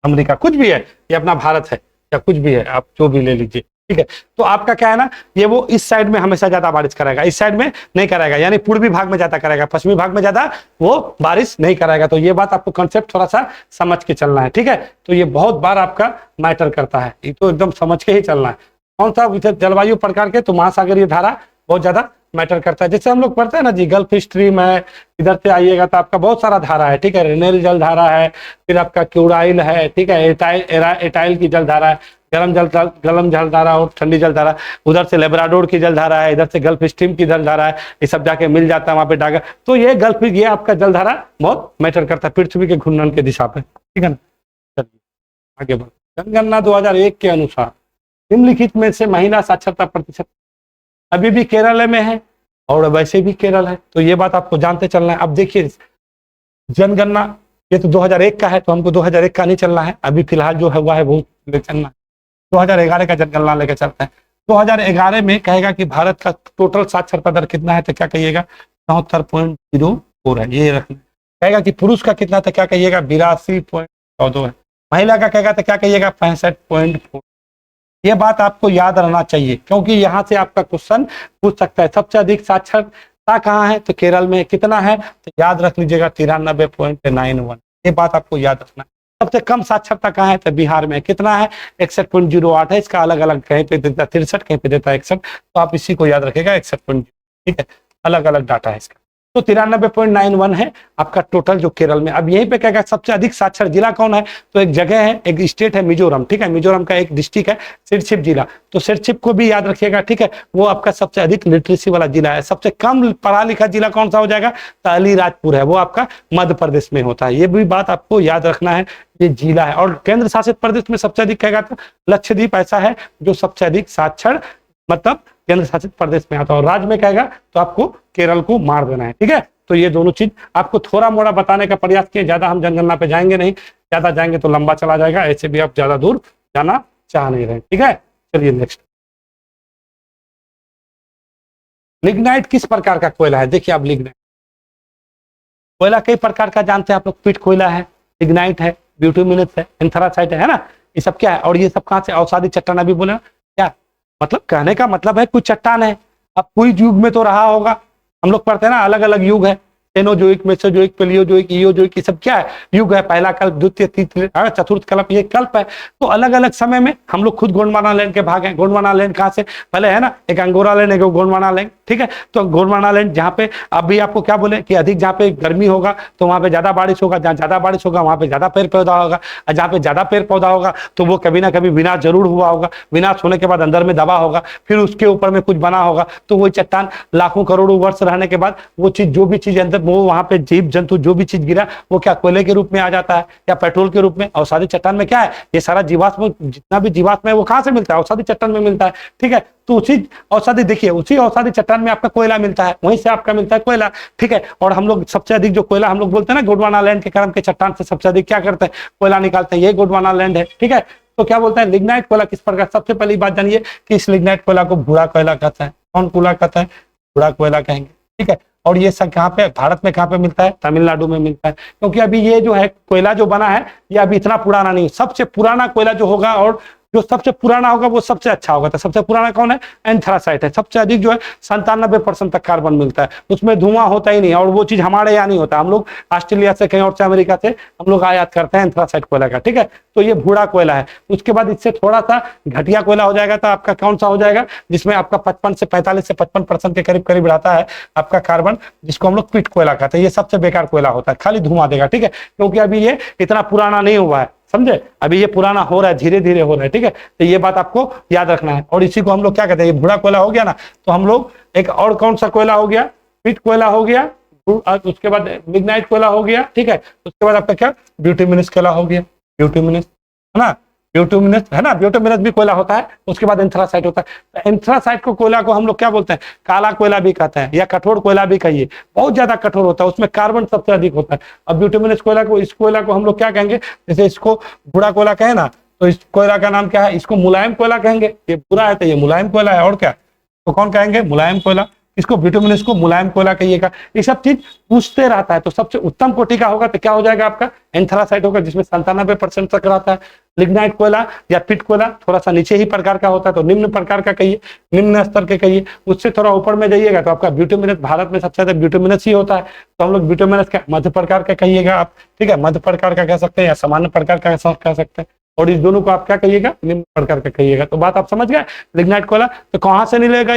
अमेरिका, कुछ भी है, ये अपना भारत है या कुछ भी है, आप जो भी ले लीजिए, ठीक है। तो आपका क्या है ना, ये वो इस साइड में हमेशा ज्यादा बारिश कराएगा, इस साइड में नहीं कराएगा, यानी पूर्वी भाग में ज्यादा कराएगा, पश्चिमी भाग में ज्यादा वो बारिश नहीं कराएगा। तो ये बात आपको कंसेप्ट थोड़ा सा समझ के चलना है, ठीक है। तो ये बहुत बार आपका मैटर करता है, ये तो एकदम समझ के ही चलना है। कौन सा जलवायु प्रकार के? तो महासागरीय धारा बहुत ज्यादा मैटर करता है। जैसे हम लोग पढ़ते हैं ना जी, गल्फ स्ट्रीम है, इधर से आइएगा तो आपका बहुत सारा धारा है, ठीक है, रेनेल जल धारा है, फिर आपका क्यूराइल है, ठीक है, एटाइल की जल धारा है, गरम जल धारा और ठंडी जल धारा, उधर से लेब्राडोर की जल धारा है, इधर से गल्फ स्ट्रीम की जल धारा है, ये सब जाके मिल जाता है वहां पे डागा। तो ये गल्फ, ये आपका जल धारा बहुत मैटर करता है पृथ्वी के घूर्णन के दिशा पे, ठीक है ना। चलिए आगे बढ़। जनगणना 2001 के अनुसार निम्नलिखित में से महिला साक्षरता प्रतिशत अभी भी केरल में है और वैसे भी केरल है, तो ये बात आपको जानते चलना है। अब देखिए जनगणना ये तो 2001 का है, तो हमको 2001 का नहीं चलना है, अभी फिलहाल जो है हुआ है वो ले चलना है। 2011 का जनगणना लेकर चलते हैं। 2011 में कहेगा कि भारत का टोटल साक्षरता दर कितना है, तो क्या कहिएगा? 74.0 4 है, ये रखना। कहेगा कि पुरुष का कितना था, क्या कहिएगा 82.14 है। महिला का कहेगा तो क्या कहिएगा 65.4। ये बात आपको याद रहना चाहिए, क्योंकि यहाँ से आपका क्वेश्चन पूछ सकता है। सबसे अधिक साक्षरता कहाँ है, तो केरल में। कितना है, तो याद रख लीजिएगा 93.91। ये बात आपको याद रखना है। सबसे कम साक्षरता कहाँ है, तो बिहार में। कितना है, 61.08 है। इसका अलग अलग कहीं पे देता है 63, कहीं पे देता है 61, तो आप इसी को याद रखेगा 61। ठीक है, अलग अलग डाटा है इसका। तो 93.91 है आपका टोटल जो केरल में। अब यहीं पे क्या क्या सबसे अधिक साक्षर जिला कौन है, तो एक जगह है, एक स्टेट है मिजोरम। ठीक है, मिजोरम का एक डिस्ट्रिक्ट है सिरसिप जिला, तो सिरसिप को भी याद रखिएगा। ठीक है, वो आपका सबसे अधिक लिटरेसी वाला जिला है। सबसे कम पढ़ा लिखा जिला कौन सा हो जाएगा, तो अलीराजपुर है, वो आपका मध्य प्रदेश में होता है। ये भी बात आपको याद रखना है, ये जिला है। और केंद्र शासित प्रदेश में सबसे अधिक कहेगा तो लक्षद्वीप ऐसा है जो सबसे अधिक साक्षर मतलब केंद्र शासित प्रदेश में आता है। और राज्य में कहेगा तो आपको केरल को मार देना है। ठीक है, तो ये दोनों चीज आपको थोड़ा मोड़ा बताने का प्रयास किए, ज्यादा हम जनगणना पे जाएंगे नहीं, ज्यादा जाएंगे तो लंबा चला जाएगा, ऐसे भी आप ज्यादा दूर जाना चाह नहीं रहे। ठीक है, चलिए नेक्स्ट। लिग्नाइट किस प्रकार का कोयला है, देखिए आप लिग्नाइट कोयला कई प्रकार का जानते हैं आप लोग। पीट कोयला है, लिग्नाइट है, ब्यूटुमिनस है, एंथ्रासाइट है ना, ये सब क्या है। और ये सब कहाँ से, अवसादी चट्टान अभी बोले क्या, मतलब कहने का मतलब है कुछ चट्टान है। अब कोई युग में तो रहा होगा, हम लोग पढ़ते हैं ना अलग अलग युग है, सेनोजोइक, मेसोजोइक, पेलियोजोइक, इयोजोइक, ये सब क्या है, युग है। पहला कल्प, द्वितीय, तृतीय, चतुर्थ कल्प, ये कल्प है। तो अलग अलग समय में हम लोग खुद गोंडवाना लैंड के भाग हैं। गोंडवाना लैंड कहाँ से, पहले है ना एक अंगोरा लैंड, एक गोंडवाना लैंड। ठीक है, तो गोंडवाना लैंड जहाँ पे अभी आपको क्या बोले कि अधिक जहाँ पे गर्मी होगा तो वहाँ पे ज्यादा बारिश होगा, जहाँ ज्यादा बारिश होगा वहाँ पे ज्यादा पेड़ पौधा होगा, और जहाँ पे ज्यादा पेड़ पौधा होगा तो वो कभी ना कभी विनाश जरूर हुआ होगा। विनाश होने के बाद अंदर में दबा होगा, फिर उसके ऊपर में कुछ बना होगा, तो वो चट्टान लाखों करोड़ों वर्ष रहने के बाद वो चीज, जो भी चीज अंदर, वो वहां पे जीव जंतु जो भी चीज गिरा वो क्या कोयले के रूप में आ जाता है या पेट्रोल के रूप में। अवसादी चट्टान में क्या है, ये सारा जीवाश्म, जितना भी जीवाश्म है वो कहाँ से मिलता है, अवसादी चट्टान में मिलता है। ठीक है, तो उसी अवसादी, देखिए उसी अवसादी चट्टान में आपका कोयला मिलता है, वहीं से आपका मिलता है कोयला। ठीक है, और हम लोग सबसे अधिक जो कोयला हम लोग बोलते हैं ना, गोंडवाना लैंड के क्रम के चट्टान से सबसे अधिक क्या करते हैं, कोयला निकालते हैं, ये गोंडवाना लैंड है। ठीक है, तो क्या बोलते हैं लिग्नाइट कोयला किस प्रकार, सबसे पहली बात जानिए कि इस लिग्नाइट कोयला को भूरा कोयला कहता है। कौन कोयला कहता है, भूरा कोयला कहेंगे। ठीक है, और ये सब कहाँ पे, भारत में कहाँ पे मिलता है, तमिलनाडु में मिलता है। क्योंकि अभी ये जो है कोयला जो बना है ये अभी इतना पुराना नहीं, सबसे पुराना कोयला जो होगा और जो सबसे पुराना होगा वो सबसे अच्छा होगा। तो सबसे पुराना कौन है, एंथ्रासाइट है। सबसे अधिक जो है 97% तक कार्बन मिलता है, उसमें धुआं होता ही नहीं, और वो चीज हमारे यहाँ नहीं होता। हम लोग ऑस्ट्रेलिया से कहीं और से, अमेरिका से हम लोग आयात करते हैं एंथ्रासाइट कोयला का। ठीक है, तो ये भूरा कोयला है। उसके बाद इससे थोड़ा सा घटिया कोयला हो जाएगा, तो आपका कौन सा हो जाएगा, जिसमें आपका 45 से 55% के करीब करीब रहता है आपका कार्बन, जिसको हम लोग पीट कोयला कहते हैं। ये सबसे बेकार कोयला होता है, खाली धुआं देगा। ठीक है, क्योंकि अभी ये इतना पुराना नहीं हुआ है, समझे, अभी ये पुराना हो रहा है, धीरे धीरे हो रहा है। ठीक है, तो ये बात आपको याद रखना है। और इसी को हम लोग क्या कहते हैं, ये भूरा कोयला हो गया ना, तो हम लोग एक और कौन सा कोयला हो गया, पीट कोयला हो गया, उसके बाद लिग्नाइट कोयला हो गया। ठीक है, उसके बाद आपका क्या, ब्यूटुमिनस कोयला हो गया, ब्यूटुमिनस है ना, ब्यूटुमिनस है ना, ब्यूटुमिनस भी कोयला होता है। उसके बाद एंथ्रासाइट होता है। तो एंथ्रासाइट को कोयला को हम लोग क्या बोलते हैं, काला कोयला भी कहते हैं, या कठोर कोयला भी कहिए, बहुत ज्यादा कठोर होता है, उसमें कार्बन सबसे अधिक होता है। अब ब्यूटुमिनस कोयला को, इस कोयला को हम लोग क्या कहेंगे, जैसे इसको भूरा कोयला कहे ना, तो इस कोयला का नाम क्या है, इसको मुलायम कोयला कहेंगे। ये भूरा है तो ये मुलायम कोयला है, और क्या, तो कौन कहेंगे, मुलायम कोयला। इसको ब्यूटुमिनस को मुलायम कोयला कहिएगा। ये सब चीज पूछते रहता है, तो सबसे उत्तम कोटि का होगा तो क्या हो जाएगा आपका, एंथ्रासाइट होगा, जिसमें 97% तक रहता है। लिग्नाइट कोयला या पिट कोयला थोड़ा सा नीचे ही प्रकार का होता है, तो निम्न प्रकार का कहिए, निम्न स्तर के कहिए। उससे थोड़ा ऊपर में जाइएगा तो आपका ब्यूटुमिनस, भारत में सबसे ज्यादा ब्यूटुमिनस ही होता है, तो हम लोग ब्यूटुमिनस का मध्य प्रकार का कहिएगा आप। ठीक है, मध्य प्रकार का कह सकते हैं या सामान्य प्रकार का कह सकते हैं। और इस दोनों को आप क्या कहिएगा, निम्न प्रकार का कहिएगा। तो बात आप समझ गए, लिग्नाइट कोयला तो कहाँ से मिलेगा,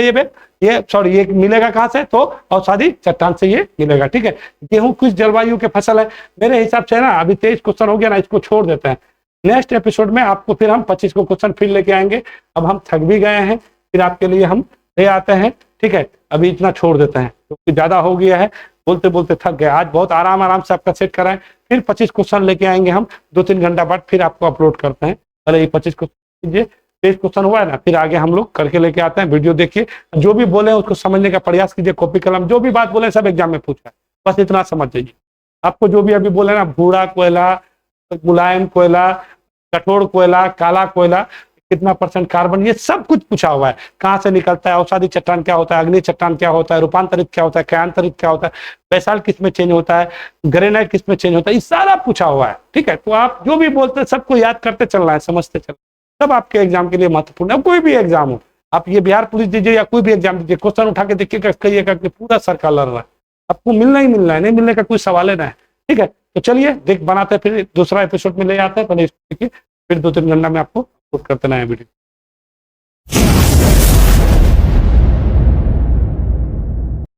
ये सॉरी ये मिलेगा कहाँ से, तो अवसादी चट्टान से ये मिलेगा। ठीक है, गेहूं किस जलवायु के फसल है, मेरे हिसाब से ना अभी 23 क्वेश्चन हो गया ना, इसको छोड़ देते हैं। नेक्स्ट एपिसोड में आपको फिर हम 25 को क्वेश्चन फिर लेके आएंगे। अब हम थक भी गए हैं, फिर आपके लिए हम ले आते हैं। ठीक है, अभी इतना छोड़ देते हैं क्योंकि ज्यादा हो गया है, बोलते बोलते थक गए। आज बहुत आराम से आपका सेट कराएं, फिर 25 क्वेश्चन लेके आएंगे हम 2-3 घंटा बाद, फिर आपको अपलोड करते हैं। पहले ये 25 क्वेश्चन कीजिए, 23 क्वेश्चन हुआ है ना, फिर आगे हम लोग करके लेके आते हैं। वीडियो देखिए, जो भी बोले उसको समझने का प्रयास कीजिए, कॉपी कलम जो भी बात बोले सब एग्जाम में पूछा है, बस इतना समझ जाइए। आपको जो भी अभी बोले ना, भूरा कोयला, मुलायम कोयला, कठोर कोयला, काला कोयला, कितना % कार्बन, ये सब कुछ पूछा हुआ है। कहाँ से निकलता है, अवसादी चट्टान क्या होता है, अग्नि चट्टान क्या होता है, रूपांतरित क्या होता है, क्यांतरित क्या होता है, बैसाल्ट किस में चेंज होता है, ग्रेनाइट किस में चेंज होता है, ये सारा पूछा हुआ है। ठीक है, तो आप जो भी बोलते हैं सबको याद करते चलना है, समझते चलना, तब आपके एग्जाम के लिए महत्वपूर्ण है। कोई भी एग्जाम हो, आप ये बिहार पुलिस दीजिए या कोई भी एग्जाम दीजिए, क्वेश्चन उठा के देखिएगा, कहिएगा कि पूरा सरकार लड़ रहा है, आपको मिलना ही मिलना है, नहीं मिलने का कोई सवाल है ना है। ठीक है, तो चलिए देख बनाते हैं, फिर दूसरा एपिसोड में ले आते हैं, पहले इसको देखिए, फिर 2-3 घंटा में आपको करते नया वीडियो।